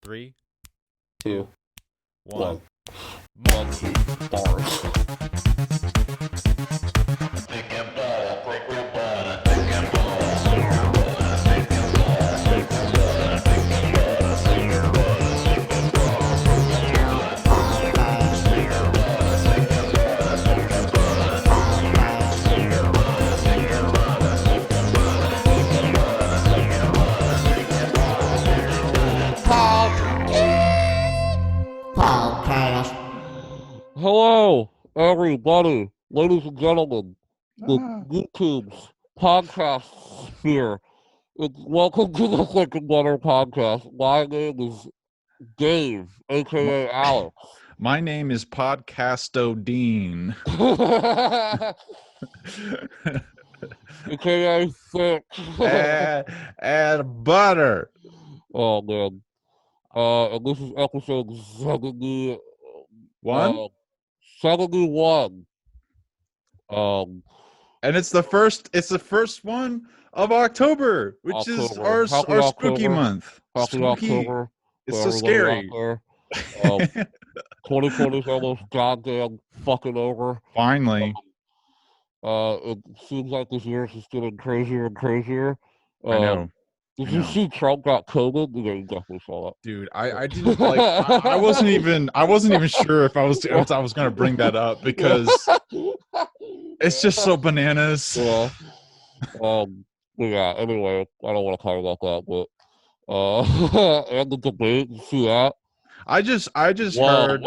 Three, two, two, one. one. Monkey bars. Podcast. Hello, everybody, ladies and gentlemen, the YouTube's podcast sphere. Welcome to the Thicc and Butter podcast. My name is Dave, aka Alex. My name is Podcasto Dean. aka Thicc. and butter. Oh man. And this is episode 71. One? 71. And it's the first one of October, which is our spooky October. month. Happy Spooky. October. It's so scary. 2020 is almost goddamn fucking over. Finally. It seems like this year is just getting crazier and crazier. I know. Did you see Trump got COVID? Yeah, you definitely saw that. Dude, I didn't like. I wasn't even sure if I was going to bring that up because it's just so bananas. Yeah. Yeah. Anyway, I don't want to talk about that, but and the debate. You see that? I just heard.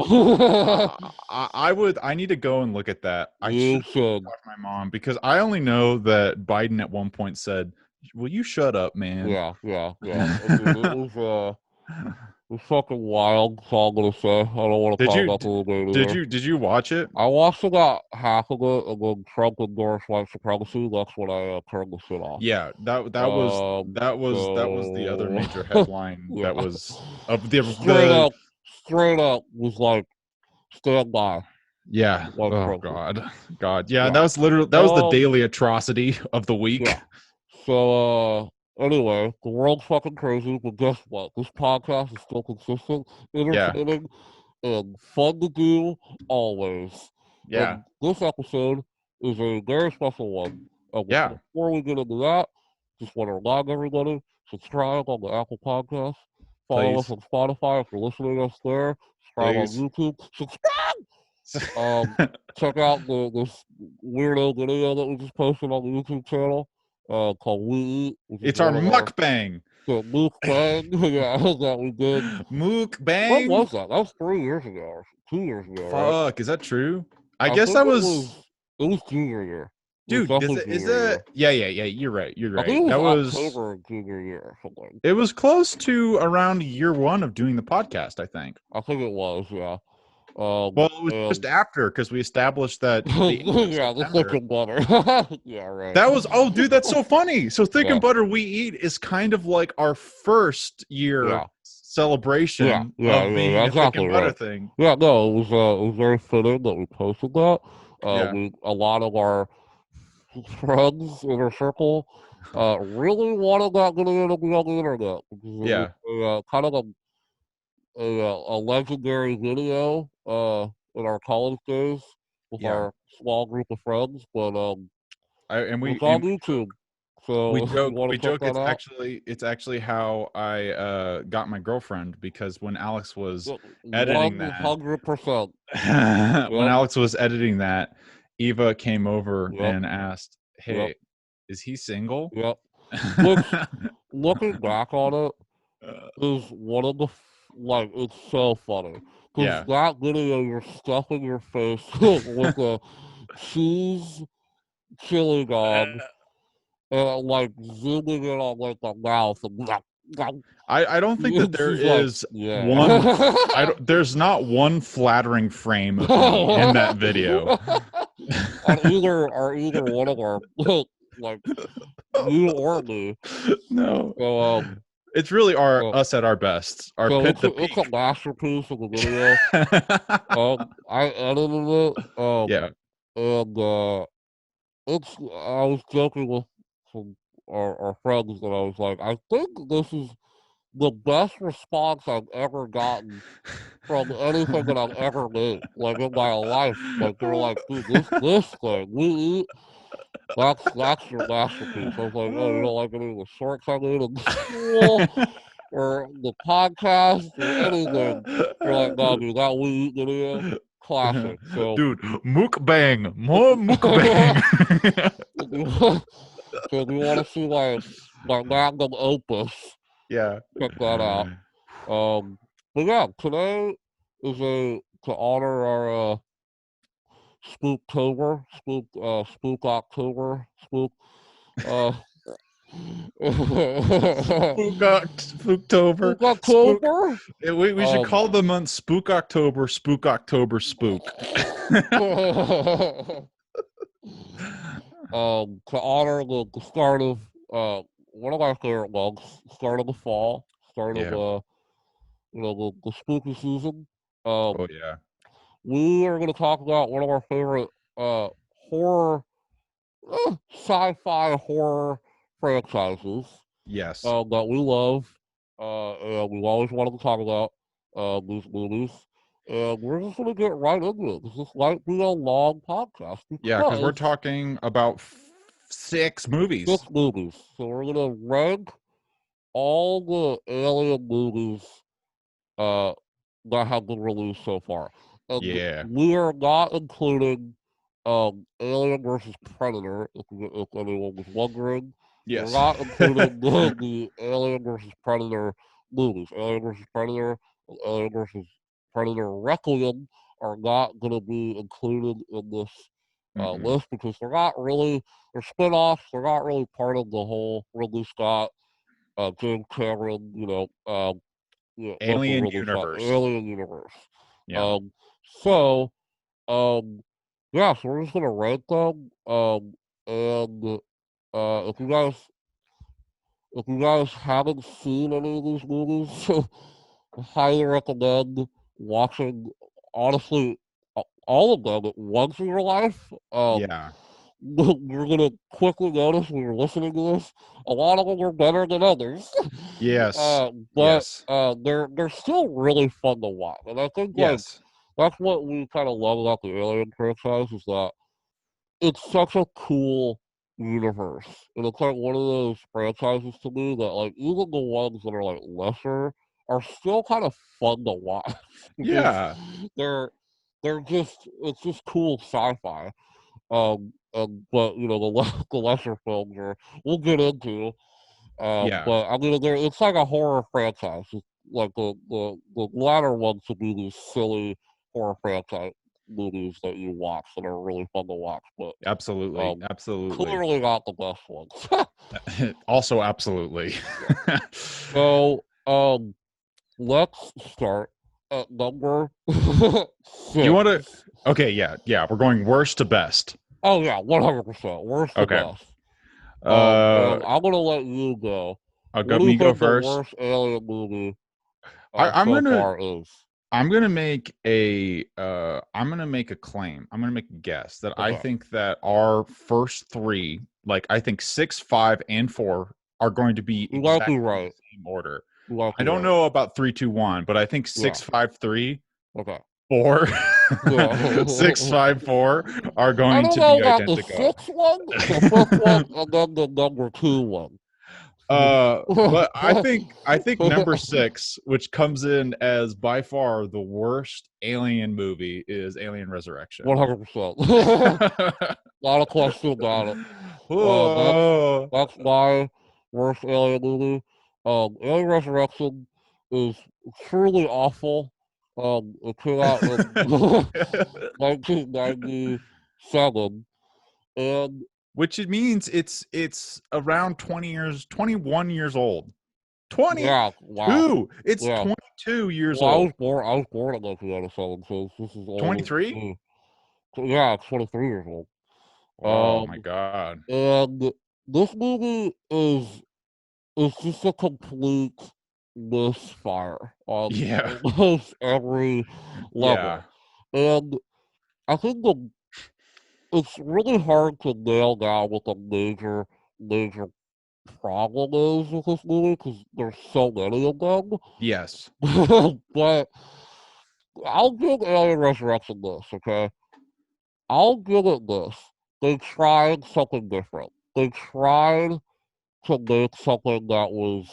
I need to go and look at that. I should talk to my mom because I only know that Biden at one point said, "Will you shut up, man?" Yeah. It was fucking wild. That's all I'm gonna say. I don't want to talk about the debate. Did you watch it? I watched about half of it, and then Trump endorsed white supremacy. That's when I turned the shit off. Yeah, that was the other major headline. Yeah. That was of the straight up was like stand by. Yeah. Like oh God. Yeah, that was the daily atrocity of the week. Yeah. So anyway, the world's fucking crazy, but guess what? This podcast is still consistent, entertaining, and fun to do always. Yeah. And this episode is a very special one. Yeah. Before we get into that, just want to remind everybody, subscribe on the Apple Podcast. Follow us on Spotify if you're listening to us there. Subscribe on YouTube. Subscribe! Check out this weirdo video that we just posted on the YouTube channel called We Eat. It's our mukbang. The mukbang. Yeah, that we did. Mukbang? When was that? That was 3 years ago or 2 years ago. Fuck, right? Is that true? I guess that was... It was junior year. Dude, is it? Yeah, you're right. I think it was October of junior year or something. It was close to around year 1 of doing the podcast, I think. I think it was, yeah. Well, it was just after because we established that. The Thicc and Butter. Yeah, right. That was dude, that's so funny. So Thicc and Butter We Eat is kind of like our first year celebration of being a Thicc and Butter thing. Yeah, no, it was very fitting that we posted that. A lot of our friends in our circle really wanted that video to be on the internet. Yeah. Kind of a legendary video in our college days with our small group of friends, but it's on YouTube. So we joke it's actually how I got my girlfriend, because when Alex was editing that 100%. when Alex was editing that, Eva came over and asked, "Hey, is he single?" Yep. Looking back on it is one of the it's so funny. Because that video, you're stuffing your face with a cheese chili dog and zooming in on the mouth. And, I don't think that there is one. There's not one flattering frame of me in that video. either one of our you or me. No. So it's really us at our best. It's a masterpiece of the video. I edited it. And I was joking with some our friends that I was like, I think this is the best response I've ever gotten from anything that I've ever made, like in my life. Like they're like, dude, this thing we eat, that's your masterpiece. I was like, oh, you don't like any of the shorts I made in school or the podcast or anything? You're like, no, dude, that we eat video, classic. So, dude, mukbang, more mukbang. so if you want to see my magnum opus, Yeah. check that out. But yeah, today is to honor our Spooktober, Spook October, uh, Spooktober. Spook October. We should call the month Spook October, Spook. To honor the start of one of our favorite months, start of the fall, start of the spooky season. Oh yeah. We are going to talk about one of our favorite horror, sci-fi horror franchises. Yes. That we love, and we've always wanted to talk about these movies. And we're just going to get right into it. This might be a long podcast. Because we're talking about 6 movies. 6 movies. So we're going to rank all the Alien movies that have been released so far. And we are not including Alien versus Predator, if anyone was wondering. Yes. We're not including the Alien versus Predator movies. Alien versus Predator, Alien versus Predator Requiem are not going to be included in this list because they're spin-offs. They're not really part of the whole Ridley Scott, James Cameron, Alien universe. Alien universe. Yeah. So we're just gonna rank them. And if you guys haven't seen any of these movies, I highly recommend watching. Honestly, all of them once in your life. You're gonna quickly notice when you're listening to this, a lot of them are better than others. Yes. They're still really fun to watch, and I think that's what we kind of love about the Alien franchise is that it's such a cool universe, and it's like one of those franchises to me that like even the ones that are like lesser are still kind of fun to watch. they're it's just cool sci-fi. But the lesser films we'll get into. But I mean, it's like a horror franchise. It's like the latter ones would be these silly horror franchise movies that you watch that are really fun to watch. But absolutely, clearly not the best ones. Also, absolutely. So, let's start at number 6. You want to? Okay, yeah. We're going worst to best. Oh yeah, 100%. Worst to best. I'm gonna let you go. What do you think the worst Alien movie far is? I'm gonna make a claim. I'm gonna make a guess that I think that our first 3, like I think 6, 5, and 4, are going to be exactly right the same order. I don't know about 3, 2, 1, but I think 6, 5, 3. 4, 6, 5, 4 are going to be identical. The 6th one, the 5th one, and then the number 2 one. But I think number 6, which comes in as by far the worst Alien movie, is Alien Resurrection. 100%. Not a question about it. That's my worst Alien movie. Alien Resurrection is truly awful. It came out in 1997, and which it means it's around 21 years old. 22. Yeah, wow. It's 22 years old. I was born in 1997, so this is 23. Yeah, it's 23 years old. Oh my god! And this movie is just a complete misfire on almost every level. And I think it's really hard to nail down with a major problem is with this movie because there's so many of them. Yes. But I'll give Alien Resurrection this, okay? I'll give it this. They tried something different. They tried to make something that was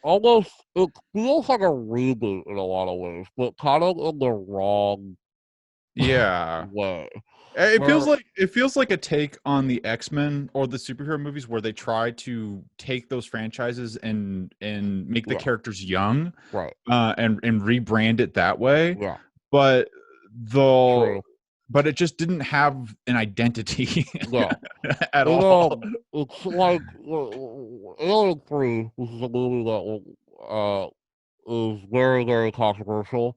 almost, it feels like a reboot in a lot of ways, but kind of in the wrong Yeah. way. It feels Where, like a take on the X-Men or the superhero movies where they try to take those franchises and make the yeah, characters young, right, and rebrand it that way. yeah, But the true. but it just didn't have an identity No. at And, all. it's like Alien 3, which is a movie that is very, very controversial.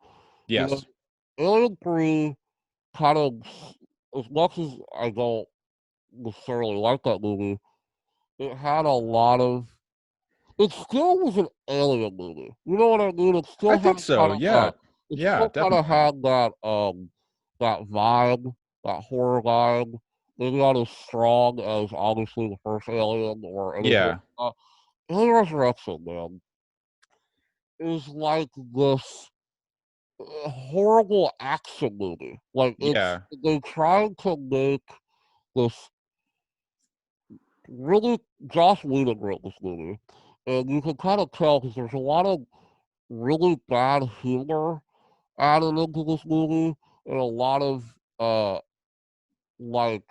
And Yes. Alien 3 kind of, as much as I don't necessarily like that movie, it had a lot of, it still was an alien movie. You know what I mean? It still I had think so. kind of Yeah. that, it Yeah, still kind of definitely. had that vibe, that horror vibe. Maybe not as strong as obviously the first Alien or anything. Yeah. Alien Resurrection, man, is like this horrible action movie. Like Yeah. they tried to make this really. Joss Whedon wrote this movie, and you can kind of tell because there's a lot of really bad humor added into this movie, and a lot of like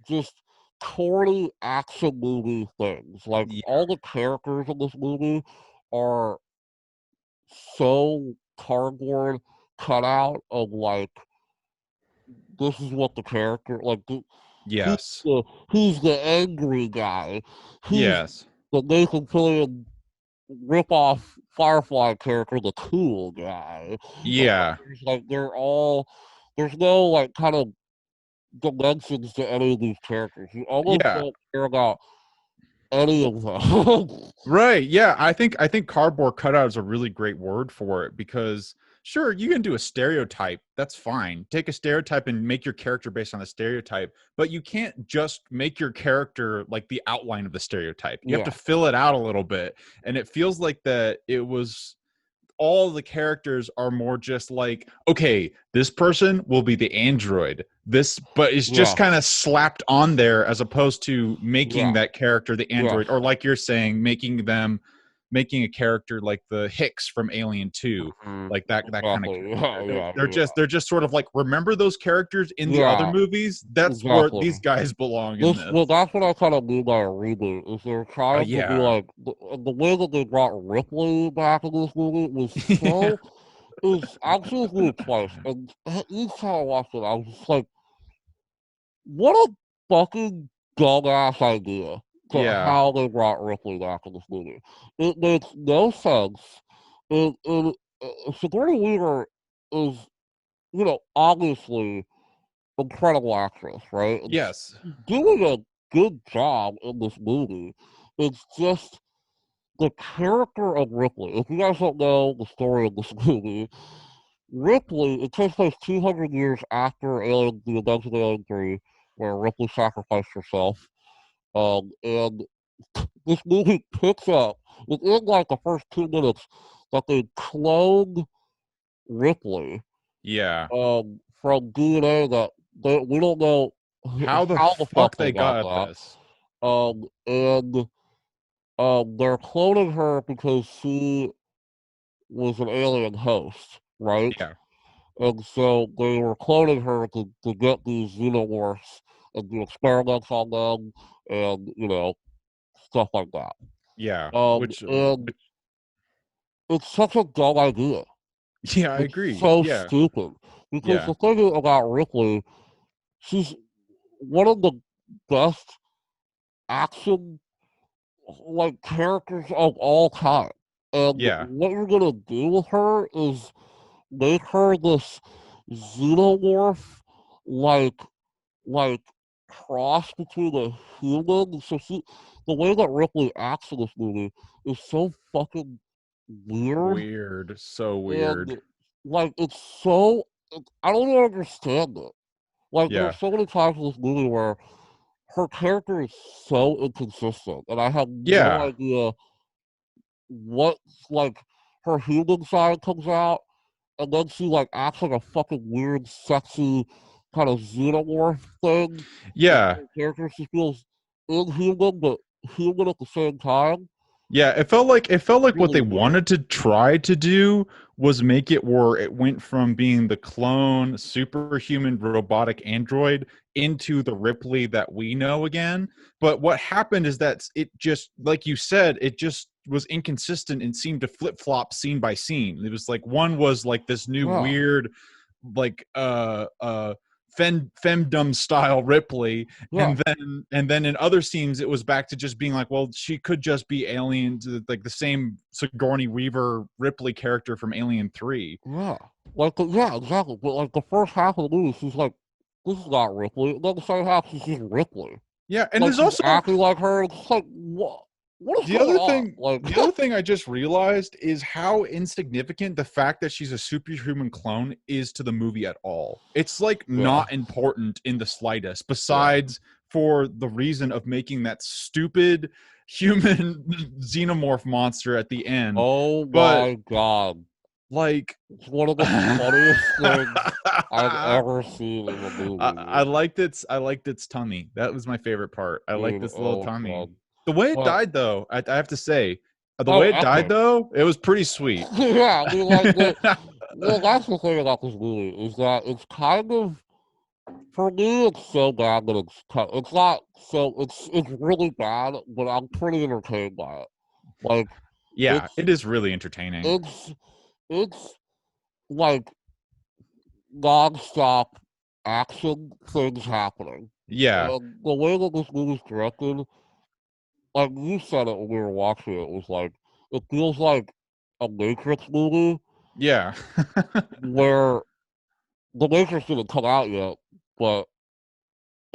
just corny action movie things. Like Yeah. all the characters in this movie are so cardboard cut out of like this is what the character like he's Yes. the he's the angry guy. He's Yes. the Nathan Fillion rip off Firefly character, the cool guy. Yeah. There's like they're all there's no like kind of dimensions to any of these characters. You almost Yeah. don't care about any of them. Right. Yeah. I think cardboard cutout is a really great word for it because sure, you can do a stereotype. That's fine. Take a stereotype and make your character based on the stereotype, but you can't just make your character like the outline of the stereotype. You have to Yeah, fill it out a little bit. And it feels like that it was all the characters are more just like, okay, this person will be the android. This, but it's just yeah, kind of slapped on there as opposed to making yeah, that character the yes, android, or like you're saying, making a character like the Hicks from Alien 2, like that kind of exactly. Yeah, character. yeah, They're yeah, just sort of like, remember those characters in the other yeah, movies? That's where exactly. these guys belong in This, well, this. that's what I kind of mean by a reboot. Is they're trying to be Yeah. like the way that they brought Ripley back in this movie was Yeah. so. It was I've seen this movie twice, and each time I watched it, I was just like, "What a fucking dumbass idea!" To Yeah. how they brought Ripley back in this movie. It makes no sense. Sigourney Weaver is, obviously incredible actress, right? And Yes. she's doing a good job in this movie. It's just the character of Ripley. If you guys don't know the story of this movie, Ripley, it takes place 200 years after Alien, the events of Alien 3, where Ripley sacrificed herself. And this movie picks up within like the first 2 minutes that they cloned Ripley Yeah. from DNA that we don't know How the how the fuck fuck they they got got at that. this? And they're cloning her because she was an alien host, right? Yeah. And so they were cloning her to get these xenomorphs and do experiments on them and, stuff like that. Yeah. And it's such a dumb idea. Yeah, I It's agree. so Yeah. stupid. Because Yeah. the thing about Ripley, she's one of the best action like characters of all time. And Yeah. what you're gonna do with her is make her this xenomorph like like cross between a human. So the way that Ripley acts in this movie is so fucking weird Weird. So weird. and like it's so I don't even understand it. Like there's Yeah. so many times in this movie where her character is so inconsistent, and I have no Yeah. idea what, like, her human side comes out, and then she like acts like a fucking weird, sexy kind of xenomorph thing. And Yeah. her character, she feels inhuman but human at the same time. Yeah, it felt like what Really they weird. wanted to try to do was make it where it went from being the clone superhuman robotic android into the Ripley that we know again. But what happened is that it just, like you said, it just was inconsistent and seemed to flip-flop scene by scene. It was like one was like this new Yeah, weird like femdom style Ripley, yeah, and then in other scenes it was back to just being like, well, she could just be Alien, like the same Sigourney Weaver Ripley character from Alien 3. yeah. Like, yeah, exactly. But like the first half of the movie, she's like, "This is not Ripley." And then the second half, she's just Ripley. Yeah, and Like there's she's also acting like her. It's like, what? What is the going other on? thing Like, the other thing I just realized is how insignificant the fact that she's a superhuman clone is to the movie at all. It's like yeah, not important in the slightest, yeah. besides for the reason of making that stupid human xenomorph monster at the end. Oh But my god. like It's one of the funniest things I've ever seen in a I movie. liked its tummy. That was my favorite part. I liked Dude, its little oh tummy. god. The way it But, died, though, I have to say, the oh, way it died, epic. though, it was pretty sweet. Yeah, I mean, like, well, that's the thing about this movie, is that it's kind of, for me, it's so bad that it's not so, it's really bad, but I'm pretty entertained by it. Like, Yeah, it's, it is really entertaining. it's, it's like non-stop action things happening. Yeah, And the way that this movie's directed, like you said it when we were watching it, was like, it feels like a Matrix movie yeah, where the Matrix didn't come out yet, but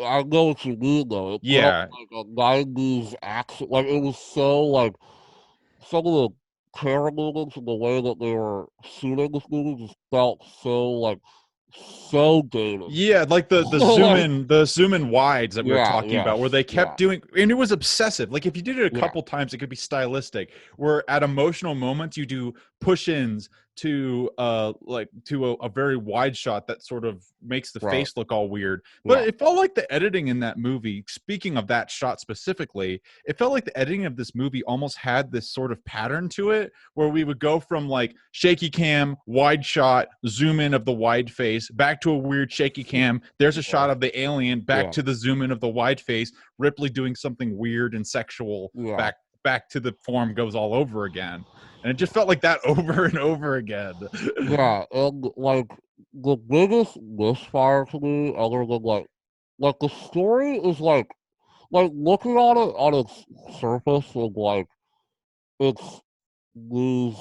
I know what you mean though. It felt yeah, like a 90s action. Like it was so like some of the camera movements and the way that they were shooting this movie just felt so like so dated. yeah. Like the zoom Like in, the zoom in wides that we were yeah, talking about, where yes, they yeah, kept doing, and it was obsessive. Like if you did it a yeah, couple times, it could be stylistic. Where at emotional moments, you do push ins to like to a very wide shot that sort of makes the right, face look all weird. But yeah, it felt like the editing in that movie, speaking of that shot specifically, it felt like the editing of this movie almost had this sort of pattern to it, where we would go from like shaky cam, wide shot, zoom in of the wide face, back to a weird shaky cam, there's a yeah, shot of the alien, back yeah, to the zoom in of the wide face, Ripley doing something weird and sexual, yeah. back to the form goes all over again. And it just felt like that over and over again. Yeah, and like the biggest misfire to me, other than like the story is like looking on it on its surface, and like it's these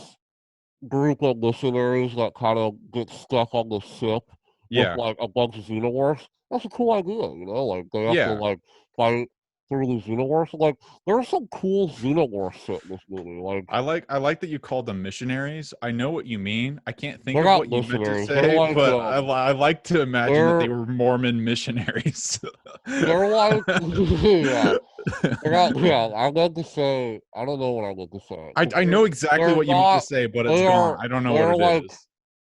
group of missionaries that kind of get stuck on the ship with Yeah. like a bunch of xenomorphs. That's a cool idea, you know. Like they have to Yeah. like fight through these xenomorphs. Like there's some cool xenomorph shit in this movie. Like I like that you called them missionaries. I know what you mean. I can't think they're of not what you meant to missionaries. They're say, like but I like to imagine that they're they were Mormon missionaries. they're like yeah. They're not, yeah, I meant to say, I don't know what I meant to say. I 'Cause I know exactly they're what you meant to not, say, but it's they gone. are, I don't know what they're it like, is.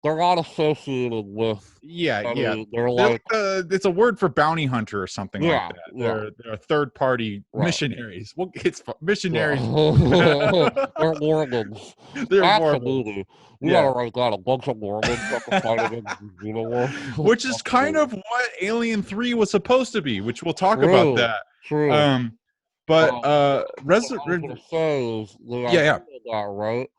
they're not associated with Yeah, yeah. any, they're They're like, like it's a word for bounty hunter or something like yeah, that. yeah, They're third party right, missionaries. Well, it's yeah. missionaries. They're Mormons. They're Mormons. Absolutely. We gotta Yeah. write down a bunch of Mormons that can fight against the xenomorphs. Which is kind Absolutely. of what Alien 3 was supposed to be, which we'll talk about True, that. true. Um but What I was gonna say is the yeah, idea yeah. of that, right?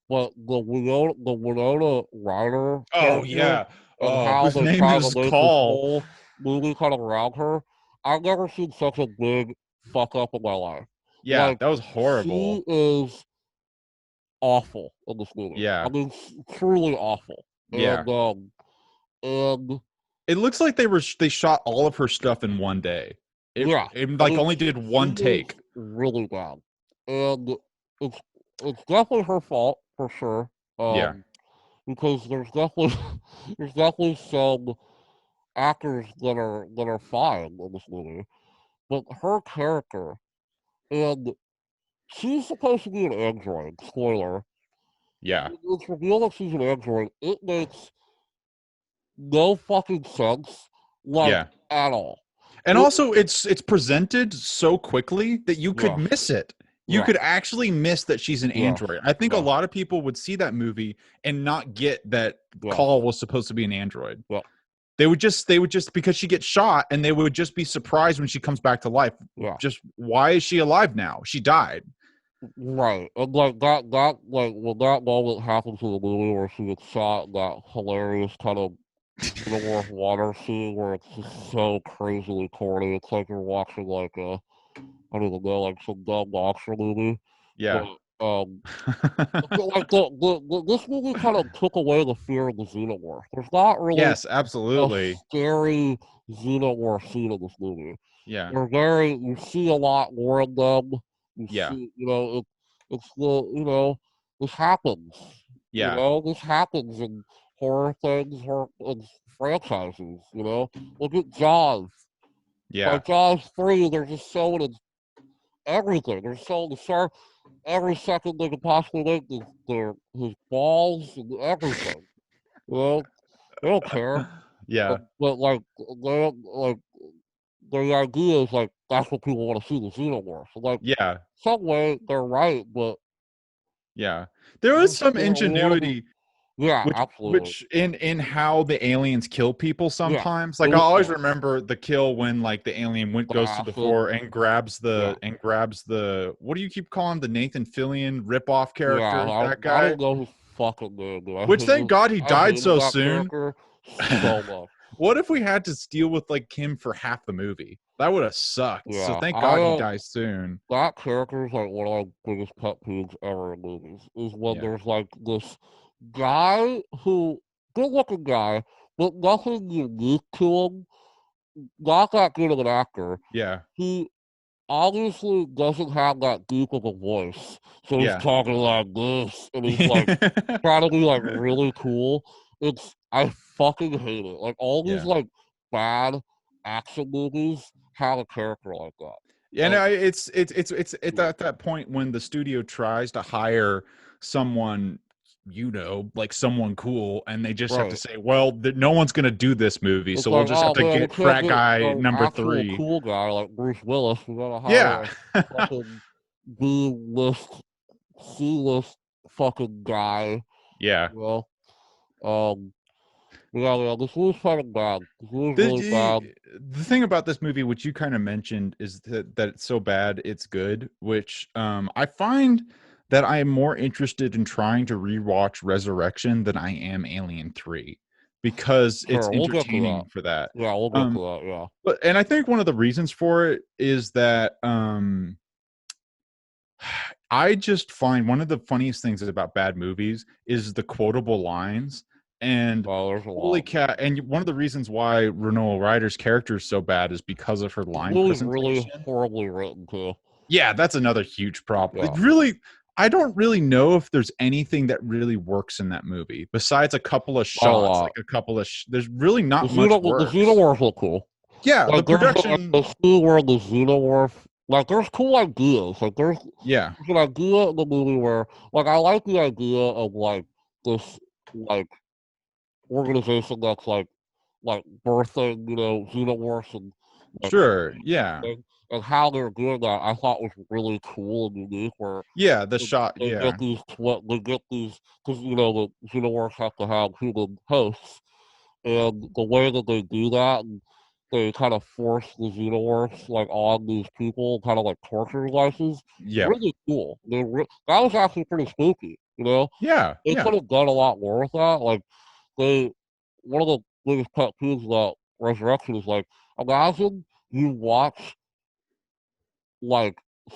But the Winona Ryder Oh character yeah. and Oh, how whose they name try to is make this Call. whole movie kind of around her. I've never seen such a big fuck up in my life. Yeah, Like that was she horrible. is awful in this movie. I Yeah. mean, truly awful. Yeah. And It looks like they shot all of her stuff in one day. yeah, It I like mean, only did she one is take. really bad, and it's it's definitely her fault for sure. Yeah. Because there's definitely there's definitely some actors that are fine in this movie, but her character, and she's supposed to be an android. Spoiler. Yeah. It's revealed that she's an android. It makes no fucking sense, like, Yeah. at all. And It, also it's presented so quickly that you could yes, miss it. You yes, could actually miss that she's an yes, android. I think a yes, lot of people would see that movie and not get that yes, Call was supposed to be an android. yes, They would just because she gets shot and they would just be surprised when she comes back to life. yes. Just why is she alive now? She died. Right. And like that like when that moment happens in the movie where she gets shot, that hilarious kind of Xenomorph water scene where it's just so crazily corny. It's like you're watching like a I don't even know, like some dumb monster movie. Yeah. But like this movie kind of took away the fear of the xenomorph. There's not really Yes, a absolutely. scary xenomorph scene in this movie. Yeah. They're very you see a lot more of them. You Yeah. see, it's the this happens. Yeah. This happens in horror things, horror and franchises. Look at Jaws. By Yeah. Jaws 3, they're just showing everything. They're showing the shark every second they could possibly make his balls and everything. You know, they don't care. Yeah. But like they don't like the idea is like that's what people want to see the xenomorph. So like Yeah. some way they're right, but Yeah. There was some we want to be ingenuity yeah, which absolutely. which in how the aliens kill people Yeah. sometimes. It Like I was always cool. remember the kill when like the alien The goes to the acid. floor and grabs Yeah. the what do you keep calling the Nathan Fillion ripoff Yeah. character? That I guy. don't know his fucking name, dude. Which thank God he I died hated so that soon. character so much. What if we had to deal with like him for half the movie? That would have sucked. So Yeah. thank I God he don't dies soon. that character is like one of my biggest pet peeves ever in movies. Is when Yeah. there's like this guy who good looking guy, but nothing unique to him. Not that good of an actor. Yeah. He obviously doesn't have that deep of a voice. So he's Yeah. talking like this and he's like trying to be like really cool. I fucking hate it. Like all these Yeah. like bad action movies have a character like that. And Like it's at that point when the studio tries to hire someone, like someone cool, and they just have to right. say, well, no one's going to do this movie, It's so we'll like, just have oh to man, we get can't frat get guy an number actual 3. cool guy like Bruce Willis. We gotta hire Yeah. a fucking B-list, C-list fucking guy. Yeah. You know? Um, yeah, this movie's fucking bad. This movie's The, really bad. the thing about this movie, which you kind of mentioned, is that it's so bad it's good. Which I find that I am more interested in trying to rewatch Resurrection than I am Alien 3 because it's Sure, we'll get to that. entertaining for that. Yeah, we'll get to Um, that. Yeah. and I think one of the reasons for it is that I just find one of the funniest things about bad movies is the quotable lines. And Oh, there's a holy lot. cat! And one of the reasons why Renée Ryder's character is so bad is because of her This line movie's really presentation. horribly written too. Yeah, that's another huge problem. Yeah. I don't really know if there's anything that really works in that movie besides a couple of Not a shots, lot. like a couple of. There's really not much The works. Xenomorphs look cool. Yeah, the Like there's a production. scene where the Xenomorph like there's cool ideas. Like Yeah, there's an idea in the movie where like I like the idea of like this like organization that's like birthing, xenomorphs and like sure. Yeah, and how they're doing that I thought was really cool and unique where yeah. The they shot. they get Yeah, these because the xenomorphs have to have human hosts and the way that they do that, and they kind of force the xenomorphs like on these people, kind of like torture devices. yeah, Really cool. That was actually pretty spooky. yeah, They yeah. could have done a lot more with that. Like they, one of the biggest pet peeves about Resurrection is like, imagine you watch like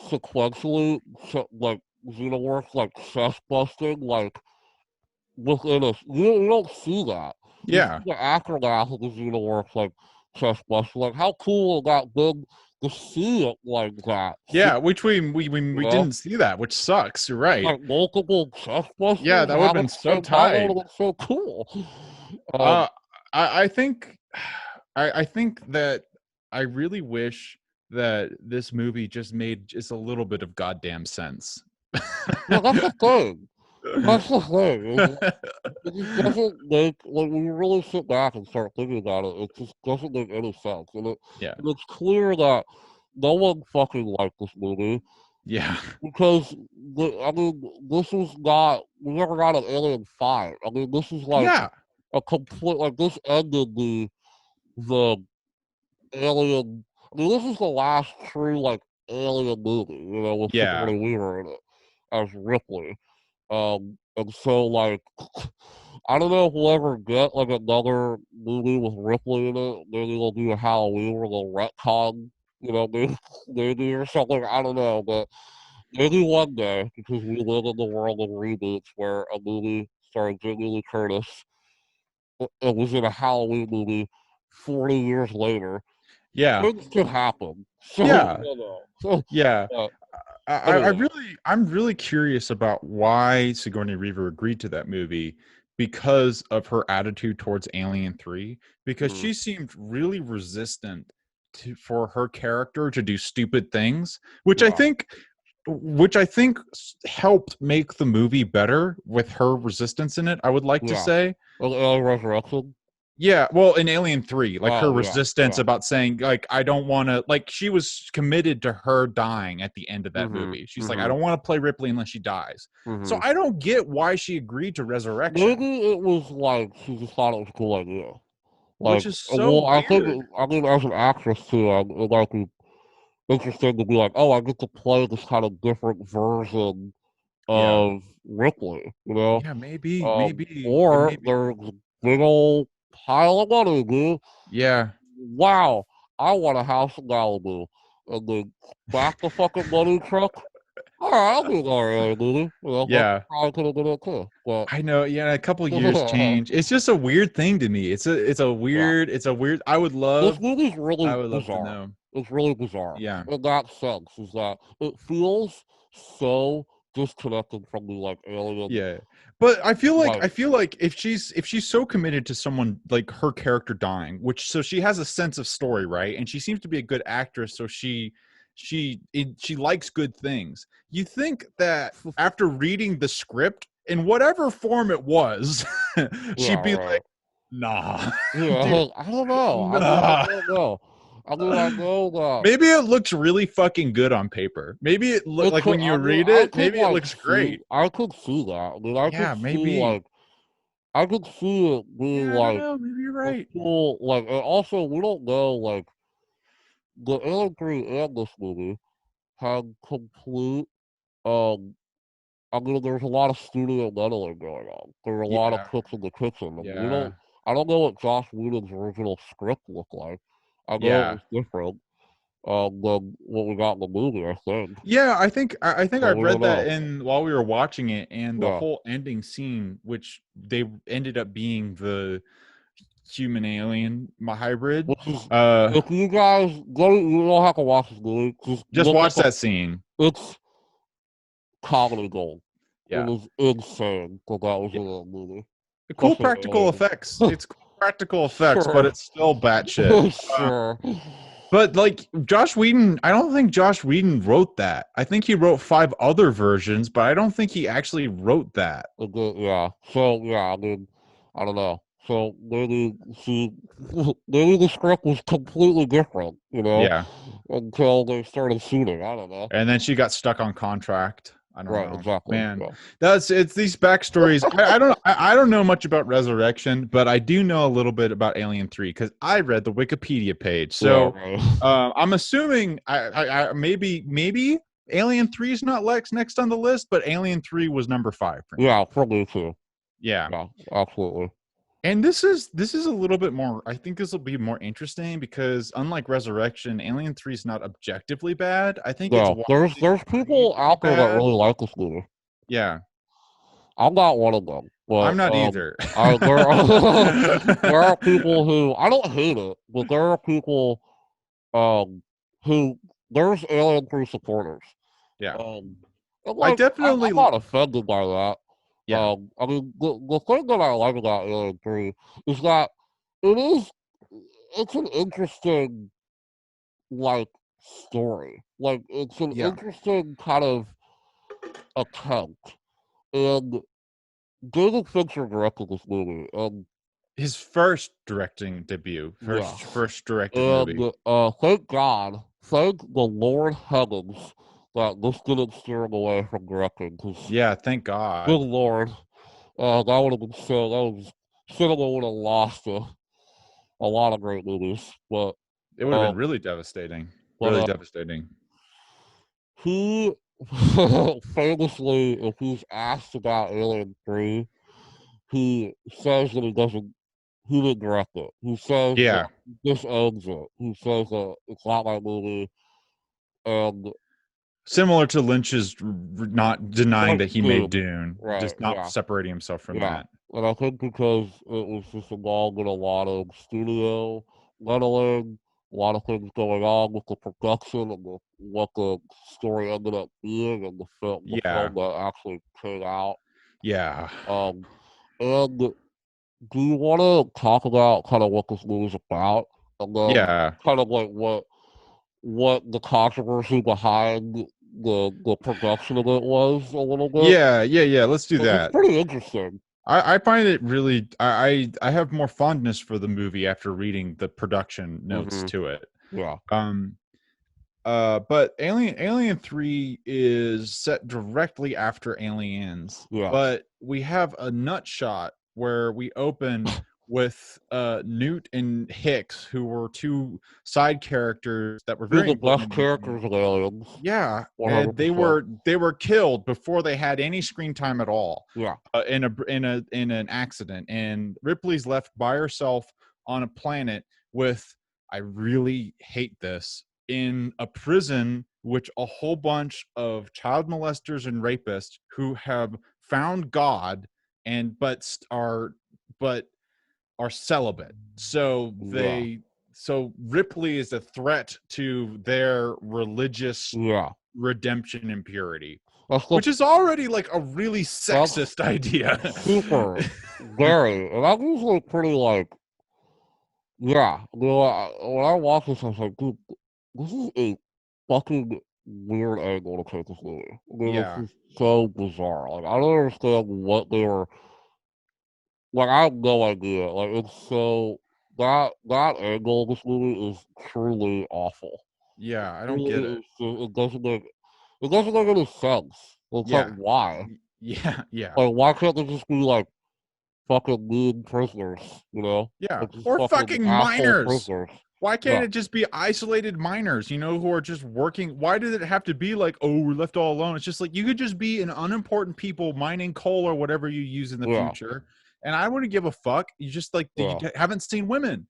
sequentially, like xenomorphs like chest busting, like within us. You don't see that. You see Yeah. the aftermath of the xenomorphs like chest busting. Like how cool would that been to see it like that? Yeah, which we You know? didn't see that, which sucks. You're right. Like multiple chest Yeah, busters that would have happening been at the so same time. That tight. would have been so cool. Um, Uh, I think, I think that I really wish that this movie just made just a little bit of goddamn sense. Yeah, that's the thing. That's the thing. It just doesn't make, like, when you really sit back and start thinking about it, it just doesn't make any sense. Yeah. And it's clear that no one fucking liked this movie Yeah. because, I mean, this was not, we never got an Alien 5. I mean, this is like Yeah. a complete, like, this ended the Alien, I mean, this is the last true, like, Alien movie, with Yeah. Sigourney Weaver in it as Ripley. And so, like, I don't know if we'll ever get like another movie with Ripley in it. Maybe they'll do a Halloween where they'll retcon, maybe or something. I don't know, but maybe one day because we live in the world of reboots where a movie starring Jamie Lee Curtis, it was in a Halloween movie 40 years later. Yeah. Things could happen. So, Yeah. So, Yeah. uh, I anyway, I'm really curious about why Sigourney Weaver agreed to that movie because of her attitude towards Alien 3, because mm, she seemed really resistant for her character to do stupid things, yeah, which I think helped make the movie better with her resistance in it, I would like to yeah. say. Alien Resurrection. Yeah, well, in Alien 3, like her Oh yeah, resistance yeah. about saying, like, I don't want to, like, she was committed to her dying at the end of that Mhm, movie. She's like, I mhm, don't want to play Ripley unless she dies. So mhm. I don't get why she agreed to Resurrection, Maybe it was like she just thought it was a cool idea. which Like, is so well, weird. I mean, as an actress too, it might be interesting to be like, oh, I get to play this kind of different version Yeah. of Ripley, you know? Yeah, maybe, Or maybe. there's a big old pile of money, dude. Yeah. Wow, I want a house in Malibu, and then back the fucking money truck. All right, I'll do another alien movie. That Yeah. probably could have been it too, but. I know. Yeah. A couple years change. It's just a weird thing to me. Yeah. It's a weird, This movie's I really would love to bizarre. know. It's really bizarre. Yeah. In that sense, is that it feels so disconnected from the like alien Yeah. But like I feel like if she's so committed to someone like her character dying, which so she has a sense of story, right? And she seems to be a good actress, so she likes good things. You think that after reading the script in whatever form it was, yeah, she'd be right. like, "Nah, dude, Yeah, I don't know. I mean, I nah." don't know. I mean, I know that Maybe it looks really fucking good on paper. Maybe it look it like could. when you I mean, read it, maybe it looks see. great. I could see that. I mean, I could Yeah, see maybe. I could see it being Yeah, I don't like know. Maybe you're a right. cool and also we don't know like the Alien 3 and this movie had complete um I mean, there's a lot of studio meddling going on. There are a lot of Yeah, cooks in the kitchen, and yeah, I don't know what Joss Whedon's original script looked like. I know it yeah, was different, than what we got in the movie, I think, yeah. I think but I've we read don't that know. in while we were watching it, and the Yeah. whole ending scene, which they ended up being the human alien hybrid. Which is, Uh, if you guys go, you don't have to watch this movie. Just just look at watch that scene. it's comedy gold. It Yeah, was insane that was yeah. in that movie. Cool Especially practical Alien. effects. It's cool practical effects, but Sure. it's still batshit. Sure. But like Josh Whedon, I don't think Josh Whedon wrote that. I think he wrote 5 other versions, but I don't think he actually wrote that. Yeah. So yeah, I mean, I don't know. So maybe she, maybe the script was completely different, Yeah. until they started shooting. I don't know. And then she got stuck on contract. I don't Right. know, Exactly. man. Yeah. That's it's these backstories. I don't know much about Resurrection, but I do know a little bit about Alien 3 because I read the Wikipedia page. Yeah. So Right. I'm assuming I maybe Alien 3 is not next on the list, but Alien 3 was number 5 for me. Yeah. For me too. Yeah. Yeah. Absolutely. And this is a little bit more, I think this will be more interesting because unlike Resurrection, Alien 3 is not objectively bad. I think it's No, widely there's agreed people to be out there that bad. really like this movie. Yeah. I'm not one of them, but I'm not either. I there are there are people who I don't hate it, but there are people um who there's Alien 3 supporters. Yeah. Um, and I like I'm definitely not offended by that. yeah. I mean the thing that I like about Alien 3 is that it is it's an interesting like story. Like, it's an Yeah. interesting kind of attempt. And David Fincher directed this movie, and His first directing debut, yeah, first directed movie. and thank God, thank the Lord heavens that this didn't steer him away from directing, because Yeah, thank good God. Lord, that would have been so, that was, cinema would have lost a lot of great movies, It would have been um, really devastating. but Really devastating. he famously, if he's asked about Alien 3, he says that he didn't direct it. He says that Yeah. this owns it. He says that it's not my movie, and Similar to Lynch's not denying like that he made Dune, Dune, right? just not Yeah, separating himself from yeah. that. And I think because it was just involved in a lot of studio meddling, a lot of things going on with the production and what the story ended up being, and the Yeah. film that actually came out. Yeah. Um, and do you want to talk about kind of what this movie's about, and then Yeah. kind of like what the controversy behind the production of it was a little bit? Yeah. Yeah. Yeah. Let's do 'Cause it's that. pretty interesting. I find it really I have more fondness for the movie after reading the production notes Hmm. to it. Yeah, Um but Alien 3 is set directly after Aliens, yeah. but we have a nut shot where we open with Newt and Hicks, who were two side characters that were These very are the best important characters of Aliens, yeah, and 100%. they were killed before they had any screen time at all, Yeah, in an accident. And Ripley's left by herself on a planet with, I really hate this, in a prison which a whole bunch of child molesters and rapists who have found God and but are celibate. yeah, So Ripley is a threat to their religious yeah. redemption and purity, That's the which is already like a really that's sexist idea. super very, and I'm usually pretty like, yeah. You know, when I watch this, I was like, dude, this is a fucking weird angle to take this movie. I mean, it's Yeah. just so bizarre. Like, I don't understand what they were. Like, I have no idea. Like, it's so that angle of this movie is truly awful. Yeah, I don't get Truly, it. it doesn't make any sense. It's like, Yeah. why? Yeah, yeah. Like, why can't they just be like fucking mean prisoners? You know, Yeah. like just Or fucking fucking asshole minors. prisoners. Why can't Yeah, it just be isolated minors, who are just working? Why did it have to be like, oh, we're left all alone? It's just like you could just be an unimportant people mining coal or whatever you use in the yeah, future. And I wouldn't give a fuck. You just like you yeah. haven't seen women.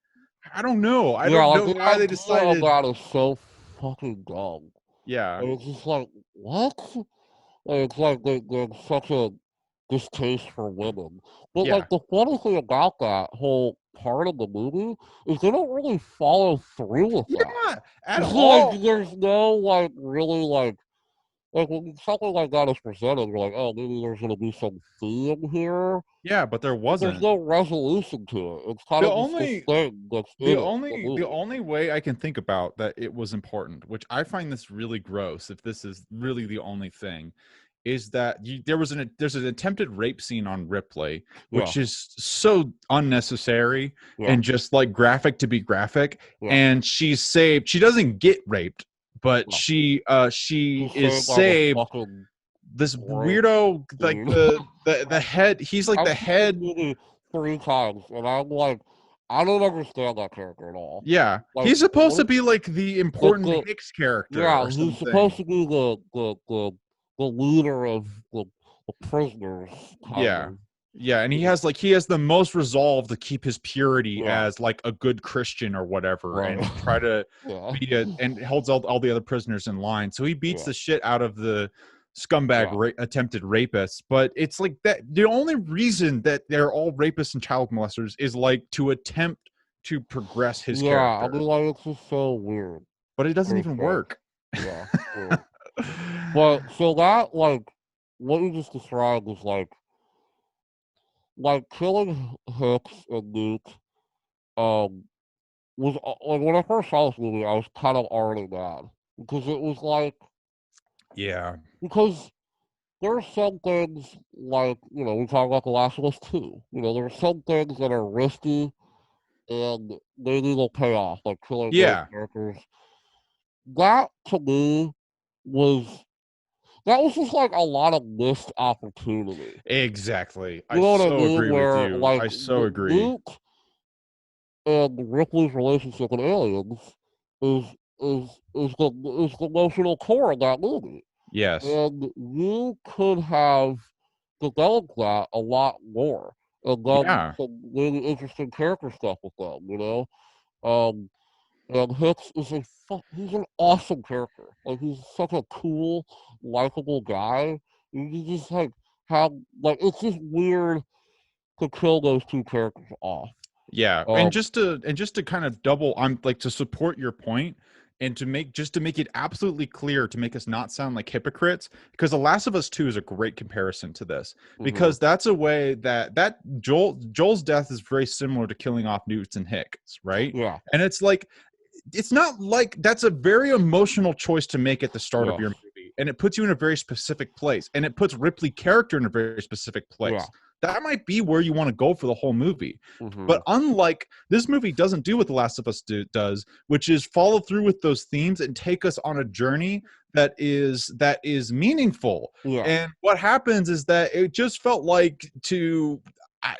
I don't know. I Yeah, don't like know the why they idea of decided. that is so fucking dumb. Yeah. And it's just like, what? Like, it's like there's such a distaste for women. But Yeah. like the funny thing about that whole part of the movie is they don't really follow through with that. Yeah, at It's like all. there's no like really like when something like that is presented, you're like, oh, maybe there's gonna be some theme here. Yeah, but there But there's wasn't. no resolution to it. It's kind The of just this only thing that's in it, the the movie. only way I can think about that it was important, which I find this really gross if this is really the only thing, is that there's an attempted rape scene on Ripley, Yeah, which is so unnecessary yeah, and just like graphic to be graphic. yeah, And she's saved. She doesn't get raped, but yeah. she He's is saved by this saved. fucking This great weirdo, like dude. the head. He's like I've the seen this head. movie 3 times, and I'm like, I don't understand that character at all. Yeah, Like, he's supposed what? to be like the Like important the Hicks character yeah, or he's supposed something. to be the leader of the prisoners, kind Yeah. of. Yeah, and he has the most resolve to keep his purity Yeah, as like a good Christian or whatever, right. and try to Yeah, be a and holds all the other prisoners in line. So he beats yeah, the shit out of the scumbag yeah, attempted rapists. But it's like that the only reason that they're all rapists and child molesters is like to attempt to progress his yeah. I mean, character, like, it's just so weird. but it doesn't Very even strange. work. Yeah, weird. But so that like what you just described was like killing Hicks and Nuke. Um, was like when I first saw this movie, I was kind of already mad. because it was like, Yeah. because there are some things like, we talk about The Last of Us 2. There are some things that are risky and maybe they'll pay off, like killing great Yeah. characters. That to me was that was just like a lot of missed opportunity. Exactly. I You know what I so mean? agree with Where you. like I so agree. Luke and Ripley's relationship in Aliens is is the emotional core of that movie. Yes. And you could have developed that a lot more and done Yeah. some really interesting character stuff with them. Um, and Hicks is he's an awesome character. Like he's such a cool, likable guy. You just like have like it's just weird to kill those two characters off. Yeah, and Um, just to kind of double, I'm like to support your point, and to make it absolutely clear to make us not sound like hypocrites, because The Last of Us 2 is a great comparison to this, mhm, because that's a way that Joel's death is very similar to killing off Newt and Hicks, right? yeah, And it's not like that's a very emotional choice to make at the start of yes, your movie, and it puts you in a very specific place, and it puts Ripley character in a very specific yeah, place. That might be where you want to go for the whole movie. But mhm, unlike this movie doesn't do what The Last of Us does, which is follow through with those themes and take us on a journey that is meaningful. yeah, And what happens is that it just felt like to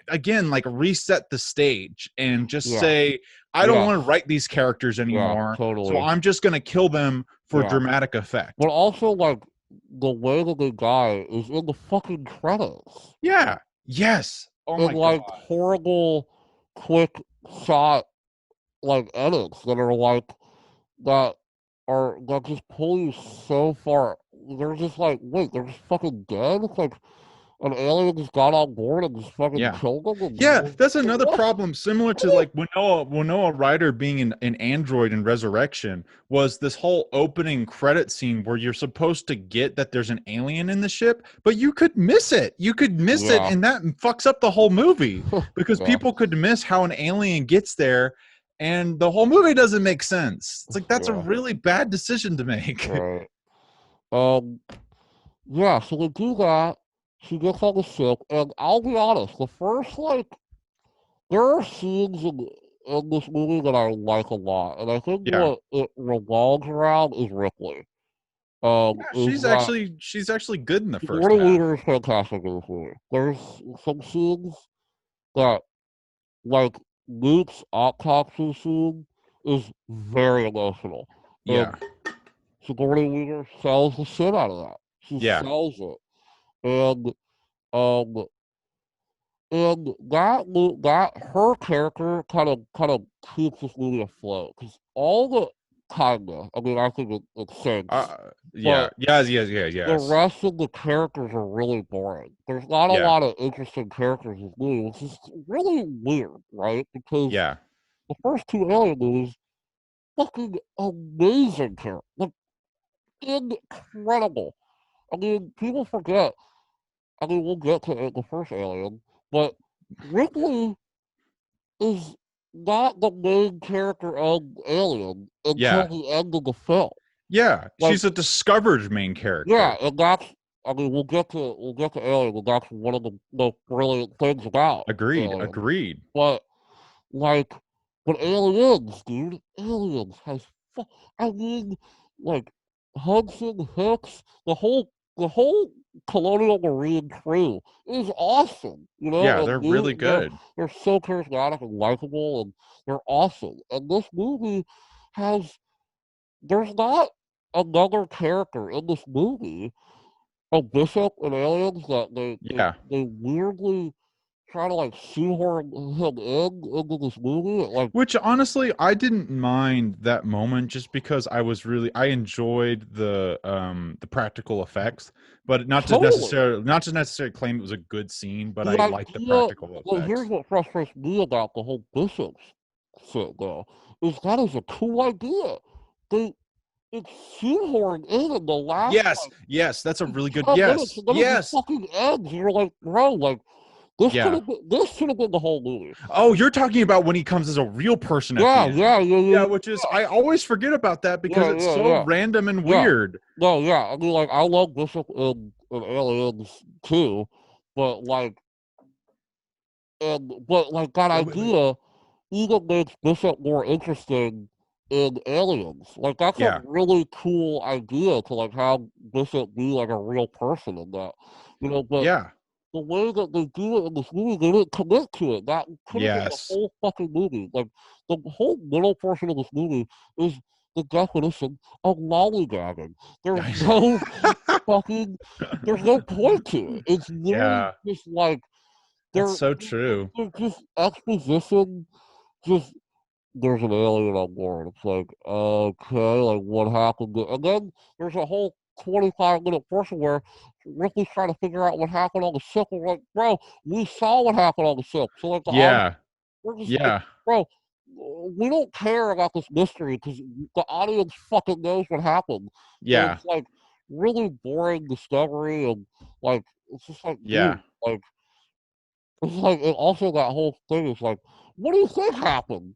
again like reset the stage and just yeah, say I don't yes, want to write these characters yeah, anymore, so totally, I'm just going to kill them for yeah. dramatic But effect. also like the way that the guy is in the fucking credits. Yeah. Yes. Oh And my god. like horrible quick shot like edits that are like that that just pull you so far. They're just like, wait, they're just fucking dead? It's like an alien just got on board and just fucking Yeah. killed them Yeah, and that's another what? problem similar to like Winona Ryder being an android in Resurrection was this whole opening credit scene where you're supposed to get that there's an alien in the ship, but you could miss it. You could miss it, Yeah. and that fucks up the whole movie because Yeah. people could miss how an alien gets there, and the whole movie doesn't make sense. It's like that's a Yeah. really bad decision to make. Right. Um yeah, so we do that. She gets on the ship, and I'll be honest, the first like there are scenes in this movie that I like a lot, and I think Yeah. what it revolves around is Ripley. Yeah, Is that she's actually good in the first Sigourney half. Weaver is fantastic in this movie. There's some scenes that, like Luke's autopsy scene, is very emotional, Yeah. and Sigourney Weaver sells the shit out of that. She Yeah. sells it, and um, and that her character kind of keeps this movie afloat because all the kinda, I mean, I think it sinks, Yeah. but Yes, yes, yes, the yes. rest of the characters are really boring. There's not a Yeah. lot of interesting characters in this movie, which is really weird, right? Because Yeah. the first two Alien movies, fucking amazing character, like incredible. I mean, people forget. I mean, we'll get to the first Alien, but Ripley is not the main character of Alien until Yeah. the end of the film. Yeah. Like, She's a discovered main yeah, character. and that's. I mean, we'll get to Alien, and that's one of the most brilliant things about Agreed. Alien. Agreed. But like, but Aliens, dude, Aliens has. I mean, like Hudson Hicks, the whole Colonial Marine crew is awesome, Yeah, and they're really good. they're so charismatic and likable, and they're awesome. And this movie has there's not another character in this movie, a bishop and aliens that Yeah. they weirdly try to like shoehorn him into this movie. Like Which honestly, I didn't mind that moment just because I enjoyed the practical effects, but totally not to necessarily claim it was a good scene, but the I liked the idea. practical Well, here's effects. what frustrates me about the whole bishops shit, though, is that is a cool idea. They it's shoehorned in the last Yes, yes, that's a really good 10 minutes, yes. and then it just Yes. fucking ends. You're like, bro, like Yeah. This should have been the whole movie. Oh, you're talking about when he comes as a real person at the Yeah, end. yeah, yeah, Yeah, yeah, which is I always forget about that because yeah, it's yeah, so yeah, random and yeah. weird. No, yeah. I mean, like, I love Bishop in Aliens too, but like, but like that Wait, wait, wait. idea even makes Bishop more interesting in Aliens. Like, that's a Yeah. really cool idea to like have Bishop be like a real person in that, But Yeah. the way that they do it in this movie, they didn't commit to it. That could have been the Yes. whole fucking movie. Like, the whole middle portion of this movie is the definition of lollygagging. There's no fucking, there's no point to it. It's literally Yeah. just like, That's they're, so true. they're just exposition, just, there's an alien on board. It's like, okay, like what happened? And then there's a whole 25-minute portion where Ripley's trying to figure out what happened on the ship. We're like, bro, we saw what happened on the ship. So like the audience, Yeah. we're just like, Yeah. bro, we don't care about this mystery because the audience fucking knows what happened. So Yeah. it's like really boring discovery and like it's just like, Yeah. dude, like it's like and also that whole thing is like, what do you think happened?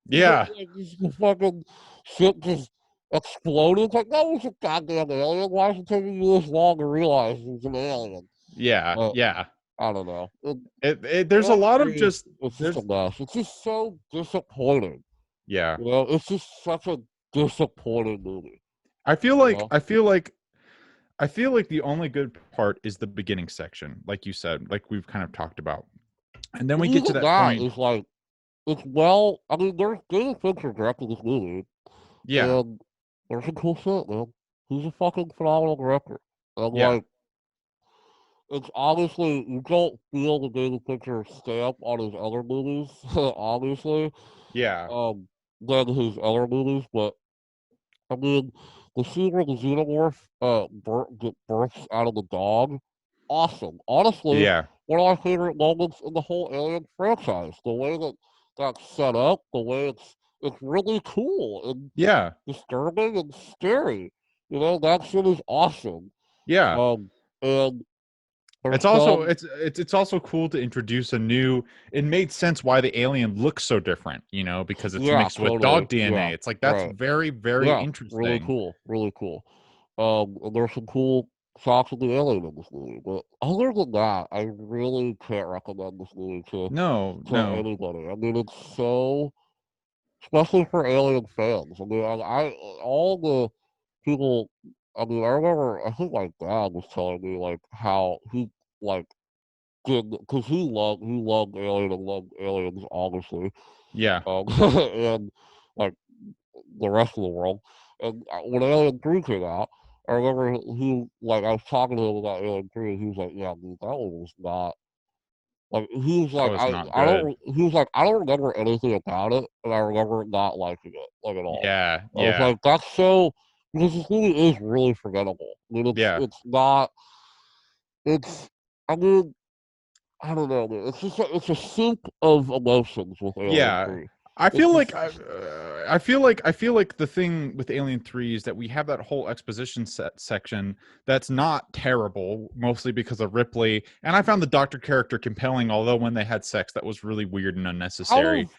You think Yeah. like this fucking ship just exploded? It's like, no, it's a goddamn alien. Why is it taking you this long to realize it's an alien? Yeah. But Yeah. I don't know. There's a Alien lot of 3, just it's just a there's mess. It's just so disappointing. yeah. It's just such a disappointing movie. I feel You like know, I feel like I feel like the only good part is the beginning section, like you said, like we've kind of talked about. And then and we get to even that that point. is like it's well. I mean, there's David Fincher directing this movie, Yeah. and there's some cool shit, man. He's a fucking phenomenal director. And Yeah. like, it's obviously you don't feel the David Fincher stamp on his other movies, obviously, Yeah. um, than his other movies. But I mean, the scene where the xenomorph bursts out of the dog, awesome. Honestly, Yeah. one of my favorite moments in the whole Alien franchise. The way that that's set up, the way it's really cool and Yeah. disturbing and scary. That shit is awesome. Yeah. And there's It's also some, it's also cool to introduce a new. It made sense why the alien looks so different, because it's yeah, mixed with totally, dog DNA. yeah, It's like that's right, very, very yeah, really interesting. cool, really cool. And there's some cool shots of the alien in this movie, but other than that, I really can't recommend this movie No, to no. anybody. I mean, it's so, especially for Alien fans. I mean, all the people. I mean, I remember. I think my dad was telling me like how he like did because he loved Alien and loved Aliens, obviously, Yeah. and like the rest of the world. And when Alien 3 came out, I remember I was talking to him about Alien 3, and he was like, yeah, dude, that one was not. Like, he was That like, was not good. I don't remember anything about it, and I remember not liking it, like, at all. Yeah. I was Yeah. like, that's so, because this movie is really forgettable. I mean, Yeah. it's not, it's, I mean, I don't know, man. It's a soup of emotions with Alien Yeah. 3. I It's feel like just, I feel like the thing with Alien 3 is that we have that whole exposition section that's not terrible, mostly because of Ripley. And I found the Doctor character compelling, although when they had sex, that was really weird and out unnecessary. of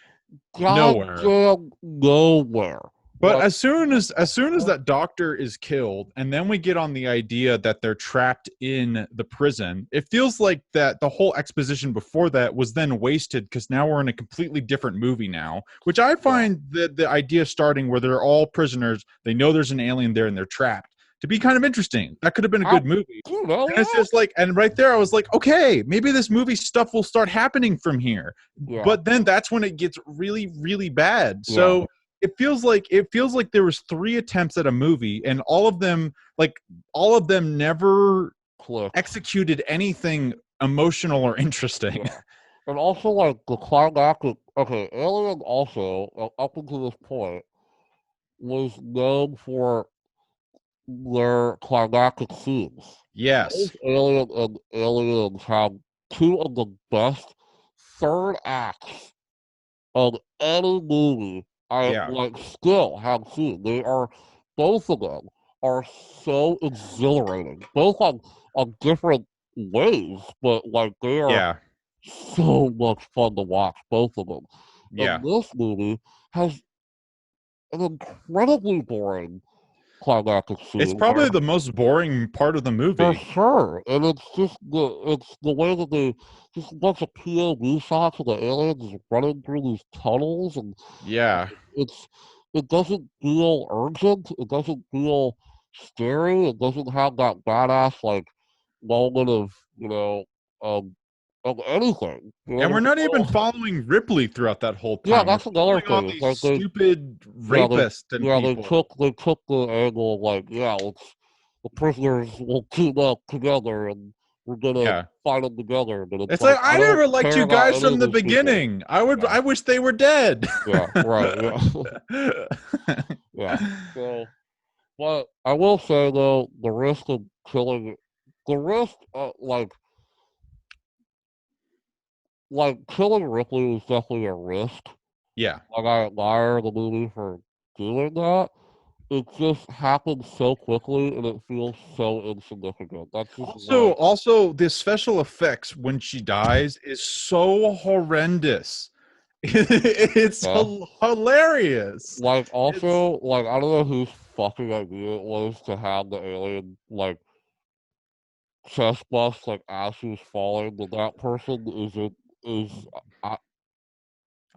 Nowhere. goddamn nowhere. But Like, as soon as that doctor is killed, and then we get on the idea that they're trapped in the prison, it feels like that the whole exposition before that was then wasted because now we're in a completely different movie now. Which I yeah. find the idea starting where they're all prisoners, they know there's an alien there, and they're trapped to be kind of interesting. That could have been a I, good movie. And it's yeah. just like, and right there, I was like, okay, maybe this movie stuff will start happening from here. Yeah. But then that's when it gets really, really bad. Yeah. So it feels like there was three attempts at a movie, and all of them never Click. executed anything emotional or interesting. Yeah. And also, like, the climactic. Okay, Alien also, up until this point, was known for their climactic scenes. Yes. Both Alien and Aliens have two of the best third acts of any movie I Yeah. like still have seen. They are both of them are so exhilarating. Both on different ways, but like they are Yeah. so much fun to watch, both of them. Yeah. And this movie has an incredibly boring climactic It's scene where probably the most boring part of the for movie. sure. And it's the way that they just a bunch of POV shots of the aliens running through these tunnels, and Yeah. it's it doesn't feel urgent. It doesn't feel scary. It doesn't have that badass like moment um of anything. And we're There's not even no, following Ripley throughout that whole yeah, time. We're that's another following all thing. It's these like stupid yeah they rapists and yeah they people. took the angle of like, yeah, let's the prisoners will team up together and we're gonna Yeah. fight them together. But it's It's like like I I don't never liked care you about guys any from of the these people. beginning. Yeah, I wish they were dead. yeah, right, yeah, yeah. So, but I will say though, the risk, like killing Ripley was definitely a risk. Yeah. Like I admire the movie for doing that. It just happened so quickly and it feels so insignificant. That's just my Also, the special effects when she dies is so horrendous. It's yeah. hilarious. Like It's also, like I don't know whose fucking idea it was to have the alien like chest bust like as she was falling, but that person is I,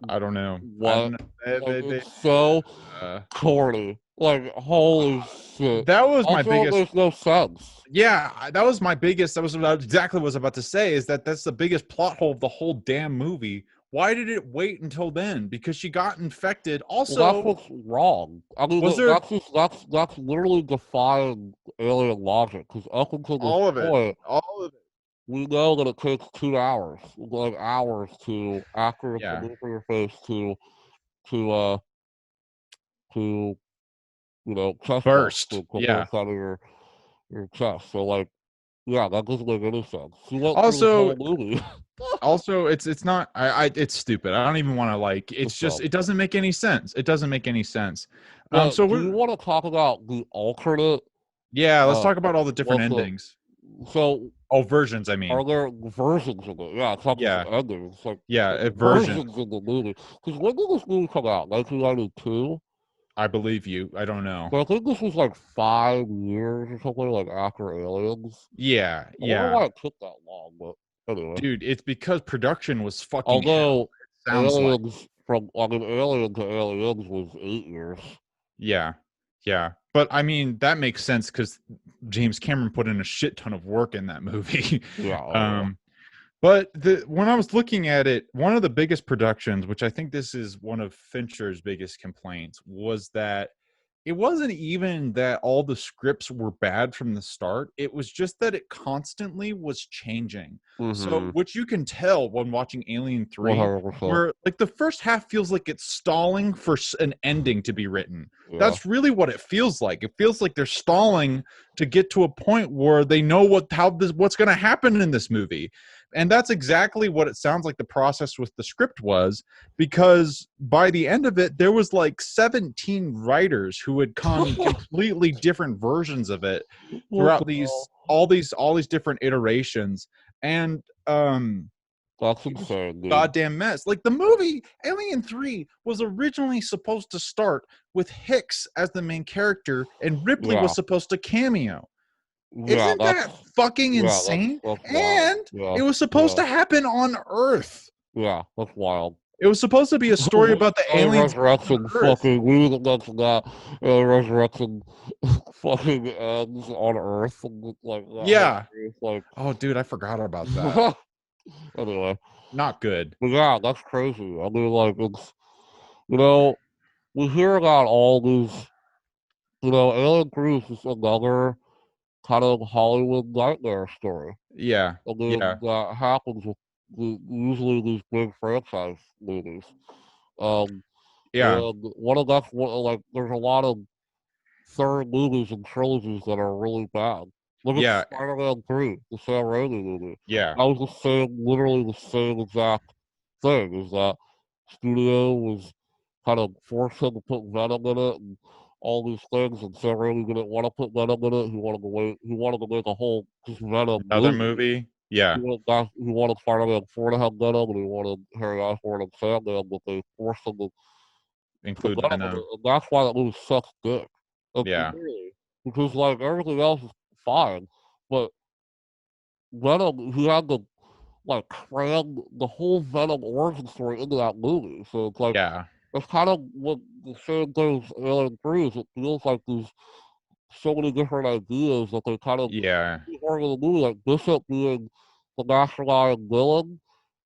I don't know. I don't what know. like it's so Uh, corny. Like holy shit. that was my Also, biggest. there's no sense. Yeah, that was my biggest. That was exactly what I was about to say. Is that that's the biggest plot hole of the whole damn movie? Why did it wait until then? Because she got infected. Well, that's Also, what's wrong. I mean, was there that's literally defying alien logic. Because up until this all of it? point, All of it. we know that it takes 2 hours, like hours, to after it's Yeah. removed from your face to uh to chest bump Burst. to go Yeah. inside of your chest. So like, yeah, that doesn't make any sense. She went through this Also, whole movie. it's not I it's stupid. I don't even want to like it's It's just dumb. it doesn't make any sense. It doesn't make any sense. So But do we're you want to talk about the alternate? yeah, let's Uh, talk about all the different what's the endings. so Oh, versions, I mean. are there versions of it? Yeah, it's not just Yeah. endings. It's like Yeah, there's versions. versions of the movie. Because when did this movie come out? 1992. I believe you. I don't know. So I think this was like 5 years or something like after Aliens. Yeah, I wonder yeah. why it took that long, but anyway. Dude, it's because production was fucking hell. Although It sounds like. Alien to Aliens was 8 years. Yeah. Yeah. But I mean, that makes sense because James Cameron put in a shit ton of work in that movie. Yeah, oh yeah. um But when I was looking at it, one of the biggest productions, which I think this is one of Fincher's biggest complaints, was that it wasn't even that all the scripts were bad from the start. It was just that it constantly was changing. So, Mm-hmm. which you can tell when watching Alien 3, 100%. where like the first half feels like it's stalling for an ending to be written. Yeah. That's really what it feels like. It feels like they're stalling to get to a point where they know what's going to happen in this movie. And that's exactly what it sounds like the process with the script was, because by the end of it, there was like 17 writers who had come completely different versions of it What the throughout hell? all these different iterations. And That's it was insane, dude. goddamn mess. Like the movie Alien 3 was originally supposed to start with Hicks as the main character and Ripley Yeah. was supposed to cameo. Yeah, Isn't that fucking insane? that's wild. And Yeah. it was supposed Yeah. to happen on Earth. Yeah, that's wild. It was supposed to be a story We about the alien aliens coming on resurrection Earth. fucking we didn't mention that alien resurrection fucking ends on Earth and like that whole Yeah. thing. It's like Oh, dude, I forgot about that. anyway. Not good. But yeah, that's crazy. I mean like it's you know, we hear about all these Alien Crew is just another kind of Hollywood nightmare story. Yeah. I Yeah. mean that happens with usually these big franchise movies. Um Yeah. and one of that's one like there's a lot of third movies and trilogies that are really bad. Look at Yeah. Spider-Man 3, the Sam Raimi movie. Yeah. That was literally the same exact thing, is that studio was kind of forcing to put Venom in it and all these things, and Sam Raimi didn't want to put Venom in it. He wanted to make a whole just Venom Another movie. movie. Yeah. He wanted Spider-Man 4 to have Venom, and he wanted Harry Osborn and Sandman, but they forced him to Include Venom in it, Venom. and that's why that movie sucks dick. Yeah. Really. Because, like, everything else is fine, but Venom, he had to, like, cram the whole Venom origin story into that movie, so it's like, Yeah. it's kind of what the same thing as Alien 3 is. It feels like there's so many different ideas that they kind of Yeah. shoehorn in the movie, like Bishop being the mastermind villain.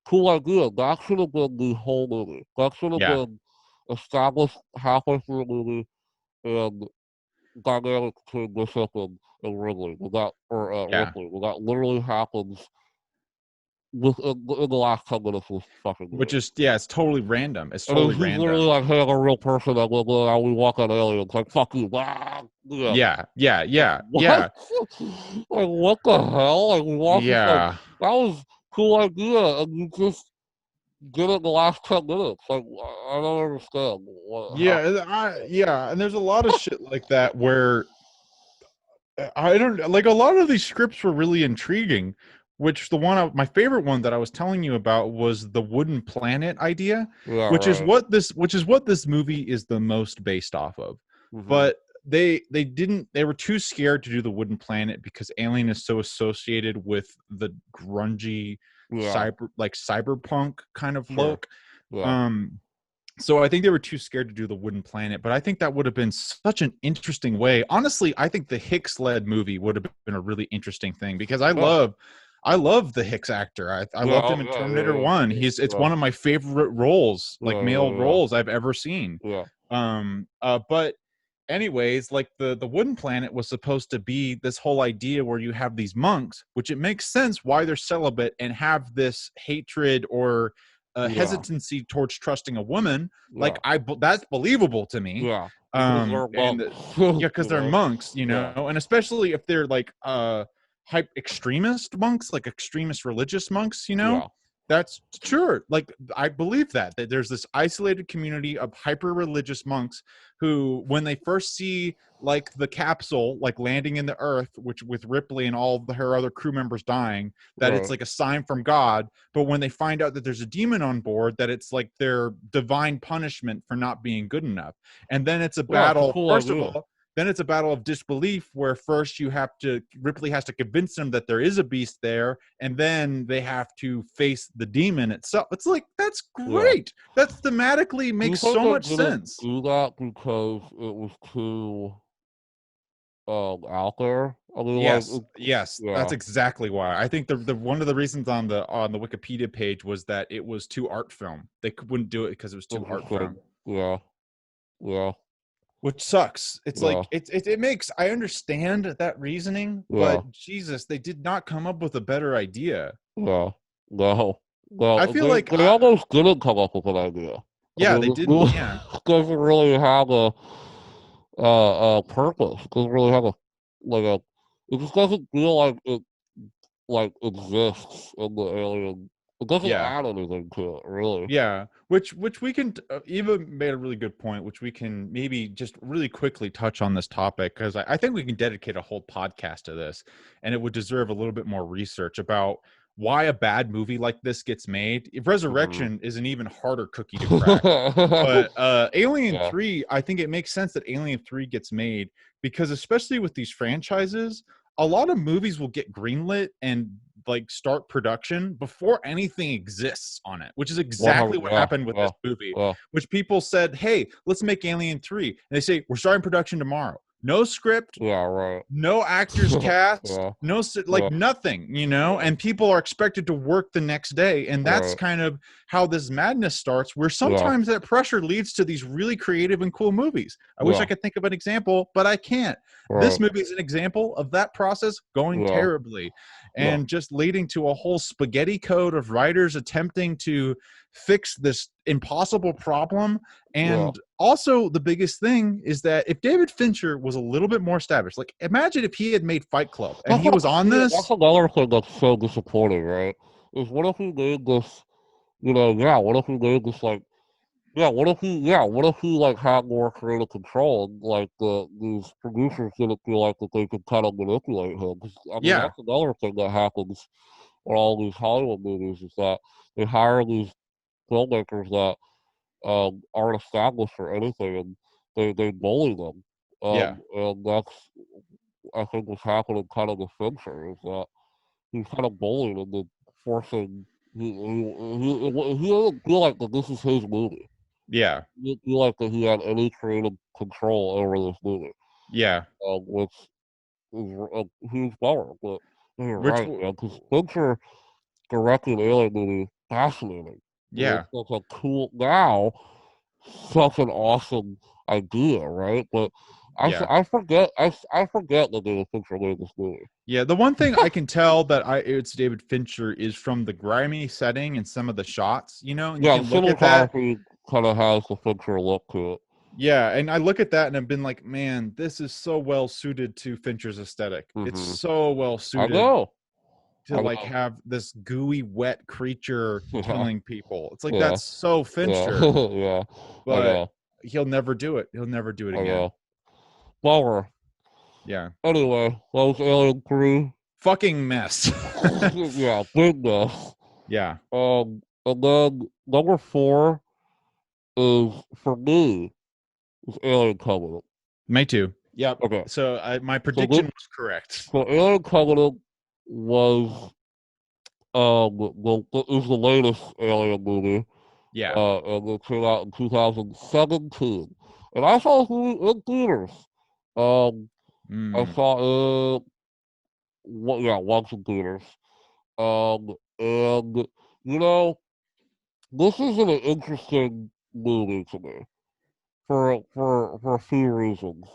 Cool idea. That should have been the whole movie. That should have Yeah. been established halfway through the movie and dynamic between Bishop and Ridley. Yeah. Ripley. Well, that literally happens in the last 10 minutes of this fucking Which movie. is, yeah, it's totally random. It's And then totally he's literally random. like, hey, I'm a real person. That we walk on aliens. Like, fuck you. Blah. Yeah. Yeah. Yeah. Like, Yeah. what? Yeah. Like, what the hell? Like, we watched this, like, Yeah. that was cool idea, and you just did it in the last 10 minutes. Like, I don't understand. How? Yeah, and there's a lot of shit like that where I don't like a lot of these scripts were really intriguing, which my favorite one that I was telling you about was the wooden planet idea, Yeah, which is right. what this movie is the most based off of. Mm-hmm. But they were too scared to do the wooden planet because Alien is so associated with the grungy Yeah, cyberpunk kind of sure. look. Yeah. Um so I think they were too scared to do the wooden planet, but I think that would have been such an interesting way. Honestly, I think the Hicks-led movie would have been a really interesting thing because Yeah. I love the Hicks actor. I Yeah, loved oh, him in yeah, Terminator yeah, 1. yeah, It's yeah, one of my favorite roles, yeah, like yeah, male yeah, roles I've ever seen. yeah, But anyways, like the wooden planet was supposed to be this whole idea where you have these monks, which it makes sense why they're celibate and have this hatred or yeah, hesitancy towards trusting a woman. yeah, Like that's believable to me. yeah. Because they're And monks, yeah, because you they're know? monks, Yeah, and especially if they're like hype extremist monks, like extremist religious monks, yeah, that's sure. Like I believe that there's this isolated community of hyper religious monks who, when they first see like the capsule like landing in the earth, which with Ripley and all her other crew members dying, that it's right. like a sign from God. But when they find out that there's a demon on board, that it's like their divine punishment for not being good enough. And then it's a Yeah, it's a battle. cool First of idea. all, then it's a battle of disbelief where first Ripley has to convince them that there is a beast there, and then they have to face the demon itself. It's like, that's Yeah. great. That thematically Do you makes think so they much didn't sense. do that because it was too out there? I mean, like, Yes, that's yeah, exactly why. I think the one of the reasons on the Wikipedia page was that it was too art film. Wouldn't do it because it was too art interesting. film, Yeah, yeah, which sucks. It's yeah, like it makes, I understand that reasoning, yeah, but Jesus, they did not come up with a better idea. yeah. No, I well, feel like they almost didn't come up with an idea. I yeah, mean, they this didn't. movie Yeah, doesn't really have a purpose. It doesn't really have like a. It just doesn't feel like it exists in the alien. It doesn't yeah. add anything to it, really. Yeah, which we can Eva made a really good point, which we can maybe just really quickly touch on this topic because I think we can dedicate a whole podcast to this, and it would deserve a little bit more research about why a bad movie like this gets made. If Mm-hmm. Resurrection is an even harder cookie to crack, but Alien Yeah, 3, I think it makes sense that Alien 3 gets made because especially with these franchises, a lot of movies will get greenlit and like start production before anything exists on it, which is exactly 100. what Yeah, happened with yeah, this movie, yeah, which people said, hey, let's make Alien 3. And they say, we're starting production tomorrow. No script, yeah. Right. no actors cast, Yeah, like yeah, nothing, yeah. and people are expected to work the next day. And that's Right. kind of how this madness starts, where Yeah, sometimes that pressure leads to these really creative and cool movies. I wish I yeah. could think of an example, but I can't. This Right. movie is an example of that process going Yeah, terribly yeah, and just leading to a whole spaghetti code of writers attempting to fix this impossible problem. yeah. And also, the biggest thing is that if David Fincher was a little bit more established, like imagine if he had made Fight Club and That's he what. was on Yeah, that's this. another thing that's so disappointing, right? Is what if he made this? Yeah. What if he made this like? Yeah, what if he? Yeah, what if he like had more creative control? And, like these producers didn't feel like that they could kind of manipulate him. 'Cause, I mean, Yeah, that's another thing that happens with all these Hollywood movies is that they hire these filmmakers that aren't established for anything, and they bully them. Yeah. And that's, I think, what's happening kind of with Fincher is that he's kind of bullied into forcing. He doesn't feel like that this is his movie. Yeah. He didn't feel like that he had any creative control over this movie, Yeah. which is a huge bummer. But you're Which right, man, because Fincher directing an alien movie, fascinating. yeah. It's such a cool now, such an awesome idea, right? But Yeah. I forget that David Fincher made this movie. Yeah, the one thing I can tell that it's David Fincher is from the grimy setting and some of the shots, and you Yeah, the can look at that. cinematography kind of has the Fincher look to it. Yeah, and I look at that and I've been like, man, this is so well suited to Fincher's aesthetic. It's Hmm. so well I suited know, to I like know. have this gooey, wet creature Yeah, killing people. It's like yeah, that's so yeah, Fincher, yeah. I but know, he'll never do it. He'll never do it I again. know. Bummer. Yeah. Anyway, that was Alien 3. Fucking mess. Yeah, big mess. Yeah. And then number 4 is, for me, is Alien Covenant. Me too. Yep. Okay, So my so this, prediction was correct. so Alien Covenant was is the latest Alien movie. Yeah. And it came out in 2017. And I saw this movie in theaters. Um, I Mm. saw it, once in theaters. And this is an interesting movie to me for a few reasons.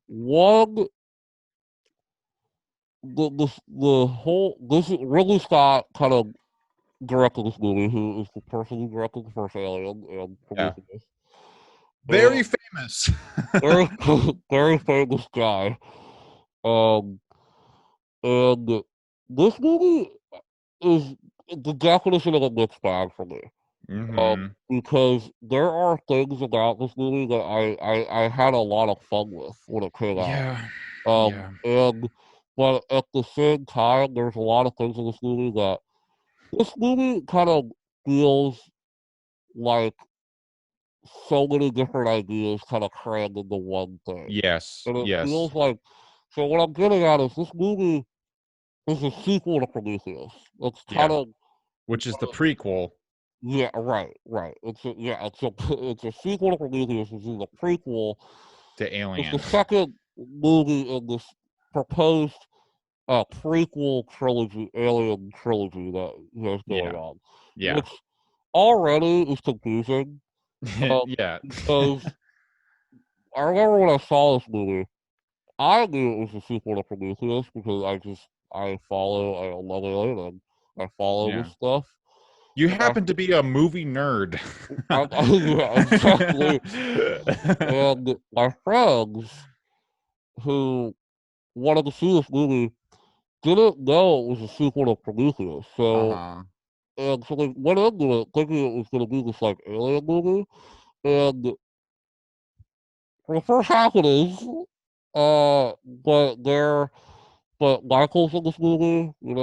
One, the whole this is Ridley Scott kind of directed this movie, who is the person who directed the first Alien and Yeah. produced this. Very famous. Very very famous guy. Um, and this movie is the definition of a mixed bag for me. Hmm. Because there are things about this movie that I had a lot of fun with when it came out. Yeah. Um, Yeah. and but at the same time, there's a lot of things in this movie that this movie kind of feels like so many different ideas kind of crammed into one thing. Yes. And it Yes. feels like, so what I'm getting at is this movie is a sequel to Prometheus. It's kind Yeah. of, Which is the prequel yeah, right, right. It's a sequel to Prometheus, which is a prequel. to It's the Alien. second movie in this proposed prequel trilogy, Alien trilogy that he has going Yeah. on, Yeah. which already is confusing. Uh, Yeah. because I remember when I saw this movie, I knew it was a sequel to Prometheus because I love Alien and I follow Yeah. this stuff. You And happen to be a movie nerd. yeah, exactly. And my friends who wanted to see this movie didn't know it was a sequel to Prometheus. Uh-huh. So they went into it thinking it was going to be this like alien movie. And for the first half it is, but Michael's in this movie, is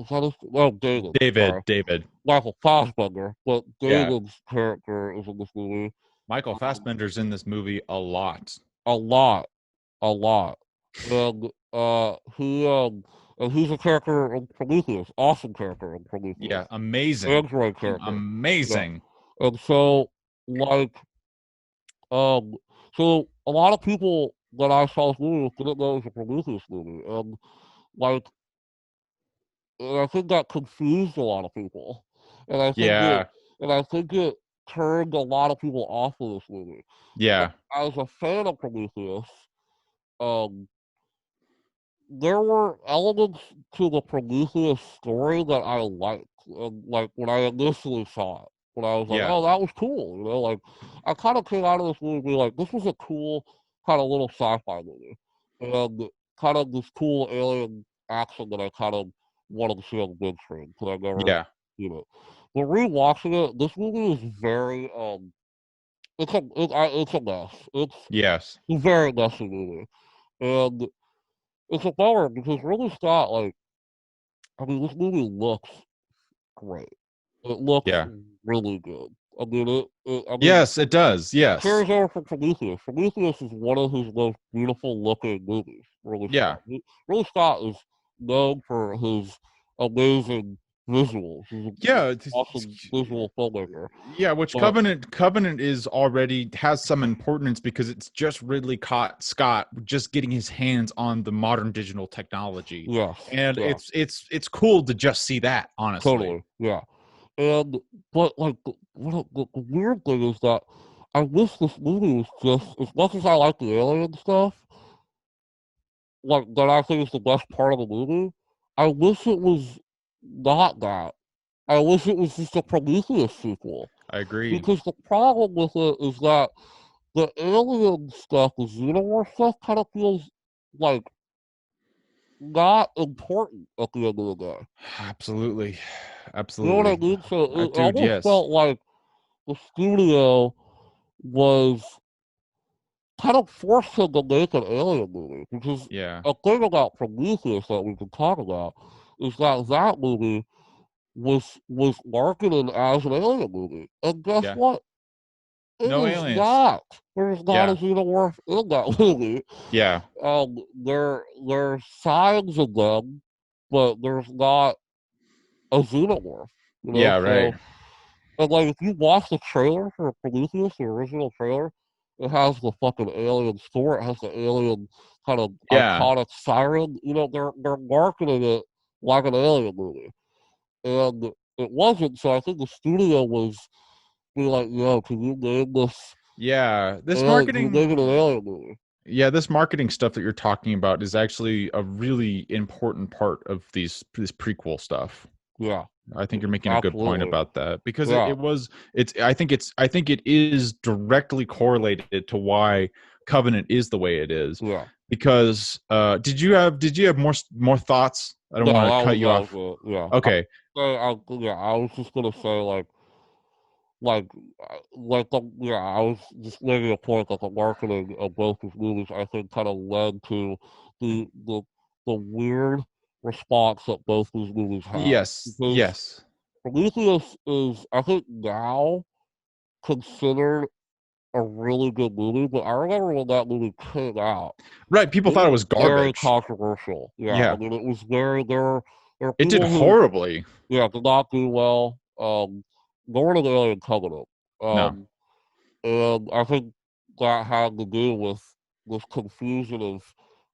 that his, well, David, sorry. David. Michael Fassbender, but Yeah. David's character is in this movie. Michael Um, Fassbender's in this movie a lot. a lot, a lot. And he's a character in Prometheus, awesome character in Prometheus. Yeah, amazing. Android Fucking character. Yeah. amazing. And so like um so a lot of people that I saw this movie with didn't know it was a Prometheus movie. Like and I think that confused a lot of people. And I think it Yeah. and I think it turned a lot of people off of this movie. But Yeah. as a fan of Prometheus, um there were elements to the Prometheus story that I liked. And like when I initially saw it, when I was like, Yeah. "Oh, that was cool," like I kind of came out of this movie like, "This was a cool kind of little sci-fi movie," and kind of this cool alien action that I kind of wanted to see on the big screen because I never Yeah. seen it. But rewatching it, this movie is very it's a mess. It's Yes. a very messy movie, and it's a bummer because Ridley Scott, like, I mean, this movie looks great. It looks Yeah. really good. I mean, I mean, Yes, it does. it Yes. carries over from Prometheus. Prometheus is one of his most beautiful looking movies. Really Yeah. Scott. Really Scott is known for his amazing visuals. He's an Yeah. awesome visual filmmaker. Yeah, which But Covenant is already has some importance because it's just Ridley Scott just getting his hands on the modern digital technology. yes, And yeah, it's cool to just see that, honestly. totally, yeah. And but like the weird thing is that I wish this movie was just as much as I like the alien stuff, like that I think is the best part of the movie. I wish it was not that. I wish it was just a Prometheus sequel. I agree. Because the problem with it is that the alien stuff, the xenomorph stuff, kind of feels like not important at the end of the day. Absolutely. You know what I Absolutely. mean? So it Dude, almost yes. felt like the studio was kind of forced him to make an alien movie. Because Yeah. a thing about Prometheus that we can talk about is that that movie was marketed as an alien movie. And guess Yeah. what? It No is aliens. not. There's not a Yeah. xenomorph in that movie. Yeah. There's signs of them, but there's not a xenomorph. You know, Yeah, right. so and like if you watch the trailer for Prometheus, the original trailer, it has the fucking alien store. It has the alien kind of Yeah. iconic siren. You know, they're marketing it like an alien movie, and it wasn't. So I think the studio was be like, yo, can you name this Yeah. This alien? Can you marketing name it an alien movie? Yeah, this marketing stuff that you're talking about is actually a really important part of this prequel stuff. Yeah, I think you're making a good point absolutely. about that because Yeah, I think it is directly correlated to why Covenant is the way it is. yeah. Because did you have more thoughts? I don't No, want to cut you off. yeah. Okay. Yeah, I was just gonna say like, yeah, I was just making a point that the marketing of both these movies, I think, kind of led to the the the weird response that both these movies had. Yes. Because Yes. Prometheus is, I think, now considered a really good movie, but I remember when that movie came out, Right, people it thought it was was very garbage. controversial. Yeah, I Yeah. mean, it was very there are It did people who horribly. yeah did not do well. Nor did Alien Covenant. No. Um, and I think that had to do with this confusion of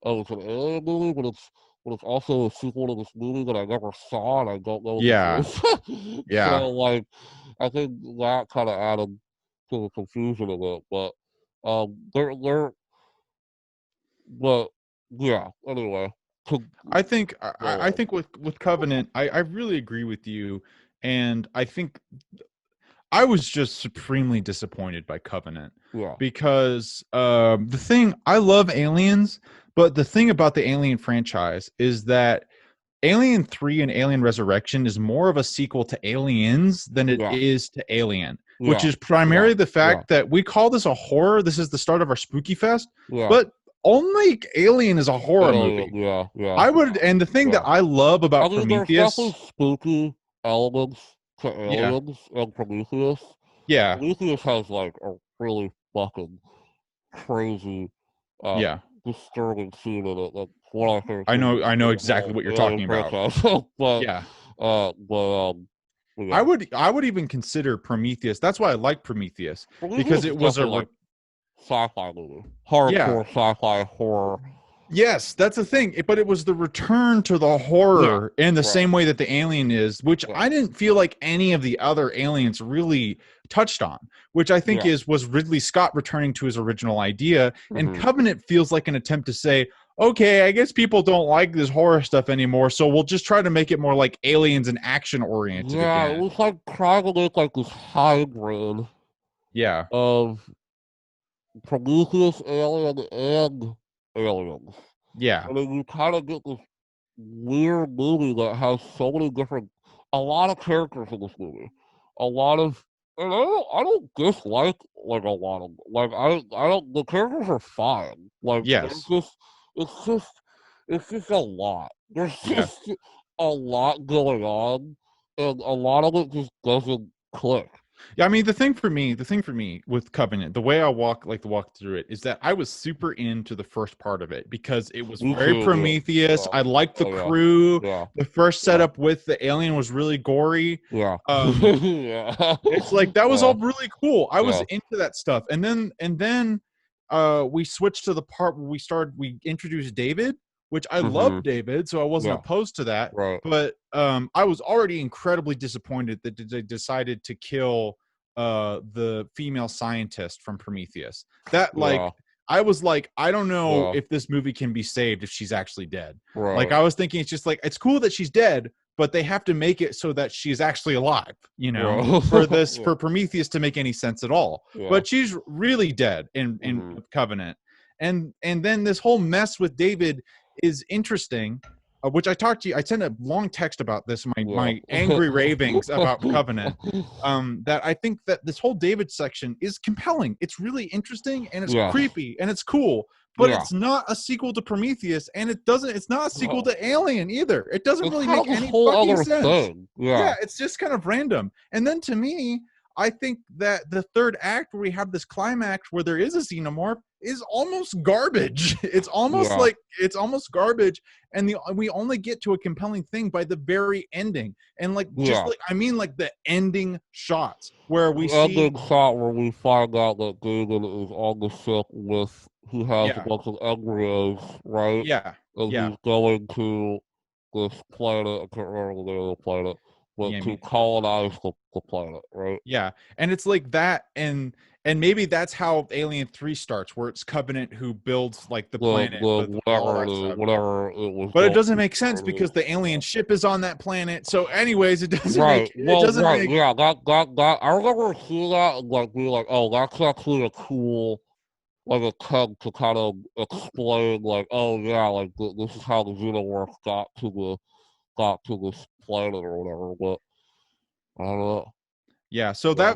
oh, it's an alien movie, but it's also a sequel to this movie that I never saw and I don't know what this Yeah. is. Yeah. So like, I think that kind of added to the confusion of it. But they're but yeah. Anyway, to I go think with Covenant, I really agree with you, and I think I was just supremely disappointed by Covenant on. Yeah, because the thing I love aliens, but the thing about the Alien franchise is that Alien 3 and Alien Resurrection is more of a sequel to Aliens than it yeah, is to Alien, which yeah, is yeah, primarily the yeah, fact that we call this a horror. This is the start of our Spooky Fest, yeah. but only Alien is a horror Alien, movie. yeah, yeah, I would, and the thing that yeah. I love I about mean, there's definitely Prometheus, spooky elements to yeah, Aliens and Prometheus. yeah, Prometheus has like a really fucking crazy, uh, yeah, disturbing scene in it. That's one of my favorite scenes I know in the exactly whole what you're Alien talking about. franchise. but, Yeah, yeah. I would even consider Prometheus. That's why I like Prometheus because Prometheus is it was definitely like sci-fi movie, yeah. hardcore sci-fi horror. Yes, that's the thing. But it was the return to the Yeah, horror in the right. same way that the Alien is, which Yeah, I didn't feel like any of the other aliens really touched on, which I think yeah. is was Ridley Scott returning to his original idea. And Hmm. Covenant feels like an attempt to say, okay, I guess people don't like this horror stuff anymore, so we'll just try to make it more like aliens and action oriented Yeah, it again. was like trying to make like this hybrid Yeah. of Prometheus, Alien, and Aliens. Yeah. And then you kind of get this weird movie that has so many different, a lot of characters in this movie, a lot of, and I don't dislike like a lot of like I don't the characters are fine. Like they're Yes. just it's just it's just a lot. There's Yeah. just a lot going on, and a lot of it just doesn't click. Yeah, I mean, the thing for me with Covenant, the way I walk through it is that I was super into the first part of it because it was Me very too. Prometheus. Yeah. I liked the Oh yeah. crew. Yeah. The first Yeah. setup with the alien was really gory. Yeah. Um, Yeah. it's like that was Yeah. all really cool. I was Yeah. into that stuff. And then we switched to the part where we introduced David, which I Hmm. love David, so I wasn't Yeah. opposed to that. Right. But I was already incredibly disappointed that they decided to kill the female scientist from Prometheus. That Yeah. like I was like, I don't know Yeah. if this movie can be saved if she's actually dead. Like Right. I was thinking it's just like it's cool that she's dead, but they have to make it so that she's actually alive, Right. for this Yeah. for Prometheus to make any sense at all. Yeah. But she's really dead in Hmm. Covenant. And then this whole mess with David is interesting, which I sent a long text about this, Yeah. my angry ravings about Covenant. That I think that this whole David section is compelling. It's really interesting and it's Yes. creepy and it's cool, but Yeah. it's not a sequel to Prometheus, and it's not a sequel to Alien either. It doesn't It's really kind make of a any whole fucking other sense. thing. Yeah. Yeah, it's just kind of random. And then to me, I think that the third act, where we have this climax where there is a xenomorph, is almost garbage. Yeah. It's almost garbage, and we only get to a compelling thing by the very ending. And like just Yeah. like I mean like the ending shots where we The see ending shot where we find out that David is on the ship with who has a yeah, bunch of embryos, right? yeah, And yeah, he's going to this planet, I can't remember the name of the planet, but yeah, to colonize the planet, right? yeah. And it's like that, and maybe that's how Alien 3 starts, where it's Covenant who builds like the planet with all that stuff. Whatever it was But it going doesn't to, make sense whatever it because the alien is. ship is on that planet. So, anyways, Right. it Well, doesn't right. make Yeah. That. I remember seeing that and like being like, oh, that's actually a cool like attempt to kind of explain like, oh yeah, like this is how the xenomorph got to this planet or whatever. But I don't know. yeah. So Yeah.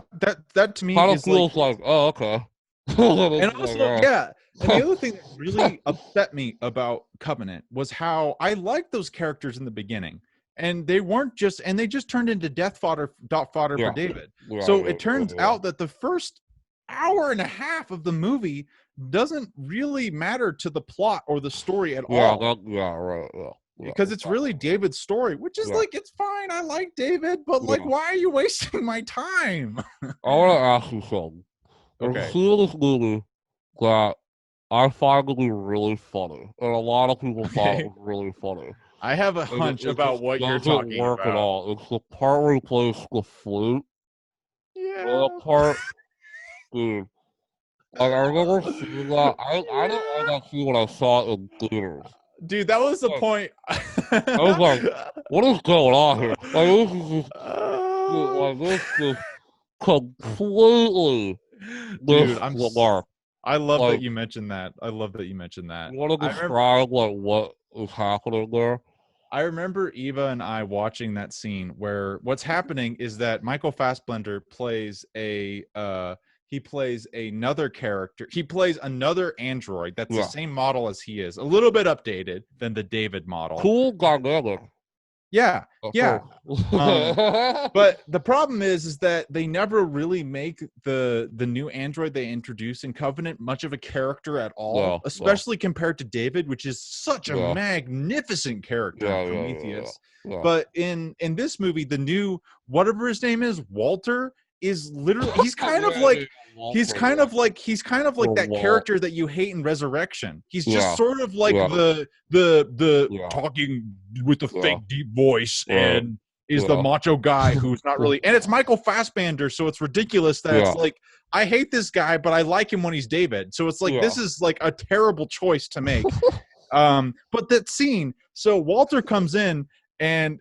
that to me Kind of is like, feels like, oh okay. It's and like, also yeah. And the other thing that really upset me about Covenant was how I liked those characters in the beginning, and they just turned into dot fodder for yeah, David. yeah, So yeah, it turns yeah, out that the first hour and a half of the movie doesn't really matter to the plot or the story at yeah, all, yeah, right, yeah, yeah, because it's really David's story, which is yeah, like, it's fine. I like David, but like, yeah. why are you wasting my time? I want to ask you something. There's a Okay. scene in this movie that I find to be really funny, and a lot of people thought it Okay. was really funny. I have a And hunch it about just what you're doesn't talking work at about. all. It's the part where he plays the flute. The Yeah. part, dude. Like, I remember seeing that. I didn't like Yeah. that scene when I saw it in theaters. Dude, that was the Like, point. I was like, what is going on here? Like, this is just, Uh, like, this just completely dude, missed the mark. I love that Like, you mentioned that. I love that you mentioned that. you want to I remember describe, like, what is happening there? I remember Eva and I watching that scene where what's happening is that Michael Fassbender plays he plays another character. He plays another android that's the Yeah. same model as he is, a little bit updated than the David model. Cool dynamic. Yeah, yeah. Um, Cool. but the problem is that they never really make the new android they introduce in Covenant much of a character at all, No, no. especially compared to David, which is such a Yeah. magnificent character in Yeah. Prometheus. Yeah. But in this movie, the new whatever his name is, Walter, is literally Yeah. he's kind of like Or that Walt. character that you hate in Resurrection. He's just Yeah. sort of like Yeah. the Yeah. talking with the Yeah. fake deep voice, Right. and is the Yeah. macho guy who's not really, and it's Michael Fassbender, so it's ridiculous that Yeah. it's like, I hate this guy, but I like him when he's David. So it's like, Yeah. this is like a terrible choice to make. But that scene, so Walter comes in and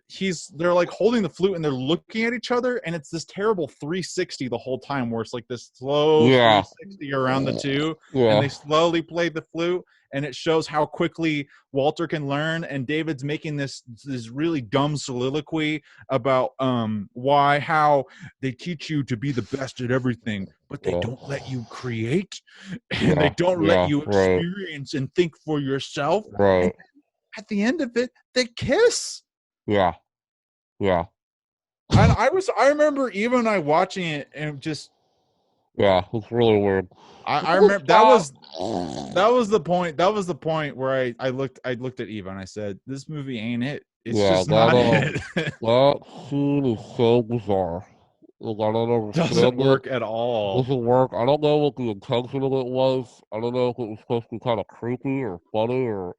they're like holding the flute and they're looking at each other, and it's this terrible 360 the whole time, where it's like this slow Yeah. 360 around the two, and Yeah. they slowly play the flute, and it shows how quickly Walter can learn, and David's making this really dumb soliloquy about how they teach you to be the best at everything, but they Yeah. don't let you create, and they Yeah. don't let Yeah. you Right. experience and think for yourself. And Right. at the end of it, they kiss. Yeah, yeah, And I remember even I watching it and just yeah. It's really weird. I Well, remember that was the point. That was the point where I looked at Eva and I said, "This movie ain't it. It's yeah, just not it. that scene is so bizarre. Like, I don't Doesn't understand it. work at all." Doesn't work. I don't know what the intention of it was. I don't know if it was supposed to be kind of creepy or funny or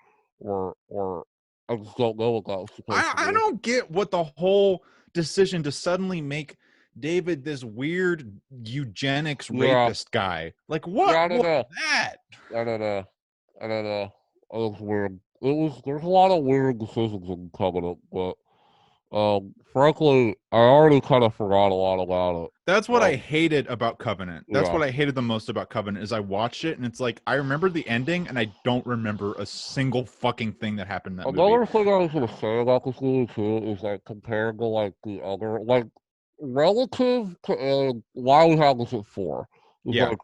I just don't know what that was supposed to I be. don't get what the whole decision to suddenly make David this weird eugenics Yeah, rapist guy. Like yeah. what I don't was know. that? I don't know. I don't know. It was weird. There's a lot of weird decisions in Covenant, but frankly, I already kind of forgot a lot about it. That's what I hated about Covenant. That's Yeah. what I hated the most about Covenant is I watched it and it's like I remember the ending and I don't remember a single fucking thing that happened in that movie. Another thing I was gonna say about this movie too is like compared to like the other like relative to why we have this at 4 is Yeah.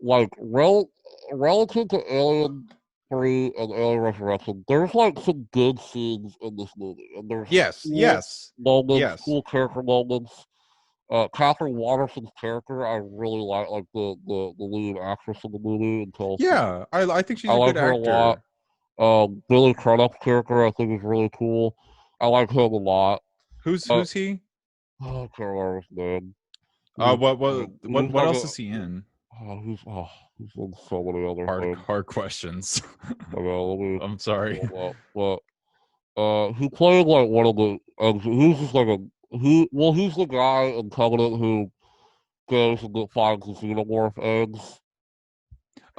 like relative to Alien 3 and Alien Resurrection, there's like some good scenes in this movie, and there's Yes. cool Yes. moments, Yes. cool character moments. Catherine Waterston's character, I really like the lead actress in the movie until she, Yeah. I think I she's a like good her a lot. actor. Billy Crudup's character, I think, is really cool. I like him a lot. Who's Uh, who's he? oh, I can't remember his name. What else is he in? He's in so many other things. Hard questions. Let me I'm sorry. pull him up. He played like one of the who's just like a he's the guy in Covenant who goes and finds the xenomorph eggs.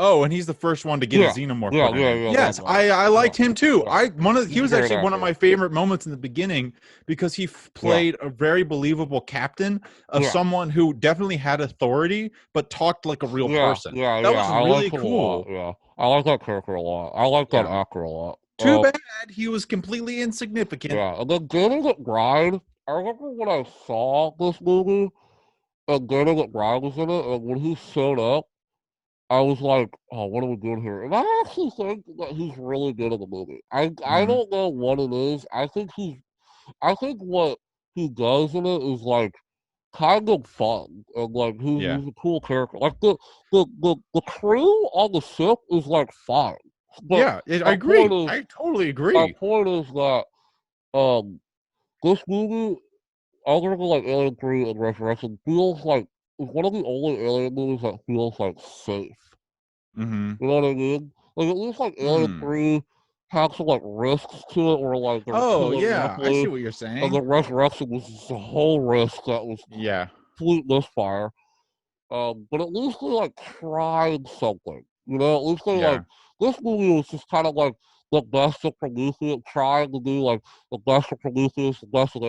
Oh, and he's the first one to get a Yeah, xenomorph put in him. yeah, that Yes, guy. I Yeah, liked him too. yeah. He He's a was great actually one of actor. my favorite moments in the beginning because he Yeah, played a very believable captain of yeah, someone who definitely had authority but talked like a real person. That yeah. was I like really him a lot. cool. Yeah, I like that character a lot. I like that Yeah. actor a lot. Too bad he was completely insignificant. Yeah. And then Danny McBride. I remember when I saw this movie and Danny McBride was in it, and when he showed up, I was like, "Oh, what are we doing here?" And I actually think that he's really good in the movie. I Mhm. don't know what it is. I think what he does in it is like kind of fun and like Yeah. he's a cool character. Like the crew on the ship is like fine, but Yeah, I my point agree. is I totally my agree. point is that um this movie, other than like Alien 3 and Resurrection, feels like it's one of the only Alien movies that feels like safe. Mhm. You know what I mean? Like at least like Alien Hmm. 3 has some like risks to it where like they're Oh, killing yeah, I see Ripley, what you're and saying. the Resurrection was just a whole risk that was Yeah. complete misfire. But at least they like tried something. You know, at least they like Yeah. this movie was just kind of like the best of Prometheus, trying to do like the best of Prometheus, the best of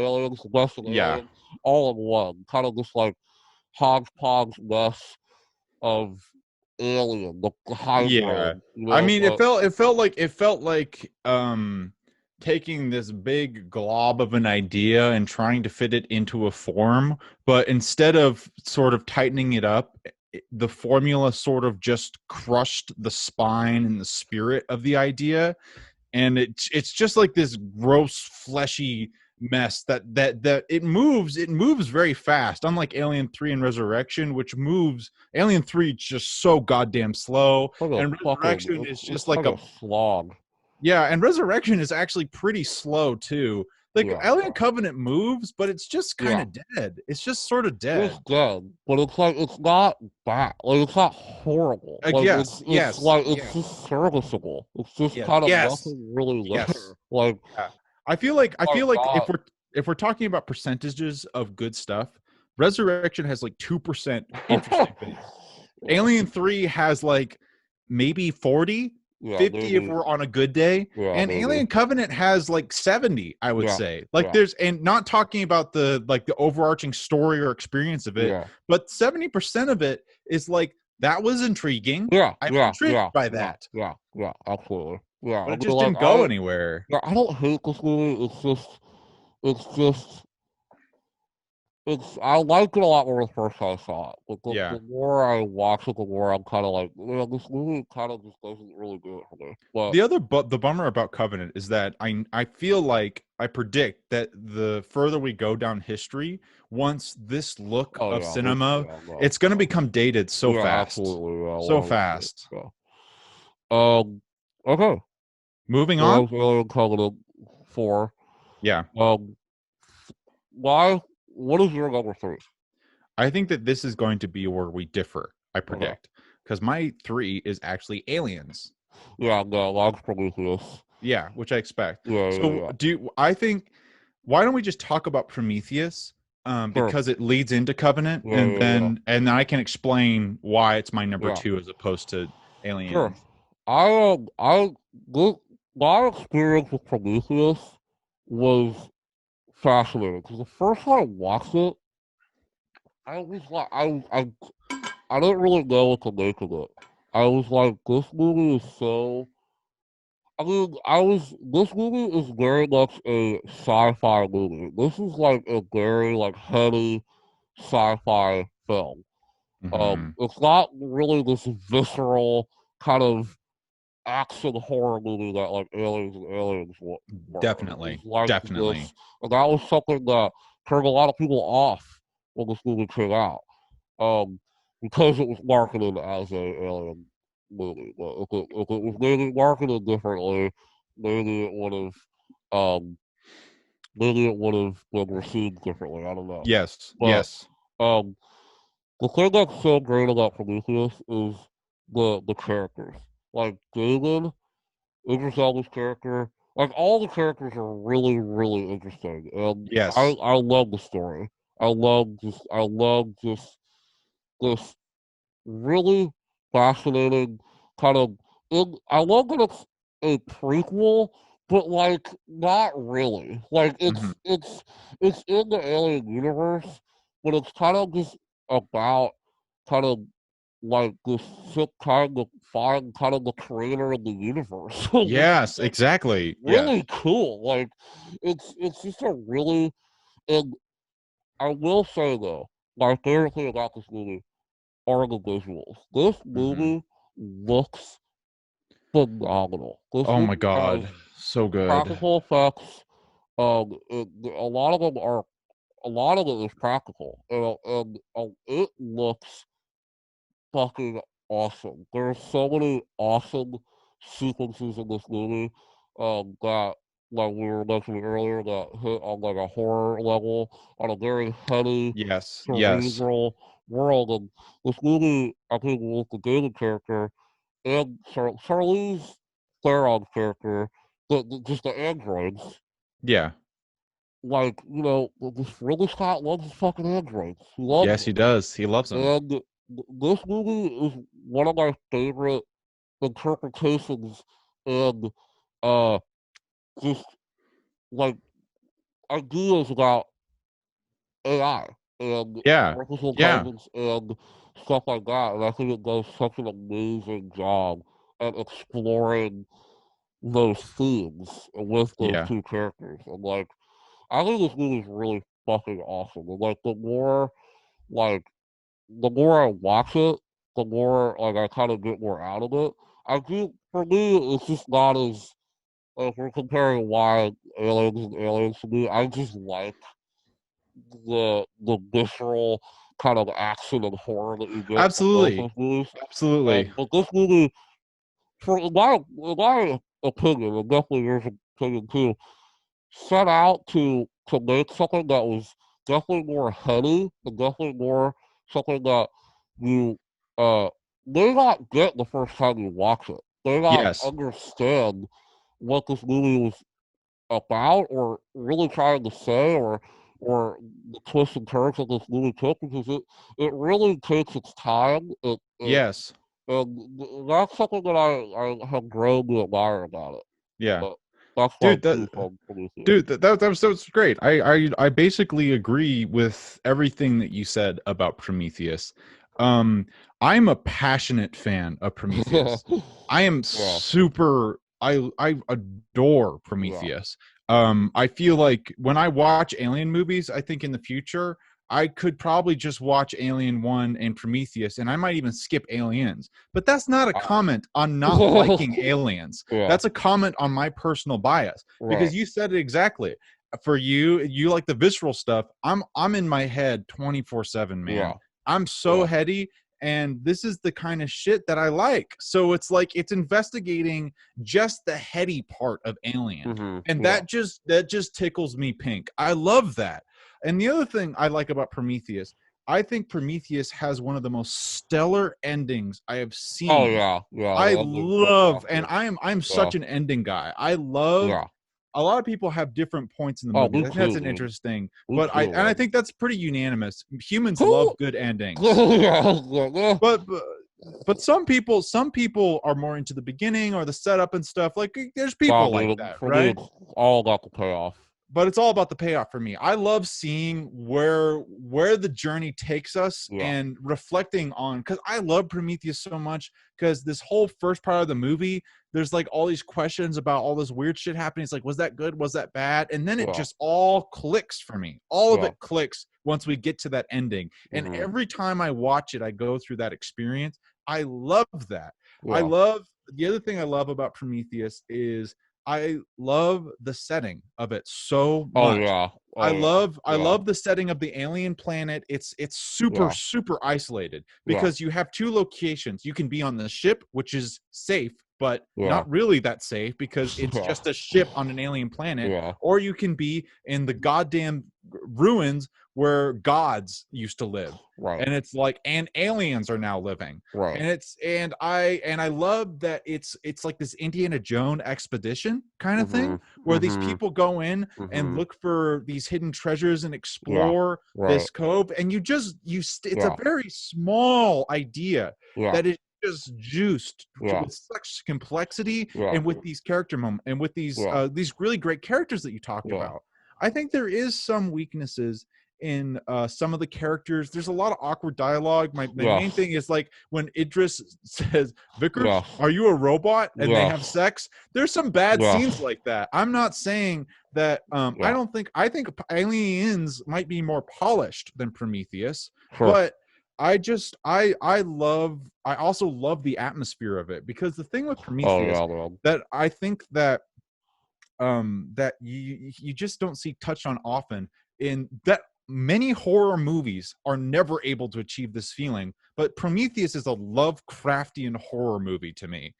Yeah. Aliens, all in one. Kind of just like hodgepodge mess of Alien, the Yeah. hybrid. You I know, mean, but it felt like taking this big glob of an idea and trying to fit it into a form, but instead of sort of tightening it up, the formula sort of just crushed the spine and the spirit of the idea, and it's just like this gross fleshy mess that it moves very fast, unlike Alien 3 and Resurrection, which moves. Alien 3 is just so goddamn slow, like a and fucking, Resurrection is just it's like like a a slog. yeah, and Resurrection is actually pretty slow too. Like Yeah, Alien Covenant moves, but it's just kind yeah. of dead. It's just sort of It's dead. good, but it's like it's not bad. Like it's not horrible. Like Like yes, it's yes, like it's yeah, just serviceable. It's just yes, kind of yes, nothing really yes. there. Like Yeah. I feel like not. if we're talking about percentages of good stuff, Resurrection has like 2% interesting things. Yeah, Alien 3 has like maybe 40, yeah, 50 if maybe. we're on a good day, Yeah, and maybe. Alien Covenant has like 70, I would Yeah, say. Like yeah, there's and not talking about the overarching story or experience of it, yeah, but 70% of it is like that was intriguing. yeah, I was yeah, intrigued yeah, by yeah, that, yeah, yeah. Absolutely. Yeah. but I it mean, just like didn't go anywhere. yeah, I don't hate this movie. It's just I liked it a lot more the first time I saw it. But Yeah. the more I watch it, the more I'm kind of like, this movie kind of just doesn't really do it for me. But The bummer about Covenant is that I feel like I predict that the further we go down history, once this look oh of yeah, this cinema, yeah no it's going to become dated so yeah fast. absolutely yeah So 100%. fast. Yeah. Okay. Moving So that on? was Alien Covenant 4. Yeah. Um, why? What is your number three? I think that this is going to be where we differ, I Okay. predict. Because my 3 is actually Aliens. Yeah, no, mine's Prometheus. Yeah, which I expect. Yeah, yeah, So yeah. I think why don't we just talk about Prometheus? Sure. Because it leads into Covenant, Yeah, yeah, yeah. and then I can explain why it's my number Yeah. 2 as opposed to Sure. Aliens. I this, my experience with Prometheus was fascinating because the first time I watched it, I was like, I didn't really know what to make of it. I was like, this movie is so. I mean, this movie is very much a sci-fi movie. This is like a very like heady sci-fi film. Hmm. It's not really this visceral kind of action horror movie that like Aliens and Aliens were. It was Definitely, like definitely. this, and that was something that turned a lot of people off when this movie came out. Um, because it was marketed as a alien movie. But if it was maybe marketed differently, maybe it would have, um, maybe it would have been received differently. I don't know. Yes, But yes. um, the thing that's so great about Prometheus is the characters. Like David, Idris Elba's character, like all the characters are really really interesting, and Yes. I love the story. I love just this really fascinating kind of. I love that it's a prequel, but like not really. Like Hmm. it's in the alien universe, but it's kind of just about kind of like this ship trying to find kind of the creator of the universe, which is Yes, like exactly. really Yes. cool. Like it's just a really and I will say though, my favorite thing about this movie are the visuals. This Hmm. movie looks phenomenal. This Oh my movie has God. So good. practical effects. A lot of it is practical, and it looks fucking awesome. There's so many awesome sequences in this movie that, like we were mentioning earlier, that hit on like a horror level, on a very heady, Yes, yes. cerebral world. And this movie, I think, with the David character and Charlize Theron's character, just the androids, Yeah. like, this Ridley Scott loves his fucking androids. He loves Yes, he them. does. He loves them. And this movie is one of my favorite interpretations and uh just like ideas about AI and Yeah. artificial Yeah. intelligence and stuff like that. And I think it does such an amazing job at exploring those themes with those Yeah. two characters. And like I think this movie is really fucking awesome. And like like the more I watch it, the more like I kind of get more out of it. I do for me, it's just not as like if we're comparing why aliens and aliens to me. I just like the visceral kind of action and horror that you get from both Absolutely. those movies. Absolutely. But this movie, in my opinion, and definitely yours opinion too, set out to make something that was definitely more heady and definitely more something that you uh may not get the first time you watch it. May not Yes. understand what this movie was about or really trying to say or the twists and turns that this movie took because it really takes its time. Yes. That's something that I have grown to admire about it. Yeah. But that's my Dude, that two from Prometheus. Dude, that was great. I basically agree with everything that you said about Prometheus. Um, I'm a passionate fan of Prometheus. I am Yeah, super. I adore yeah, Prometheus. I feel like when I watch alien movies, I think in the future I could probably just watch Alien 1 and Prometheus, and I might even skip Aliens. But that's not a comment on not liking Aliens. That's a comment on my personal bias, because you said it exactly. For you like the visceral stuff. I'm in my head 24/7, man. I'm so heady, and this is the kind of shit that I like. So it's like it's investigating just the heady part of Alien, and that just tickles me pink. I love that. And the other thing I like about Prometheus, I think Prometheus has one of the most stellar endings I have seen. I love, and I'm such an ending guy. I love. A lot of people have different points in the movie. I think that's an interesting, but I think that's pretty unanimous. Humans love good endings. But some people are more into the beginning or the setup and stuff. Like there's people like that, right? All about the payoff. But it's all about the payoff for me. I love seeing where the journey takes us and reflecting on, because I love Prometheus so much, because this whole first part of the movie, there's like all these questions about all this weird shit happening. It's like, was that good? Was that bad? And then it just all clicks for me. All of it clicks once we get to that ending. And every time I watch it, I go through that experience. I love that. The other thing I love about Prometheus is I love the setting of it so much. I love the setting of the alien planet. It's super isolated, because you have two locations. You can be on the ship, which is safe, but not really that safe, because it's just a ship on an alien planet, or you can be in the goddamn ruins where gods used to live, and it's like, and aliens are now living, and I love that it's like this Indiana Jones expedition kind of thing, where these people go in and look for these hidden treasures and explore this cove, and it's a very small idea that is just juiced with such complexity, and with these character moments, and with these really great characters that you talked about. I think there is some weaknesses in some of the characters. There's a lot of awkward dialogue. My main thing is like when Idris says, "Vickers, are you a robot?" and they have sex. There's some bad scenes like that. I'm not saying that I think Aliens might be more polished than Prometheus, but I also love the atmosphere of it, because the thing with Prometheus that I think that that you just don't see touched on often, in that many horror movies are never able to achieve this feeling, but Prometheus is a Lovecraftian horror movie to me.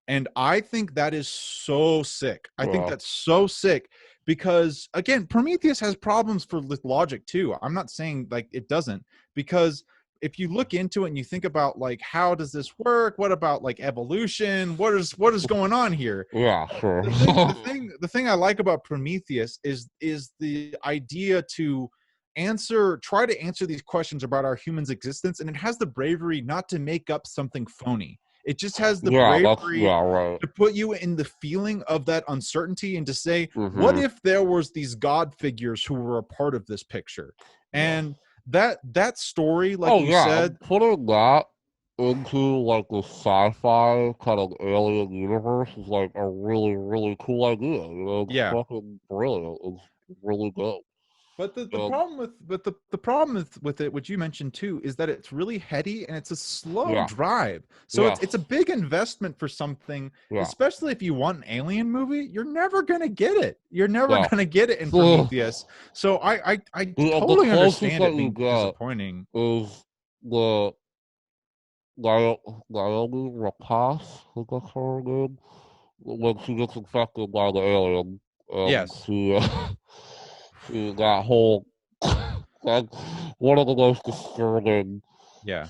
And I think that is so sick. I think that's so sick, because again, Prometheus has problems with logic too. I'm not saying like it doesn't, because if you look into it and you think about like, how does this work? What about like evolution? What is going on here? The thing I like about Prometheus is the idea to try to answer these questions about our humans' existence, and it has the bravery not to make up something phony. It just has the bravery to put you in the feeling of that uncertainty, and to say, what if there was these god figures who were a part of this picture? And that story, like you said, putting that into like the sci-fi kind of alien universe is like a really, really cool idea. You know, it's fucking brilliant. It's really good. But the problem with it, which you mentioned too, is that it's really heady and it's a slow drive. So it's a big investment for something, especially if you want an alien movie. You're never gonna get it. You're never gonna get it in Prometheus. So I totally understand it being disappointing. Is the Naomi Rapace, I think that's her name, when she gets infected by the alien. Yes. That whole like one of the most disturbing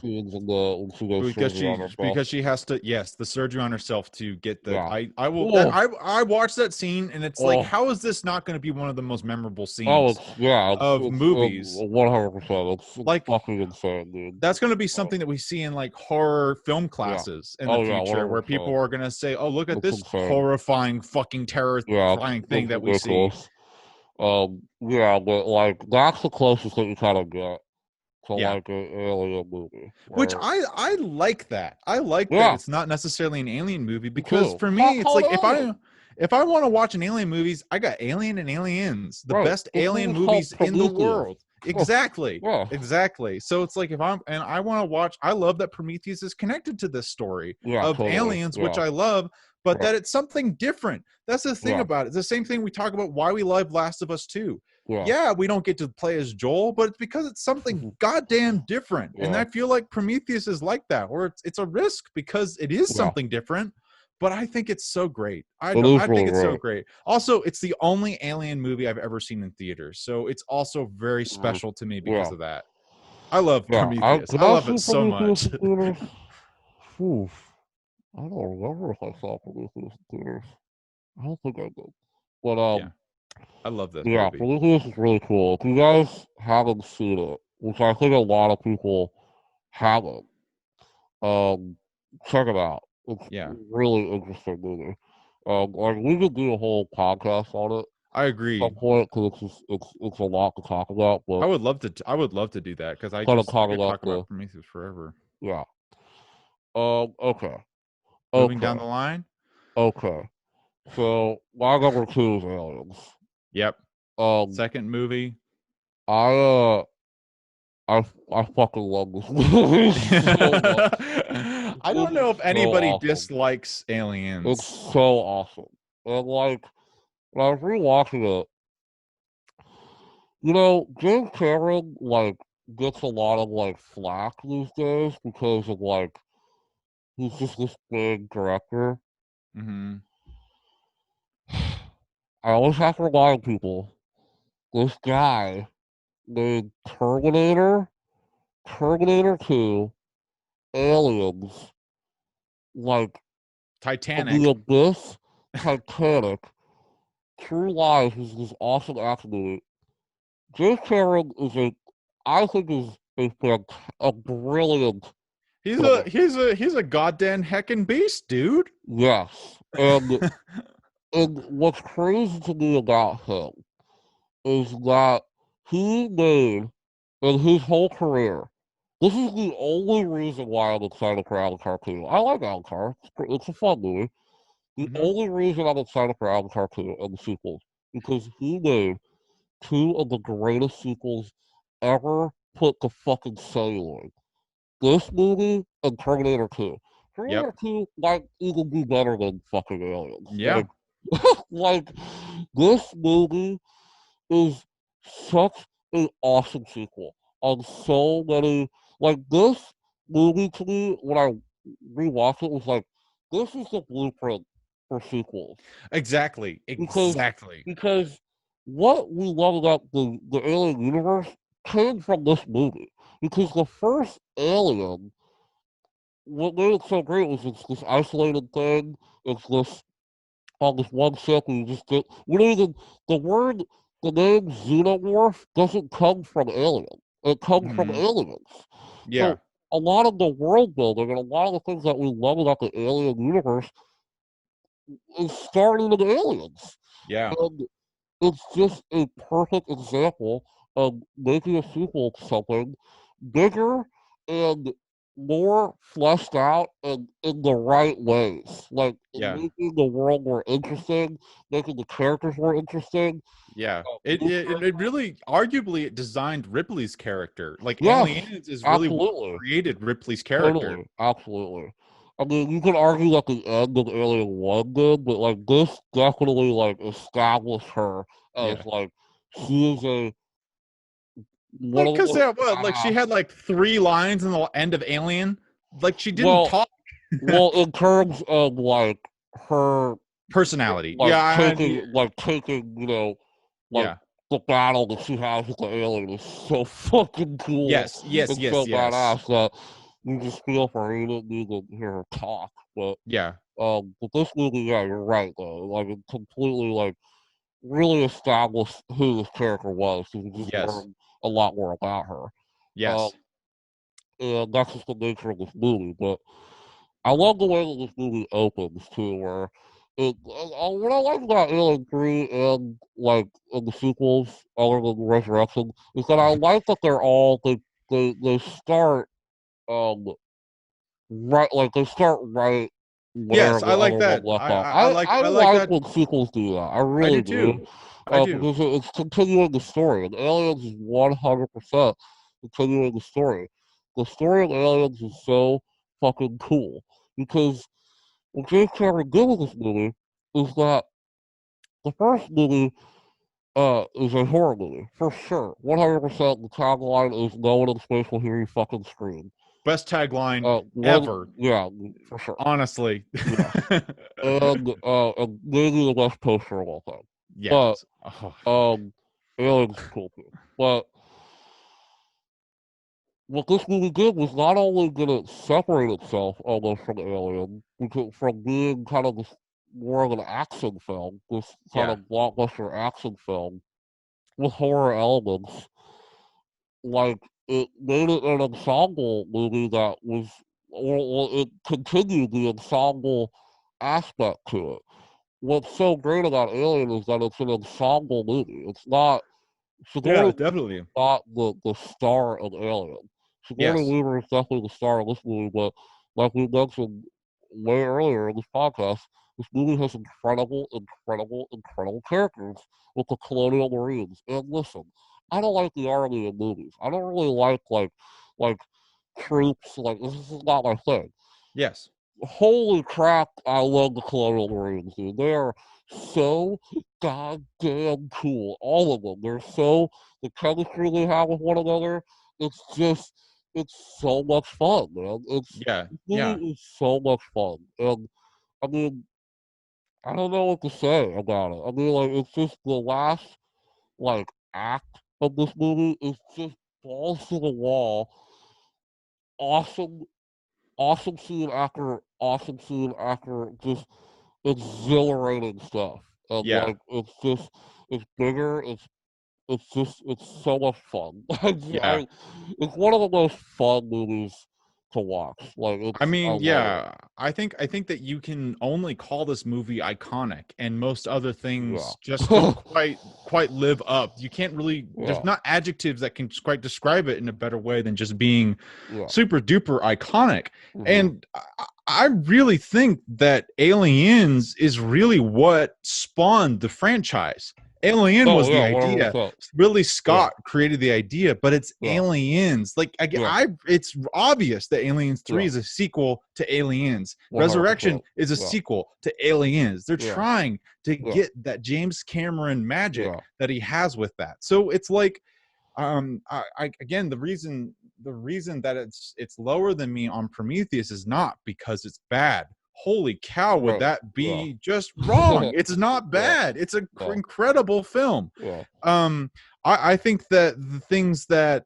scenes in when she goes because she has to the surgery on herself to get the I watched that scene, and it's like, how is this not going to be one of the most memorable scenes of movies? 100%. It's like fucking insane, dude. That's going to be something that we see in like horror film classes in the future, where people are going to say, "Oh, look at this horrifying, fucking terrifying thing that we see." But like that's the closest that you kind of get to like an alien movie. Which I like that. I like that it's not necessarily an alien movie, because for me, it's like if I want to watch an alien movies, I got Alien and Aliens, the best alien movies in the world. Exactly. Yeah. Exactly. So it's like if I want to watch, I love that Prometheus is connected to this story Yeah, of totally. aliens, which Yeah. I love, but Yeah. that it's something different. That's the thing Yeah. about it. It's the same thing we talk about why we love Last of Us 2. Yeah. Yeah, we don't get to play as Joel, but it's because it's something goddamn different. And Yeah. I feel like Prometheus is like that, where it's a risk because it is Yeah. something different. But I think it's so great. I It is think really it's so great. great. Also, it's the only alien movie I've ever seen in theaters, so it's also very Mhm. special to me because Yeah. of that. I love Yeah. Prometheus. Did I I love see it so Prometheus much. in theaters? Oof. I don't remember if I saw Prometheus in theaters. I don't think I did. But Yeah, I love this yeah, movie. Prometheus is really cool. If you guys haven't seen it, which I think a lot of people haven't, um, check it out. It's Yeah, really interesting movie. Like we could do a whole podcast on it I at some agree. point because it's a lot to talk about, but I would love to do that because kind of I coming could up talk to about Prometheus forever. yeah. Okay. Moving down Okay. the line. Okay. So my number two is Aliens. Yep. Um, Second movie. I uh, I fucking love this movie so much. This I don't movie know is if so anybody awesome. dislikes It's Aliens. so awesome. And like when I was rewatching it, James Cameron like gets a lot of like flack these days because of like he's just this big director. Hmm. I always have to remind people this guy made Terminator 2, Aliens, like Titanic. the Abyss, Titanic, True Lies is this awesome action movie. James Cameron I think is a brilliant filmmaker. He's a goddamn heckin' beast, dude. Yes, and what's crazy to me about him is that he made in his whole career. This is the only reason why I'm excited for Avatar 2. I like Avatar. It's a fun movie. The Hmm. only reason I'm excited for Avatar 2 and the sequels because he made two of the greatest sequels ever put to fucking celluloid. This movie and Terminator 2. Yep. Terminator 2 might even be better than fucking Aliens. Yeah. Like this movie is such an awesome sequel on so many. Like this movie to me, when I rewatched it, was like, this is the blueprint for sequels Exactly. because Exactly. because what we love about the Alien universe came from this movie. Because the first Alien, what made it so great was it's this isolated thing. It's this on this one ship. We just get we don't even the word the name xenomorph doesn't come from alien. It comes from Hmm. aliens. Yeah. So a lot of the world building and a lot of the things that we love about the alien universe is starting with aliens. Yeah. And it's just a perfect example of making a sequel to something bigger and more fleshed out and in the right ways. Like Yeah. making the world more interesting, making the characters more interesting. Yeah. New It characters. really arguably it designed Ripley's character. Like Yes, Aliens is really what absolutely. created Ripley's character. Totally. Absolutely. I mean, you could argue that the end of Alien 1 did, but like this definitely like established her as Yeah. like she is a one Like of the cuz most what like she badass. had like 3 lines in the end of Alien. Like she didn't Well, talk. well, in terms of like her Personality. Yeah, taking, like yeah. the battle that she has with the alien is so fucking cool Yes, yes, and yes, so yes. badass that you just feel for her. You don't need to hear her talk. Yeah. But this movie, yeah, you're right though. Like it completely like really established who this character was. So you just Yes. learn a lot more about her. Um, Yes. and that's just the nature of this movie. But I love the way that this movie opens too, where what I like about Alien 3 and like in the sequels, other than Resurrection, is that I like that they start um they start right where Yes, the I like other one that. left off. I I like like that. when sequels do that. I I do really do. too. I do. Because it's continuing the story, and Aliens is 100% continuing the story. The story of Aliens is so fucking cool because what James Cameron did with this movie is that the first movie is a horror movie for sure. 100%. The tagline is "No one in space will hear you fucking scream." Best tagline ever. Yeah, for sure. Honestly. Yes, and maybe the best poster of all time. But Yes. Oh. Aliens is cool too. But what this movie did was not only did it separate itself almost from Alien, from being kind of this, more of an action film, this kind Yeah. of blockbuster action film with horror elements, like it made it an ensemble movie that was, or it continued the ensemble aspect to it. What's so great about Alien is that it's an ensemble movie. It's not Yeah, Sigourney definitely. not the star of Alien. Sigourney Yes. Weaver is definitely the star of this movie, but like we mentioned way earlier in this podcast, this movie has incredible characters with the Colonial Marines. And listen, I don't like the Army in movies. I don't really like troops. Like this is not my thing. Yes. Holy crap, I love the Colonial Marines, dude. They are so goddamn cool. All of them. The chemistry they have with one another, it's just, it's so much fun, man. Yeah. This Yeah. movie is so much fun. And, I mean, I don't know what to say about it. I mean, like, it's just the last, like, act of this movie is just balls to the wall. Awesome, awesome scene after just exhilarating stuff. And Yeah. like it's bigger, it's so much fun. Yeah. It's one of the most fun movies to watch. Like I I mean, love it. yeah, I think that you can only call this movie iconic, and most other Yeah. things just don't quite live up. You can't really. There's Yeah. not adjectives that can quite describe it in a better way than just being Yeah. super duper iconic. Hmm. And I really think that Aliens is really what spawned the franchise. Alien Oh was the yeah, idea. 100%. Ridley Yeah. Scott created the idea, but it's Yeah. Aliens. Like Yeah. it's obvious that Aliens 3 Yeah. is a sequel to Aliens. Resurrection 100%. is a Yeah. sequel to Aliens. They're Yeah. trying to Yeah. get that James Cameron magic Yeah. that he has with that. So it's like I again, the reason that it's lower than me on Prometheus is not because it's bad. Holy cow, would Right. that Yeah. be just wrong? It's not Yeah. bad. It's an Yeah. incredible film. Yeah. um I think that the things that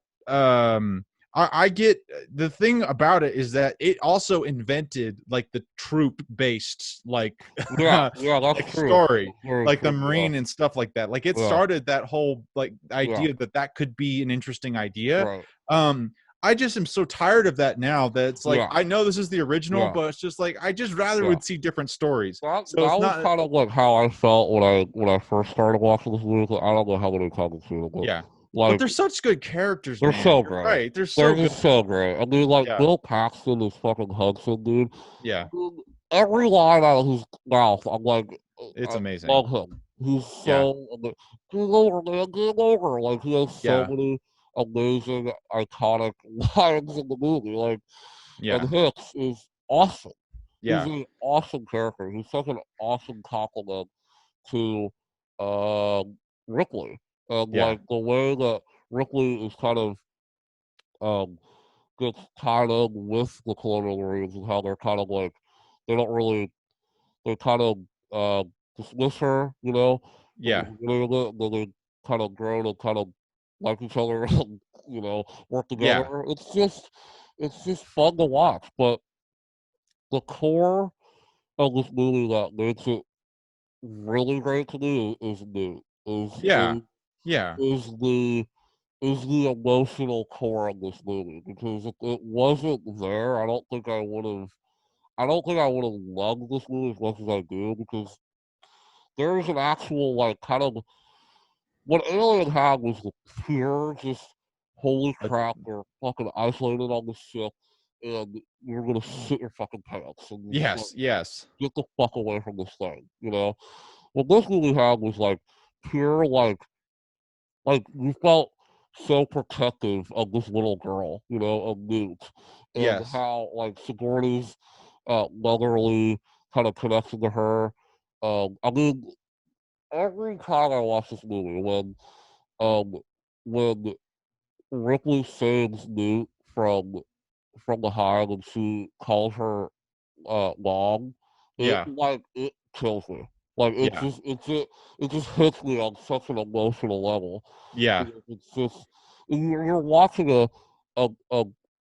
I get, the thing about it is that it also invented like the troop based like Yeah. Yeah. That's like true. story, That's very like the true. Yeah. Marine and stuff like that. Like it Yeah. started that whole like Yeah. idea that could be an interesting idea. Right. um I just am so tired of that now that it's like, Yeah. I know this is the original, Yeah. but it's just like I just rather Yeah. would see different stories. So That it's was not. kind of like how I felt when I first started watching this movie. I don't know how many times I've seen it, but Yeah, but like they're such good characters, they're man. so You're great. right, they're They're so good. just so great. I mean, like Yeah. Bill Paxton is fucking Hudson, dude. Yeah, I mean, every line out of his mouth, I'm like, it's I amazing. love him. He's Yeah. so game over, man, game over. Like he has so Yeah. many amazing, iconic lines in the movie. Like, and Yeah. Hicks is awesome. He's Yeah. an awesome character. He's such an awesome compliment to Ripley. And Yeah. like the way that Ripley is kind of um, gets tied in with the Colonial Marines and how they're kind of like, they don't really, they kind of dismiss her, you know, at the Yeah. beginning of it, and then they kind of grow to kind of like each other and, work Yeah. together. It's just fun to watch. But the core of this movie that makes it really great to me is new. Yeah. Yeah. Is the is the emotional core of this movie because if it wasn't there, I don't think I would have loved this movie as much as I do because there's an actual like kind of what Alien had was the pure just holy Uh, crap, they're fucking isolated on the ship and you're gonna shit your fucking pants and just like yes. Yes. get the fuck away from this thing, you know? What this movie had was like pure like you felt so protective of this little girl, of Newt, and Yes. how like Sigourney's motherly kind of connection to her. I mean, every time I watch this movie, um when Ripley saves Newt from the hive and she calls her long, Yeah. it kills me. Like Yeah. it just hits me on such an emotional level. Yeah. Because it's just you're watching a a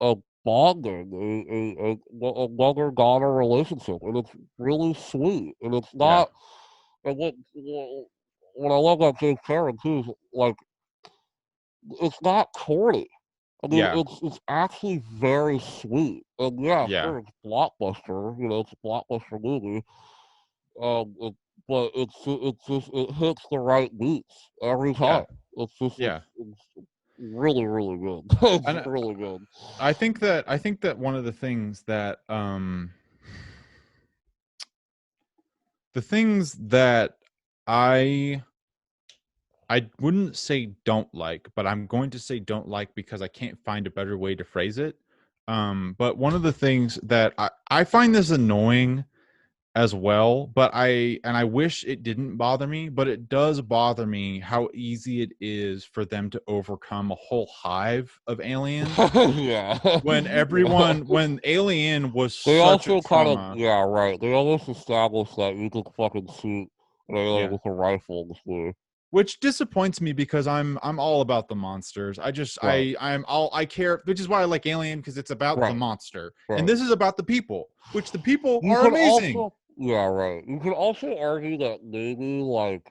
a bonding, a mother daughter relationship, and it's really sweet. And it's Yeah. not. And what I love about James Cameron too is like it's not corny. I mean, Yeah. it's actually very sweet. And yeah, Yeah. sure, it's blockbuster. It's a blockbuster movie. It, but it hits the right beats every Yeah. time. Yeah. It's really really good. It's And really good. I think that one of the things that I I wouldn't say don't like, but I'm going to say don't like because I can't find a better way to phrase it. But one of the things that I find this annoying as well, but I wish it didn't bother me, but it does bother me how easy it is for them to overcome a whole hive of aliens Yeah. Yeah. when Alien was They such a also kind of trauma. yeah right. They almost established that you could fucking shoot an alien Yeah. with a rifle in this movie. Which disappoints me because I'm all about the monsters. Right. I care, which is why I like Alien, because it's about the Right. monster. And Right. this is about the people, which the people You are could amazing. also yeah right. You could also argue that maybe like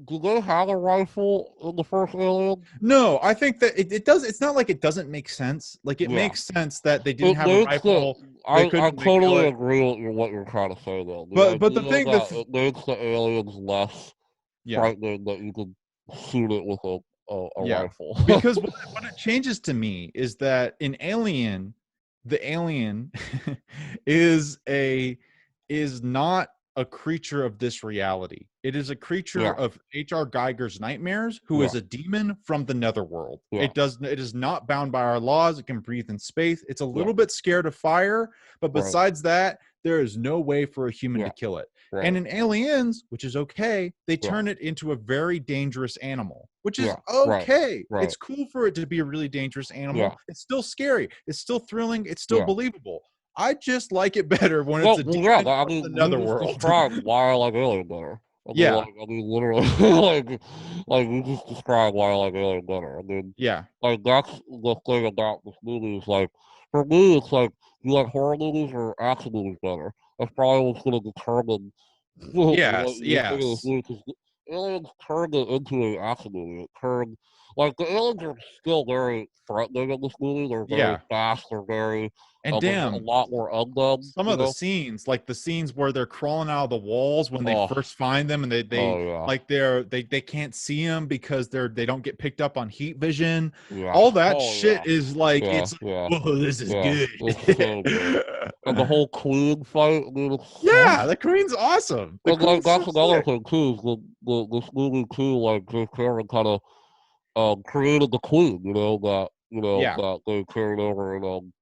do they have a rifle in the first Alien? No, I think that it does. It's not like it doesn't make sense. Like it Yeah. makes sense that they didn't It have a makes the rifle. They I couldn't. They kill totally it. agree with what you're trying to say though. The But the idea thing that it makes the aliens less yeah. frightening that you could shoot it with a Yeah, rifle. because what it changes to me is that in Alien, the alien is a is not a creature of this reality. It is a creature Yeah, of H.R. Geiger's nightmares, who yeah, is a demon from the netherworld. yeah, It is not bound by our laws. It can breathe in space. It's a yeah, little bit scared of fire, but right, besides that, there is no way for a human to yeah, kill it. And right, in Aliens, which is okay, they yeah, turn it into a very dangerous animal, which is yeah, right, okay. right, It's cool for it to be a really dangerous animal. yeah, It's still scary. It's still thrilling. It's still yeah. believable. I just like it better when it's a Yeah. demon I from the mean, you just netherworld. described why I like Alien better. Yeah. I mean, literally, like you just described why I like Alien better. I mean, Yeah. like that's the thing about this movie is like, for me, it's like, you like horror movies or action movies better? That's probably what's going to determine what Yes. you think of this Yes. movie. Because Aliens turned it into an action movie. It turned like the aliens are still very threatening in this movie. They're very Yeah. fast. They're very And there's a damn, lot more of them. some of the scenes, like the scenes where they're crawling out of the walls when they Oh, first find them, and they oh yeah, like they can't see them because they don't get picked up on heat vision. yeah, All that oh yeah, shit is like yeah, it's like, yeah, whoa, this is yeah. good. It's so good. And the whole Queen fight, I mean, it's so. Yeah, the Queen's awesome. The And like Queen's so that's another sick. thing too. Is this movie too, like James Cameron kind of created the Queen. Yeah. That they carried over in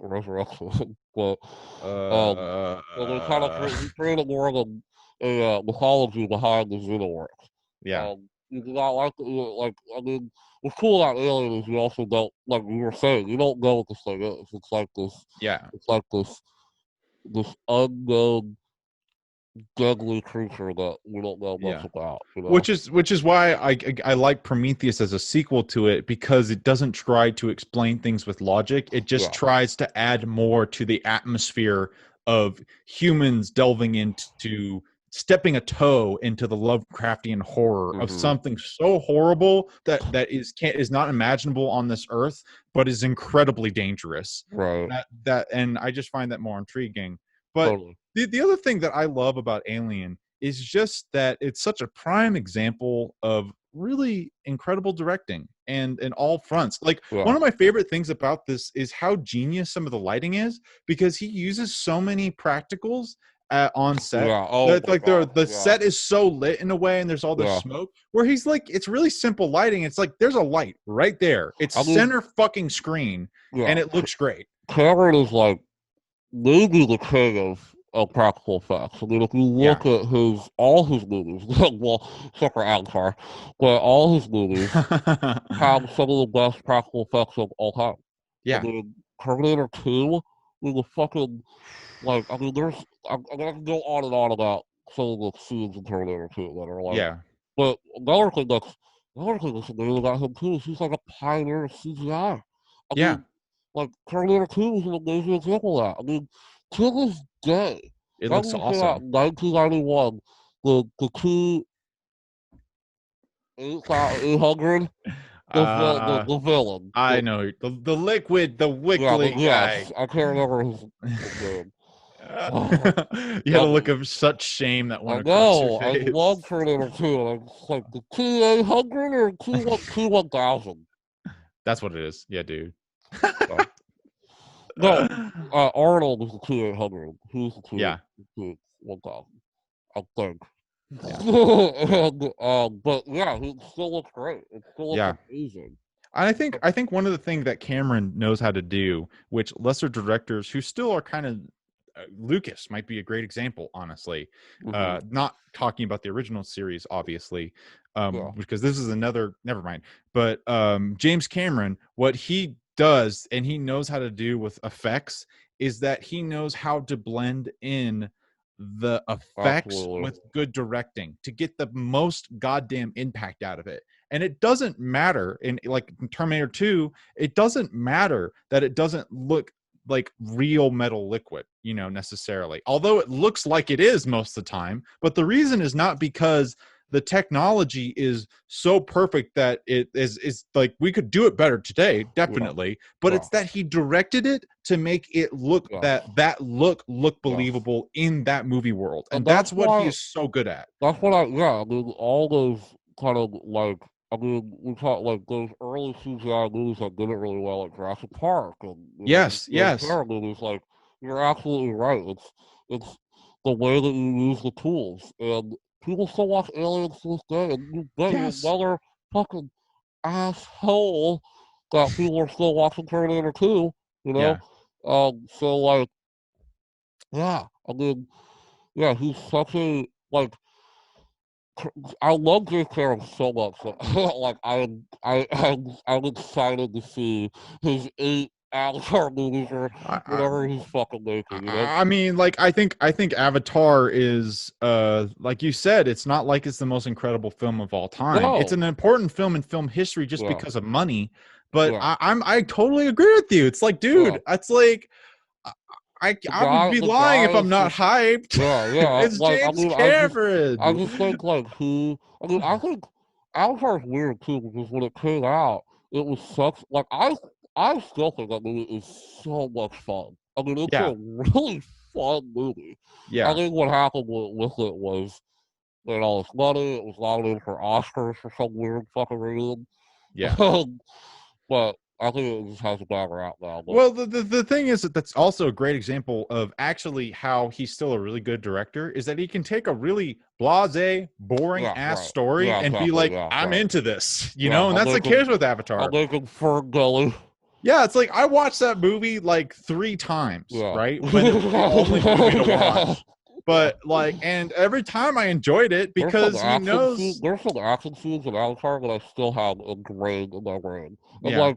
Resurrection. But um, Uh, so they kind of he created more of a mythology behind the Xenomorphs. yeah. You do not like like I mean, what's cool about Alien is you also don't like you were saying you don't know what this thing is. Yeah. It's like this unknown deadly creature that we don't know much Yeah. about. Which is why I like Prometheus as a sequel to it, because it doesn't try to explain things with logic. It just Yeah. tries to add more to the atmosphere of humans delving into stepping a toe into the Lovecraftian horror of Mm-hmm. something so horrible that is not imaginable on this earth, but is incredibly dangerous. Right. And I just find that more intriguing. But Totally. the other thing that I love about Alien is just that it's such a prime example of really incredible directing and in all fronts. Like, one Yeah. of my favorite things about this is how genius some of the lighting is, because he uses so many practicals on set. Yeah. Oh That my like god. the Yeah. set is so lit in a way, and there's all this Yeah. smoke where he's like, it's really simple lighting. It's like there's a light right there. It's I mean, center fucking screen, and yeah. it looks great. Cameron is like maybe the king of practical effects. I mean, if you Yeah. look at all his movies, well, except for Avatar, but all his movies have some of the best practical effects of all time. I Yeah. mean, Terminator 2, with the fucking, like, I mean, I can go on about some of the scenes in Terminator 2 that are like, Yeah. but another thing that's amazing about him too is he's like a pioneer of CGI. I Yeah. mean, like Terminator 2 is an amazing example of that. I mean, to this day, It that looks movie came out awesome. in 1991. The two 8,800, the villain. I know the liquid, the Yeah, wiggly guy. yes, I can't remember his name. You had a look of such shame that I went across your know. I face. love Terminator 2, and I'm just like the T800 or T1000. That's what it is. Yeah, dude. So, no, Arnold is the T800. He's the Yeah. T1000. I think. Yeah. And, but yeah, he still looks great. It still looks Yeah. amazing. I think one of the things that Cameron knows how to do, which lesser directors who still are kind of Lucas might be a great example, honestly. Mm-hmm. Not talking about the original series, obviously, Yeah. because this is another. Never mind. But James Cameron, what he does and he knows how to do with effects is that he knows how to blend in the effects Absolutely. with good directing to get the most goddamn impact out of it. And it doesn't matter in like in Terminator 2, it doesn't matter that it doesn't look like real metal liquid, necessarily. Although it looks like it is most of the time, but the reason is not because the technology is so perfect that it is like we could do it better today, Yeah. definitely, but Yeah. it's that he directed it to make it look Yes. that look Yes. believable in that movie world. And And that's what he is so good at. yeah, I mean, all those kind of like, I mean, we talk like those early CGI movies that did it really well, like Jurassic Park and Yes, those yes. horror movies. Like, you're absolutely right. It's the way that you use the tools, and people still watch Aliens to this day. And you bet you Yes. motherfucking asshole that people are still watching Terminator 2. You know, Yeah. so like, yeah, I mean, yeah, he's such a like. I love Jay Caron so much. Like I'm excited to see his 8 Avatar movies or I, whatever he's fucking making. You know? I mean, like I think Avatar is like you said, it's not like it's the most incredible film of all time. It's No. an important film in film history just Yeah. because of money. But Yeah. I totally agree with you. It's like, Yeah. dude, it's like I would be The lying guy if I'm is not just hyped. yeah. It's Like James I Cameron. just think like who. I mean, I think Avatar's weird too because when it came out, it was such like I still think that movie is so much fun. I mean, it's Yeah, a really fun movie. I yeah, think what happened with it was they had all this money. It was nominated for Oscars for some weird fucking reason. yeah. But I think it just has a bad rap now. But Well, the thing is that's also a great example of actually how he's still a really good director is that he can take a really blasé, boring yeah, ass right. story Yeah, and be exactly. like, Yeah, I'm right. into this, Yeah, and that's the case with I'm Avatar. making Fern Gully. Yeah, it's like I watched that movie like 3 times, Yeah. right? When it was the only movie to Yeah. watch. But like, and every time I enjoyed it because he knows, There's some action scenes in Avatar that I still have ingrained in my brain. And yeah, like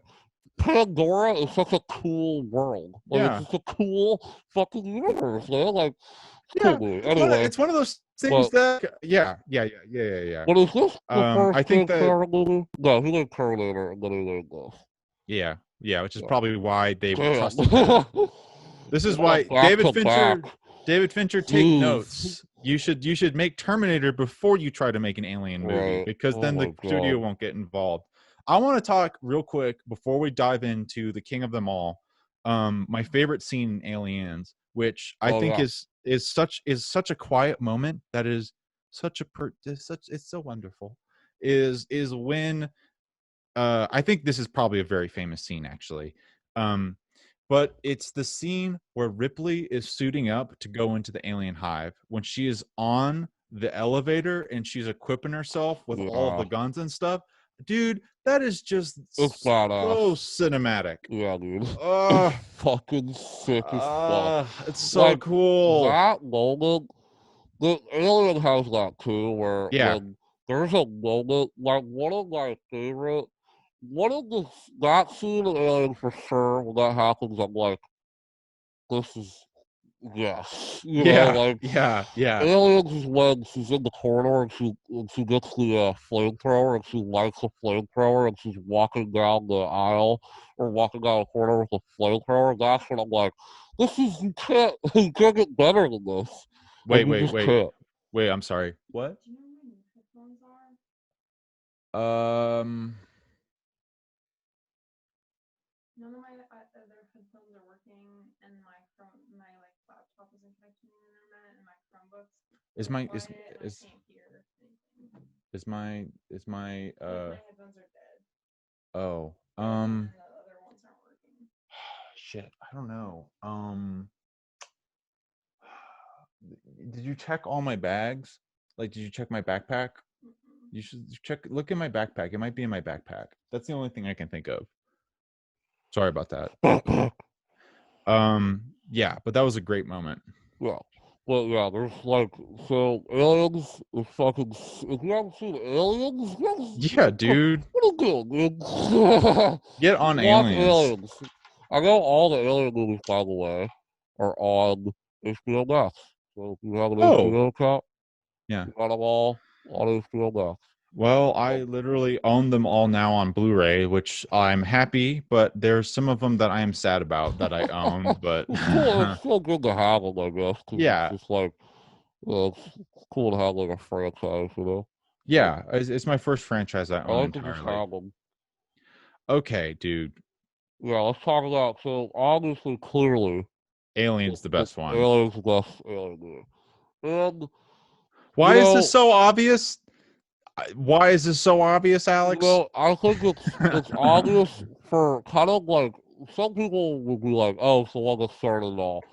Pandora is such a cool world. Like it's yeah, just a cool fucking universe, man. Like it's a cool yeah. movie. It's one of Anyway, it's one of those things but that, yeah. but is this the I first think Jim that Carrey movie? No, he made Terminator and then he made this. yeah, which is So, probably why they damn. trusted him. This is What a why back to back. David Fincher, take Jeez. notes. You should make Terminator before you try to make an alien movie Right. because Oh then the my studio god. won't get involved. I want to talk real quick before we dive into the king of them all. My favorite scene in Aliens, which I Oh think yeah. is such a quiet moment that is it's so wonderful. Is when I think this is probably a very famous scene actually. Um But it's the scene where Ripley is suiting up to go into the alien hive when she is on the elevator and she's equipping herself with all of Yeah, the guns and stuff. Dude, that is just it's badass. so cinematic. Yeah, dude. It's Uh, fucking sick as fuck. it's so Like, cool. that moment, the Alien has that too, where Yeah. when there's a moment, like, one of the, that scene in Alien for sure, when that happens, I'm like, this is, yes. You know, Yeah. like, Yeah. Yeah. Aliens is when she's in the corridor and she gets the flamethrower and she lights the flamethrower and she's walking down the aisle or walking down the corridor with a flamethrower. That's when I'm like, this is you can't get better than this. Like Wait, you wait, just wait. can't. Wait, I'm sorry. What? Do you know where my new headphones are? Um None of my other headphones are working, and my like laptop isn't connecting to the internet, and my Chromebooks is are my quiet, and I can't hear anything. is my Like my headphones are dead. oh And the other ones aren't working. shit, I don't know. Did you check all my bags? Like, did you check my backpack? Mm-mm. You should check. Look in my backpack. It might be in my backpack. That's the only thing I can think of. Sorry about that. Yeah, but that was a great moment. Yeah. But yeah, there's like, so Aliens is fucking, if you haven't seen Aliens, Yeah, dude. what are you doing, dude? Get on Watch Aliens. Aliens. I know all the Alien movies, by the way, are on HBO Max. So if you have an Oh, HBO account, yeah. you got them all on HBO Max. Well, I So, literally own them all now on Blu-ray, which I'm happy, but there's some of them that I am sad about that I own, but it's cool. It's still good to have them, I guess, because it's yeah. just like, it's cool to have like a franchise, you know? Like, Yeah, it's my first franchise I I own like to just entirely. have them. Okay, dude. Yeah, let's talk about, so obviously, clearly, Alien's the best one. Aliens the best alien movie. And, you Why is this know, so obvious? Why is this so obvious, Alex? I think it's obvious for kind of like some people would be like, oh, so what gets started it all.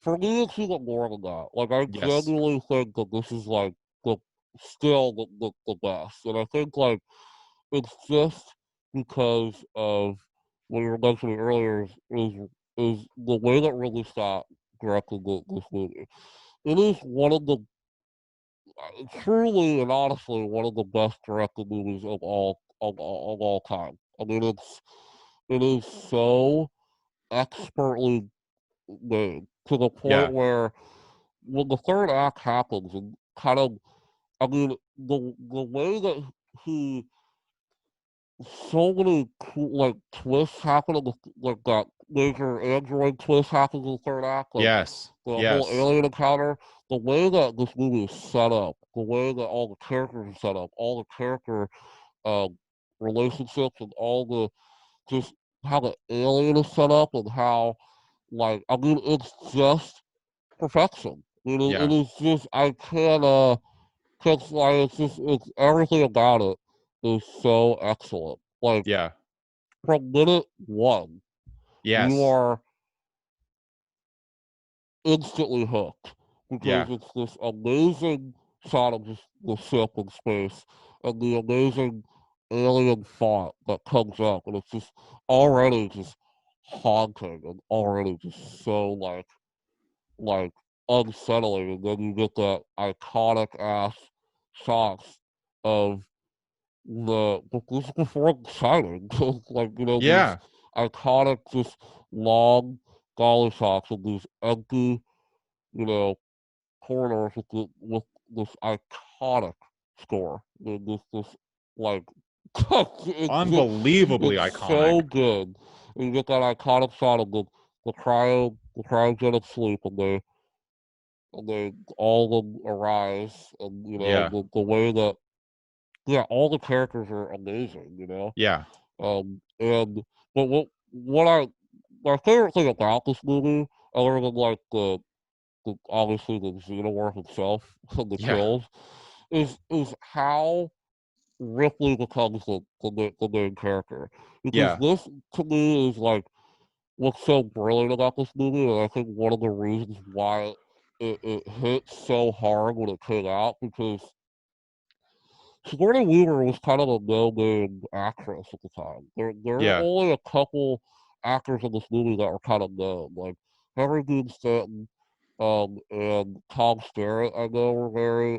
For me, it's even more than that. Like I Yes. genuinely think that this is like the still the best, and I think like it's just because of what you were mentioning earlier is the way that Ridley Scott directed this movie. It is one of the truly and honestly one of the best directed movies of all time. I mean, it is so expertly made to the point Yeah. where when the third act happens and kind of, I mean, the way that he so many cool like twists happen in the, like that major android twist happens in the third act, like Yes. the whole Yes. alien encounter, the way that this movie is set up, the way that all the characters are set up, all the character um, relationships, and all the just how the alien is set up, and how like I mean it's just perfection. It Yeah. is just I can't cause like it's everything about it is so excellent. Like Yeah. from minute one, you Yes. are instantly hooked because Yeah. it's this amazing shot of just the ship in space and the amazing alien font that comes up, and it's just already just haunting and already just so like unsettling, and then you get that iconic ass shots of this is before Shining, like these Yeah. iconic just long golly shots of these empty you know, corridors with this iconic score. This like Unbelievably it's iconic. so good. And you get that iconic shot of the cryogenic sleep and they all of them arise and Yeah. the way that yeah, all the characters are amazing, Yeah. and but what my favorite thing about this movie, other than like obviously the xenomorph itself and the Yeah. kills is how Ripley becomes the main character because Yeah. this to me is like what's so brilliant about this movie, and I think one of the reasons why it hit so hard when it came out, because Sigourney Weaver was kind of a no-name actress at the time. There were Yeah. only a couple actors in this movie that were kind of known, like Henry Dean Stanton, and Tom Skerritt. I know were very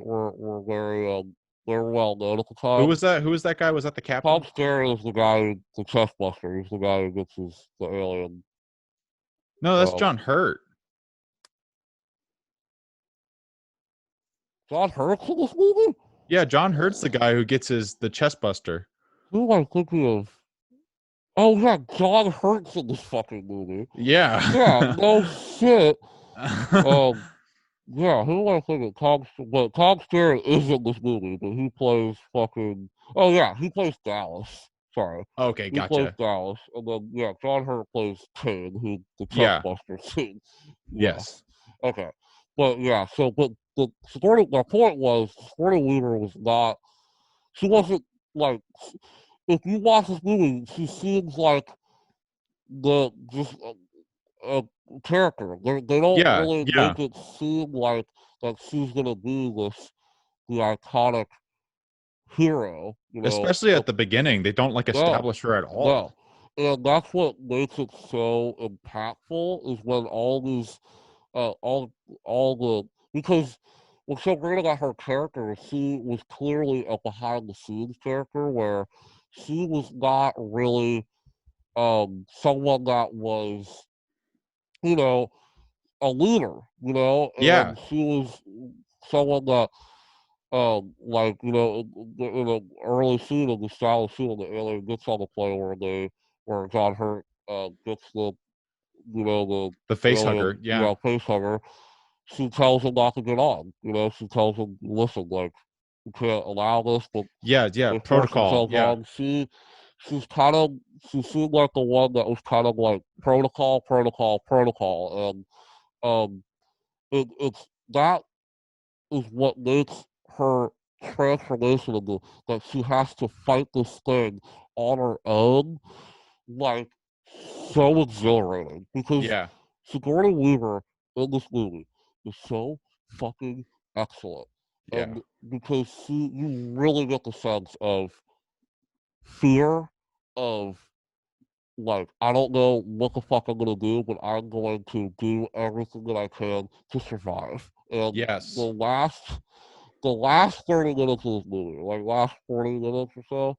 they were well known at the Who time. was that? Who was that guy? Was that the Tom captain? Skerritt is the guy, the chest buster. He's the guy who gets the alien. No, that's Um, John Hurt. John Hurt's in this movie? Yeah, John Hurt's the guy who gets the chest buster. Who am I thinking of? Oh yeah, John Hurt's in this fucking movie. Yeah. Yeah, no shit. Yeah, who am I thinking? But Tom Skerritt is in this movie, but he plays fucking. Oh yeah, he plays Dallas. Sorry, Okay, he plays gotcha. Dallas, and then yeah, John Hurt plays Kane, who the Yeah. Trustbuster scene. Yeah. Yes. Okay, but yeah, so but my point was Sigourney Weaver was not. She wasn't like. If you watch this movie, she seems like the just a character. They don't Yeah. really Yeah. make it seem like that she's gonna be the iconic hero. Especially at the beginning, they don't like No, establish her at all. no, and that's what makes it so impactful is when all the because what's so great about her character is she was clearly a behind the scenes character where she was not really someone that was you know a leader, Yeah. and she was someone that, like, in the early scene of the style scene, the alien gets on the plane where John Hurt, gets The the face hugger. alien, Yeah. face hugger. She tells him not to get on. She tells him, listen, like, you can't allow this, but Yeah. Yeah. they force Protocol. themselves Yeah. on. She's kind of, she seemed like the one that was kind of like protocol, protocol, protocol, and it's that is what makes her transformation into that she has to fight this thing on her own, like so exhilarating. Because Yeah. Sigourney Weaver in this movie is so fucking excellent, Yeah. and because you really get the sense of fear of like, I don't know what the fuck I'm gonna do, but I'm going to do everything that I can to survive. And Yes. the last 30 minutes of this movie, like last 40 minutes or so,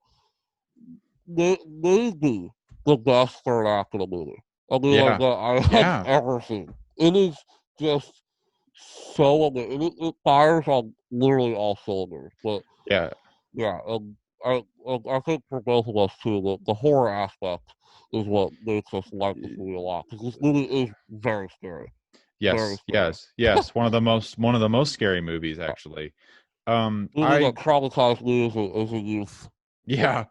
may be the best third act of the movie. I mean, like Yeah. that I have Yeah. ever seen. It is just so amazing. It fires on literally all cylinders. But Yeah. yeah, I think for both of us too, the horror aspect is what makes us like this movie a lot because this movie is very scary, very Yes. scary. Yes. Yes. One of the most scary movies, actually. Movie I that traumatized me as a youth. Yeah.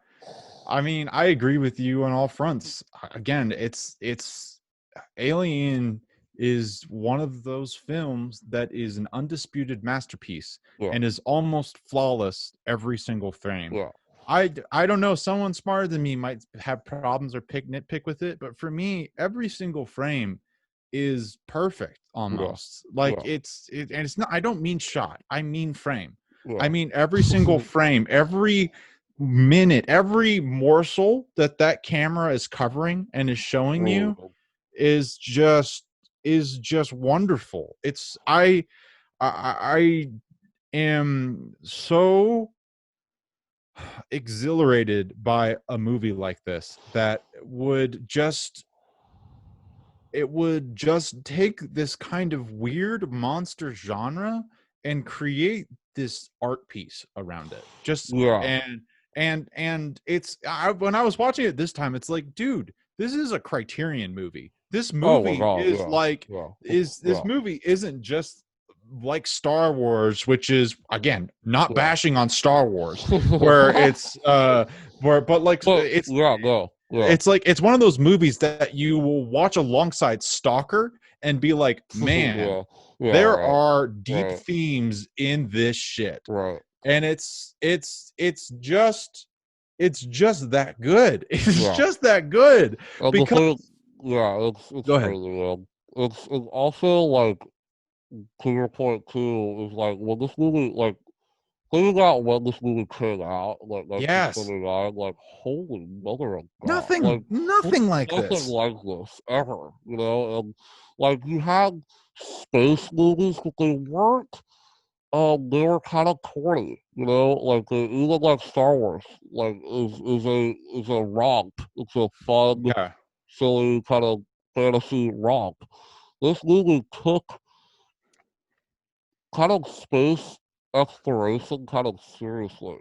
I mean, I agree with you on all fronts. Again, it's Alien is one of those films that is an undisputed masterpiece Yeah, and is almost flawless every single frame. yeah, I don't know, someone smarter than me might have problems or nitpick with it, but for me, every single frame is perfect yeah, almost. Like yeah, and it's not, I don't mean shot, I mean frame. I yeah. mean every single frame, every minute, every morsel that camera is covering and is showing you Mm, is just wonderful. It's I am so exhilarated by a movie like this that would just take this kind of weird monster genre and create this art piece around it. Just yeah. and when I was watching it this time, it's like, dude, this is a Criterion movie. This Oh my movie god, is yeah, like yeah, is this yeah, movie isn't just like Star Wars, which is, again, not yeah. bashing on Star Wars, where it's where but like But yeah, no, yeah, it's one of those movies that you will watch alongside Stalker and be like, man, yeah, yeah. there Right, are deep right, themes in this shit. right. And it's just that good. It's Yeah. just that good And the because thing, yeah, it's Go ahead. crazy, man. It's also like to your point too is like when this movie like thinking out when this movie came out, like Yes. 1979, like holy mother of God, like Nothing like nothing this. like this ever, you know, and like you had space movies, but they were kind of corny, you know, like even like Star Wars, like is a romp. It's a fun, Yeah. silly kind of fantasy romp. This movie took kind of space exploration kind of seriously.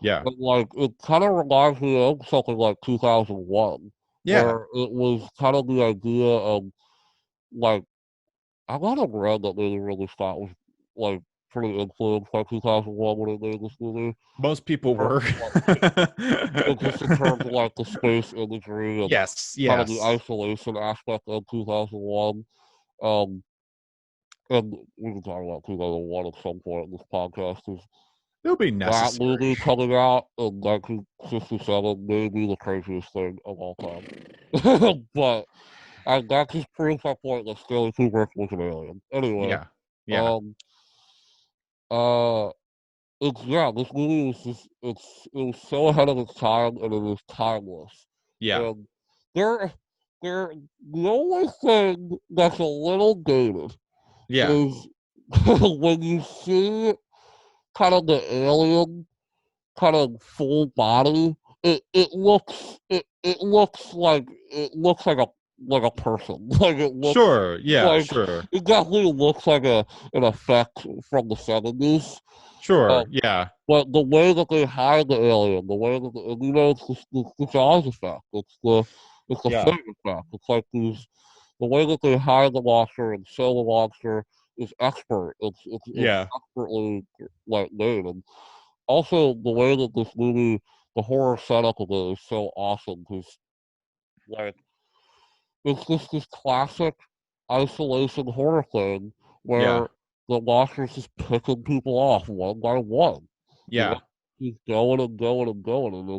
Yeah. And like it kind of reminds me of something like 2001, Yeah. where it was kind of the idea of like I got of read that maybe Ridley Scott was like pretty influenced by 2001 when he made this movie. Most people In terms were. of, just in terms of like the space imagery and Yes. kind of the Yes. isolation aspect of 2001. Um, and we can talk about 2001 at some point in this podcast. 'Cause It'll be that necessary. movie coming out in 1967 may be the craziest thing of all time. But that just proves my point that Stanley Kubrick was an alien. Anyway, Yeah. Yeah. um, uh, yeah, this movie was just it was so ahead of its time and it was timeless. Yeah. And there, there, the only thing that's a little dated Yeah. is when you see kind of the alien kind of full body, it looks like a person. Like it looks Sure. Yeah. like Sure. it definitely looks like an effect from the 70s. Sure. Yeah. But the way that they hide the alien, the way that you know, it's the Jaws effect. It's the Yeah. fake effect. It's like the way that they hide the monster and show the monster is expert. It's Yeah. expertly like made, and also the way that this movie, the horror setup of it is so awesome because like it's just this classic isolation horror thing Yeah. where the monster's just picking people off one by one. You know, Yeah. he's going and going and going, and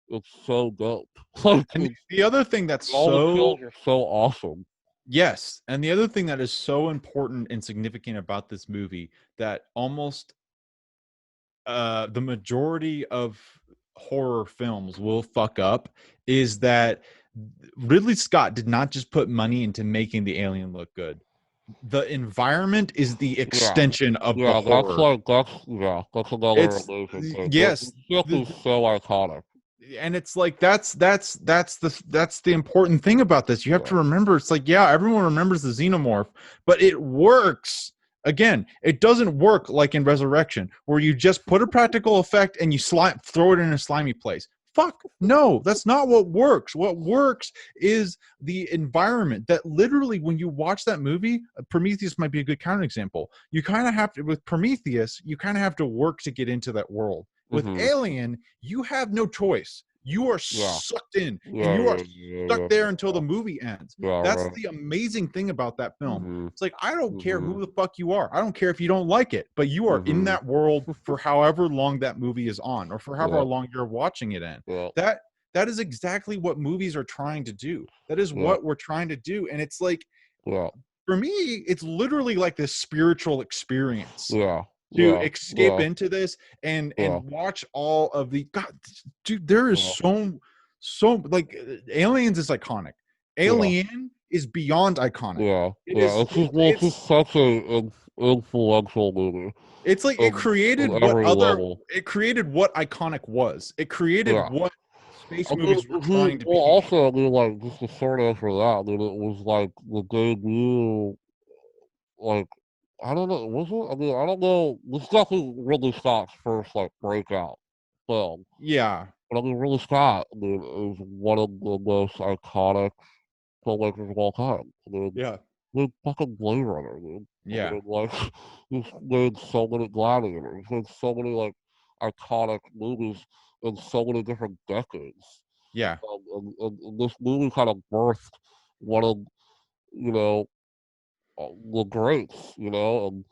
it's so dope. Like And the other thing that's all the so kills are so awesome. yes, and the other thing that is so important and significant about this movie that almost the majority of horror films will fuck up is that Ridley Scott did not just put money into making the alien look good. The environment is the Yeah, extension of the yeah, horror. that's another It's amazing thing. The yes, ship is so iconic. and it's like that's the important thing about this. You have Yeah, to remember, it's like, yeah, everyone remembers the xenomorph, but it works. Again, it doesn't work like in Resurrection where you just put a practical effect and you throw it in a slimy place. Fuck no, that's not what works. What works is the environment. That literally, when you watch that movie, Prometheus might be a good counterexample. You kind of have to, with Prometheus, you kind of have to work to get into that world. With hmm Alien, you have no choice. You are yeah, sucked in and yeah, you are yeah, yeah, stuck yeah, there until yeah, the movie ends. yeah, That's right. the amazing thing about that film. hmm It's like, I don't care hmm who the fuck you are. I don't care if you don't like it, but you are in hmm that world for however long that movie is on or for however Yeah, long you're watching it in. yeah, That that is exactly what movies are trying to do. That is yeah, what we're trying to do. And it's like, yeah, for me, it's literally like this spiritual experience yeah, to yeah, escape yeah, into this and yeah, watch all of the god, dude. There is yeah, so like Aliens is iconic. yeah, Alien is beyond iconic. yeah, It yeah. is It's just well, it's it's just such a influential movie it's like on every level. it created what iconic was. It created Yeah. what space I mean, movies were trying to well, be. also, I mean, like, just the short answer to that, I mean, it was like the debut, like, I don't know, was it? I mean, I don't know. It's definitely Ridley Scott's first, like, breakout film. Yeah, But I mean, Ridley Scott, I mean, is one of the most iconic filmmakers of all time. I mean, yeah, dude, fucking Blade Runner, dude. I yeah, mean, like, he's made so many Gladiators. He's made so many, like, iconic movies in so many different decades. yeah, And this movie kind of birthed one of, you know, the greats, you know,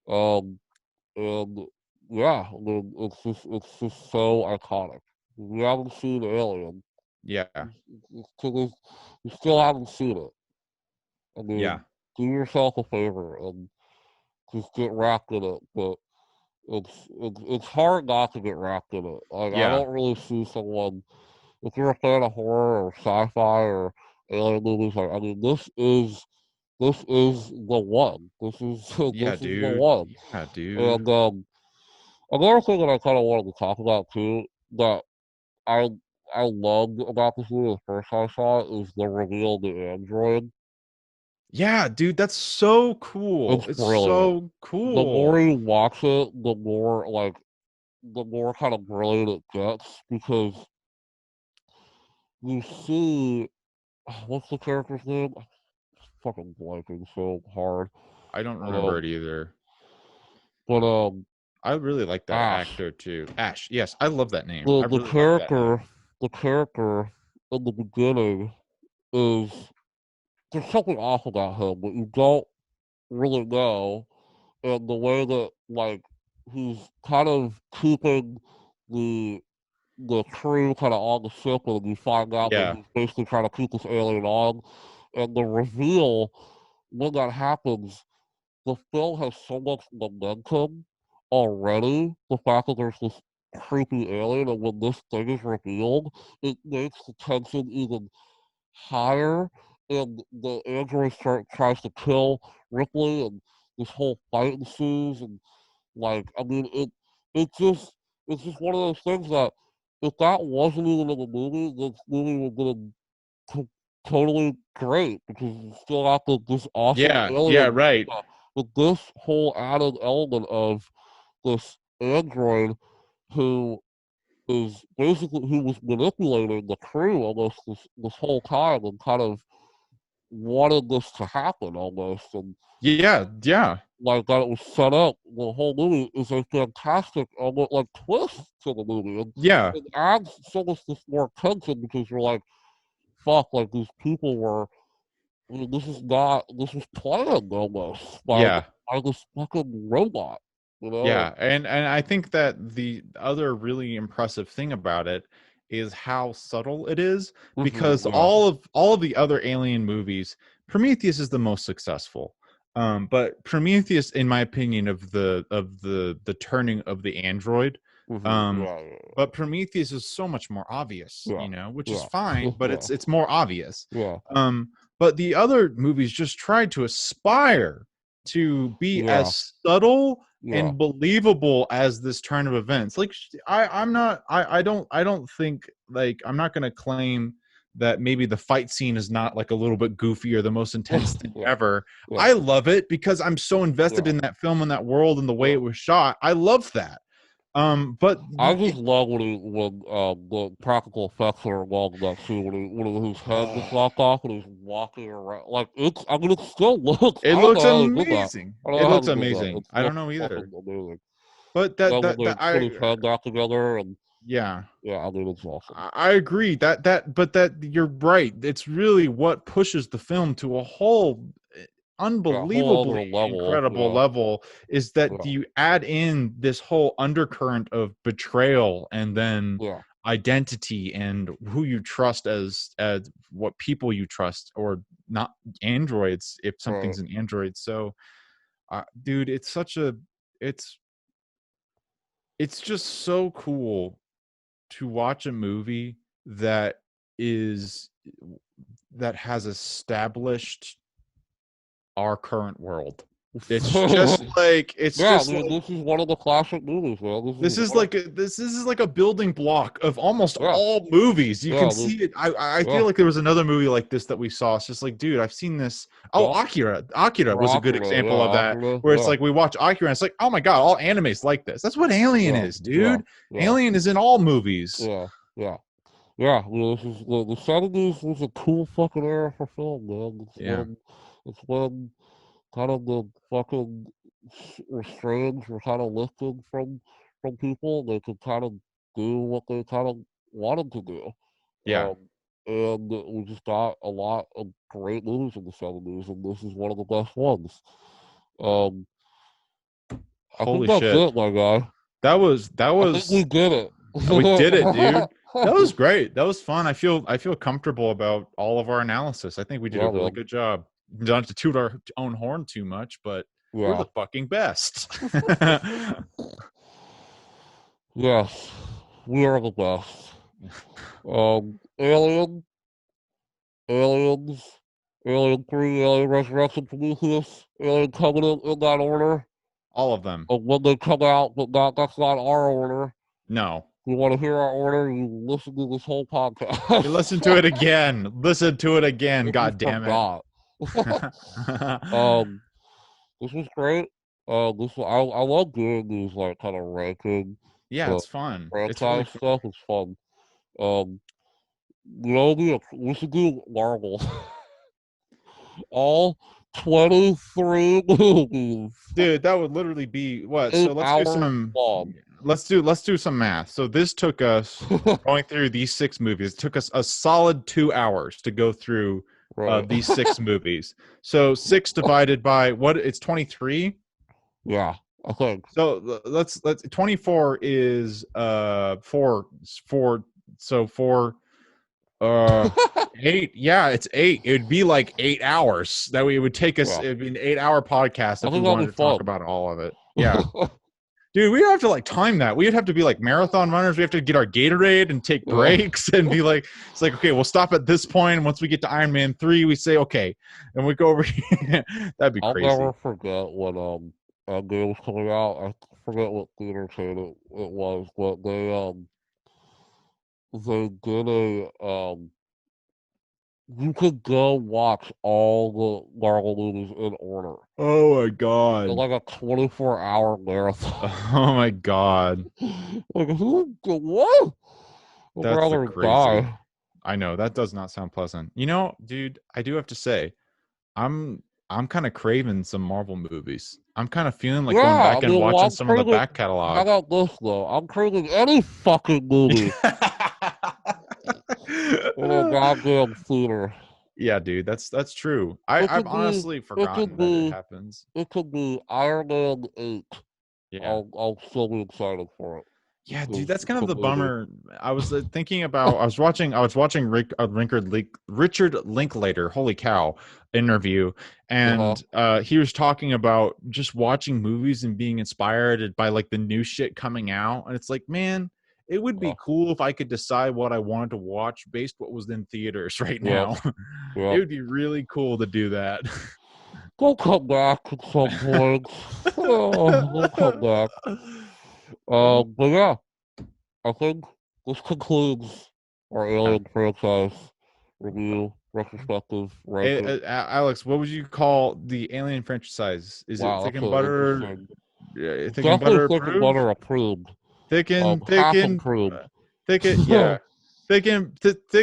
um, and yeah, I mean, it's just so iconic. If you haven't seen Alien, Yeah. You still haven't seen it. I Yeah. mean, do yourself a favor and just get wrapped in it. But it's hard not to get wrapped in it. Like I Yeah. don't really see someone if you're a fan of horror or sci-fi or alien movies. Like I mean, this is the one. This is Yeah, this is the dude. one. Yeah, dude. And another thing that I kind of wanted to talk about too that I I loved about this movie the first time I saw it is the reveal of the android. Yeah, dude, that's so cool. It's It's brilliant. so The more cool. you watch it, the more kind of brilliant it gets because you see what's the character's name? I'm fucking blanking so hard. I don't remember it Um, either. but I really like that Ash, actor too. Ash. Yes, I love that name. the I the really like that name. character, the character in the beginning is there's something off about him, but you don't really know. And the way that he's kind of keeping the the crew kind of on the ship, and you find out that Yeah. he's basically trying to keep this alien on. And the reveal when that happens, the film has so much momentum already. The fact that there's this creepy alien, and when this thing is revealed, it makes the tension even higher. And the android tries to kill Ripley, and this whole fight ensues. And I mean, it's just one of those things that if that wasn't even in the movie, this movie would have been totally great because you still got this awesome Yeah. Yeah, alien right. with this whole added element of this android who is basically who was manipulating the crew almost this whole time and kind of wanted this to happen almost and Yeah, yeah. that it was set up. The whole movie is a fantastic, almost twist to the movie, and Yeah. it adds so much this more tension because you're like, fuck, these people were. I mean, this is not. This was planned almost Yeah. by this fucking robot, you know. Yeah, and I think that the other really impressive thing about it is how subtle it is, because Yeah, all of the other alien movies, Prometheus is the most successful. But Prometheus, in my opinion, of the turning of the android, um, yeah, but Prometheus is so much more obvious, yeah, which is yeah, fine, but yeah, it's more obvious. yeah, But the other movies just tried to aspire to be yeah, as subtle yeah, and believable as this turn of events. Like I don't think, like, I'm not going to claim that maybe the fight scene is not like a little bit goofy or the most intense thing yeah, ever. yeah, I love it because I'm so invested yeah, in that film and that world and the way yeah. it was shot. I love that. But I just love when the practical effects are involved in that scene when his head gets locked off and he's walking around it's I mean it still looks it I don't know looks how they did that. amazing. I don't It know how looks they did that. amazing. It I don't looks know either. fucking amazing. But And then when they that put I his head back together and yeah. yeah, I mean it's awesome. I agree but that you're right. It's really what pushes the film to a whole Yeah, a whole unbelievably other level, incredible level, is that yeah, you add in this whole undercurrent of betrayal and then yeah, identity and who you trust as what people you trust, or not androids if right. something's an android. So dude, it's it's just so cool to watch a movie that is that has established our current world. It's Yeah, I just mean like this is one of the classic movies, man. This is one of this is like a building block of almost yeah, all movies. You yeah, can I mean, see it. I yeah. feel like there was another movie like this that we saw. It's just like, dude, I've seen this. Oh, Yeah. Akira. Akira Or was a good Akira, example of yeah, that, Akira, where it's yeah, like we watch Akira and it's like, oh my god, all animes like this. That's what Alien yeah, is, yeah, dude. yeah, Alien is in all movies. yeah, yeah. Yeah, this is the 70s was a cool fucking era for film, man. Yeah. It's when kind of the fucking restraints were kind of lifted from people. They could kind of do what they kind of wanted to do. Yeah. Um, and we just got a lot of great movies in the 70s, and this is one of the best ones. Um, I think Holy that's shit. it, my guy. That I think we was did it. we did it, dude. That was great. That was fun. I feel comfortable about all of our analysis. I think we did a really good job. Not to toot our own horn too much, but we're the fucking best. Yes, we are the best. Alien, Aliens, Alien 3, Alien Resurrection, Prometheus, Alien Covenant, in that order. All of them. When they come out, but that's not our order. No. You want to hear our order? You listen to this whole podcast. You listen to it again. Listen to it again. God damn it. This was great. I love doing these like kind of ranking. Yeah, it's fun. It's really fun. Stuff is fun. We should do Marvel. All 23 movies. Dude, that would literally be what? So let's do some math. So this took us going through these 6 movies. It took us a solid 2 hours to go through these 6 movies. So 6 divided by what? It's 23. Yeah, I think. So let's 24 is 4. So 4 8. Yeah, it's 8. It would be like 8 hours. That way it would take us. It'd be an 8-hour podcast if we wanted to talk about all of it. Yeah. Dude, we have to like time that. We'd have to be like marathon runners. We have to get our Gatorade and take breaks and be like, it's like, okay, we'll stop at this point. And once we get to Iron Man 3, we say, okay, and we go over here. That'd be crazy. I'll never forget when Endgame was coming out. I forget what theater chain it was, but they did a you could go watch all the Marvel movies in order. Oh my god! It's like a 24-hour marathon. Oh my god! Like what? That's crazy. I know that does not sound pleasant. You know, dude, I do have to say, I'm kind of craving some Marvel movies. I'm kind of feeling like going back and watching some of the back catalog. How about this though? I'm craving any fucking movie. In a goddamn theater. Yeah, dude, that's true. I've honestly forgotten that it happens. It could be Iron Man 8. Yeah. I'll still be excited for it. Yeah, dude, that's kind of the bummer. I was thinking about. I was watching Richard Linklater. Holy cow! Interview, and he was talking about just watching movies and being inspired by like the new shit coming out, and it's like, man, it would be cool if I could decide what I wanted to watch based what was in theaters right now. It would be really cool to do that. We'll come back at some point. We'll come back. But yeah, I think this concludes our Alien franchise review retrospective. Alex, what would you call the Alien franchise? Is it Thick and Butter? Yeah, Thick and Butter approved? Thick and Butter approved. Thick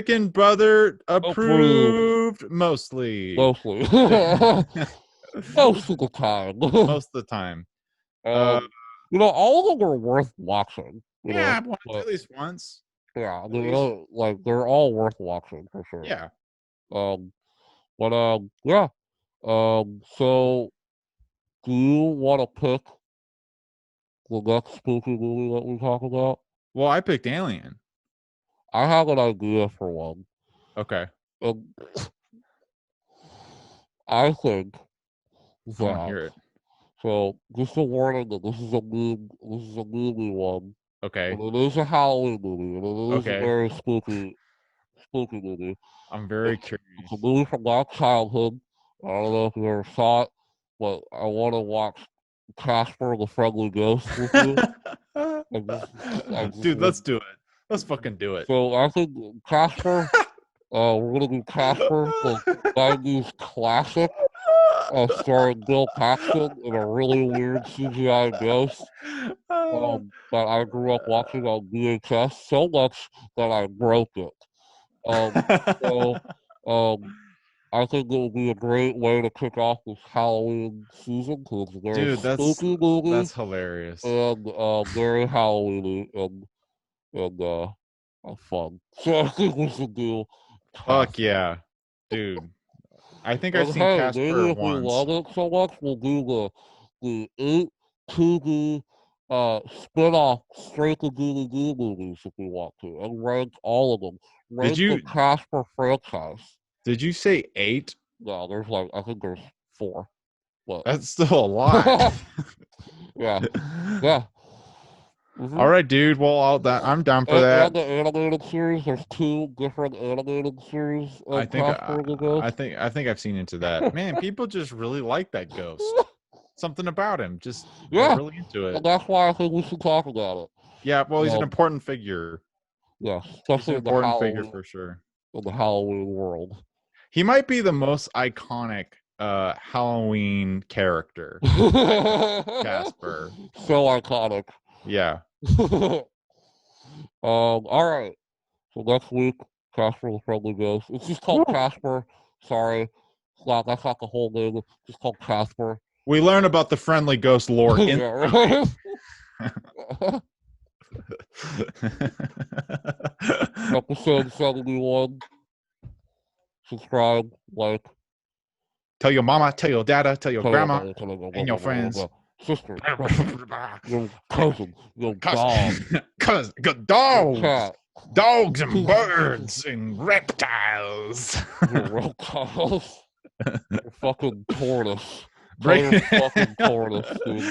and Butter approved. Mostly. Most of the time. Most of the time. All of them are worth watching. At least once. Yeah, they're all worth watching for sure. Yeah. Yeah. So, do you want to pick the next spooky movie that we talk about? Well, I picked Alien. I have an idea for one. Okay. I think that. I want to hear it. So, just a warning that this is a movie one. Okay. And it is a Halloween movie, and it is a very spooky movie. I'm very curious. It's a movie from my childhood. I don't know if you ever saw it, but I want to watch Casper the Friendly Ghost with you. Dude, let's do it. Let's fucking do it. So I think Casper, we're going to do Casper, the 90s classic, starring Bill Paxton in a really weird CGI ghost that I grew up watching on VHS so much that I broke it. I think it would be a great way to kick off this Halloween season because it's a very spooky movie. That's hilarious. And very Halloween-y and fun. So I think we should do Fuck yeah. Dude. I think I've seen Casper maybe if once. we love it so much, we'll do the 8 TV split off straight to DVD movies if we want to, and rank all of them. Rank the Casper franchise. Did you say 8? No, there's like, I think there's 4. But that's still a lot. yeah. All right, dude. Well, I'm down for that. And the animated series, there's 2 different animated series of Casper the Ghost. I think I've seen into that. Man, people just really like that ghost. Something about him, just really into it. And that's why I think we should talk about it. Yeah, well, he's an important figure. Yeah, especially in the important figure for sure. In the Halloween world, he might be the most iconic Halloween character. Casper, so iconic. Yeah. All right. So next week, Casper the Friendly Ghost. It's just called Casper. Sorry, that's not the whole name. It's just called Casper. We learn about the friendly ghost lore in Episode 71. Subscribe, like. Tell your mama, tell your dada, tell your grandma, and your friends. Sister, your cousin, your dog. Cousin, dogs. Dogs and birds and reptiles. Your reptiles. Your fucking tortoise. Fucking tortoise, dude.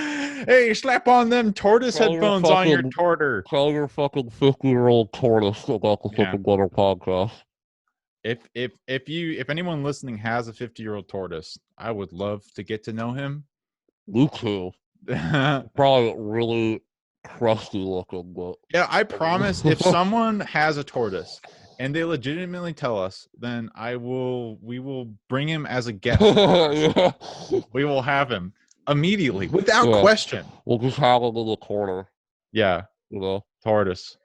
Hey, slap on them tortoise headphones on your torter. Tell your fucking 50-year-old tortoise about the fucking Butter podcast. If anyone listening has a 50-year-old tortoise, I would love to get to know him. Me too. Probably really crusty looking, but yeah, I promise if someone has a tortoise and they legitimately tell us, then we will bring him as a guest. Yeah. We will have him immediately without question. We'll just have him in the corner. Yeah. You know, tortoise.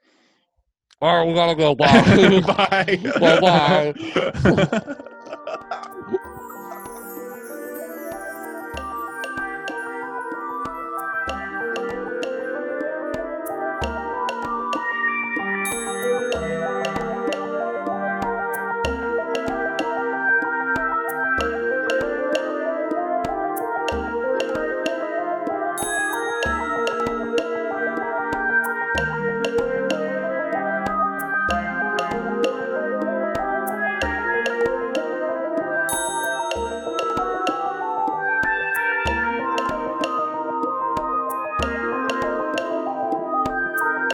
All right, we gotta go. Bye. Bye. Bye.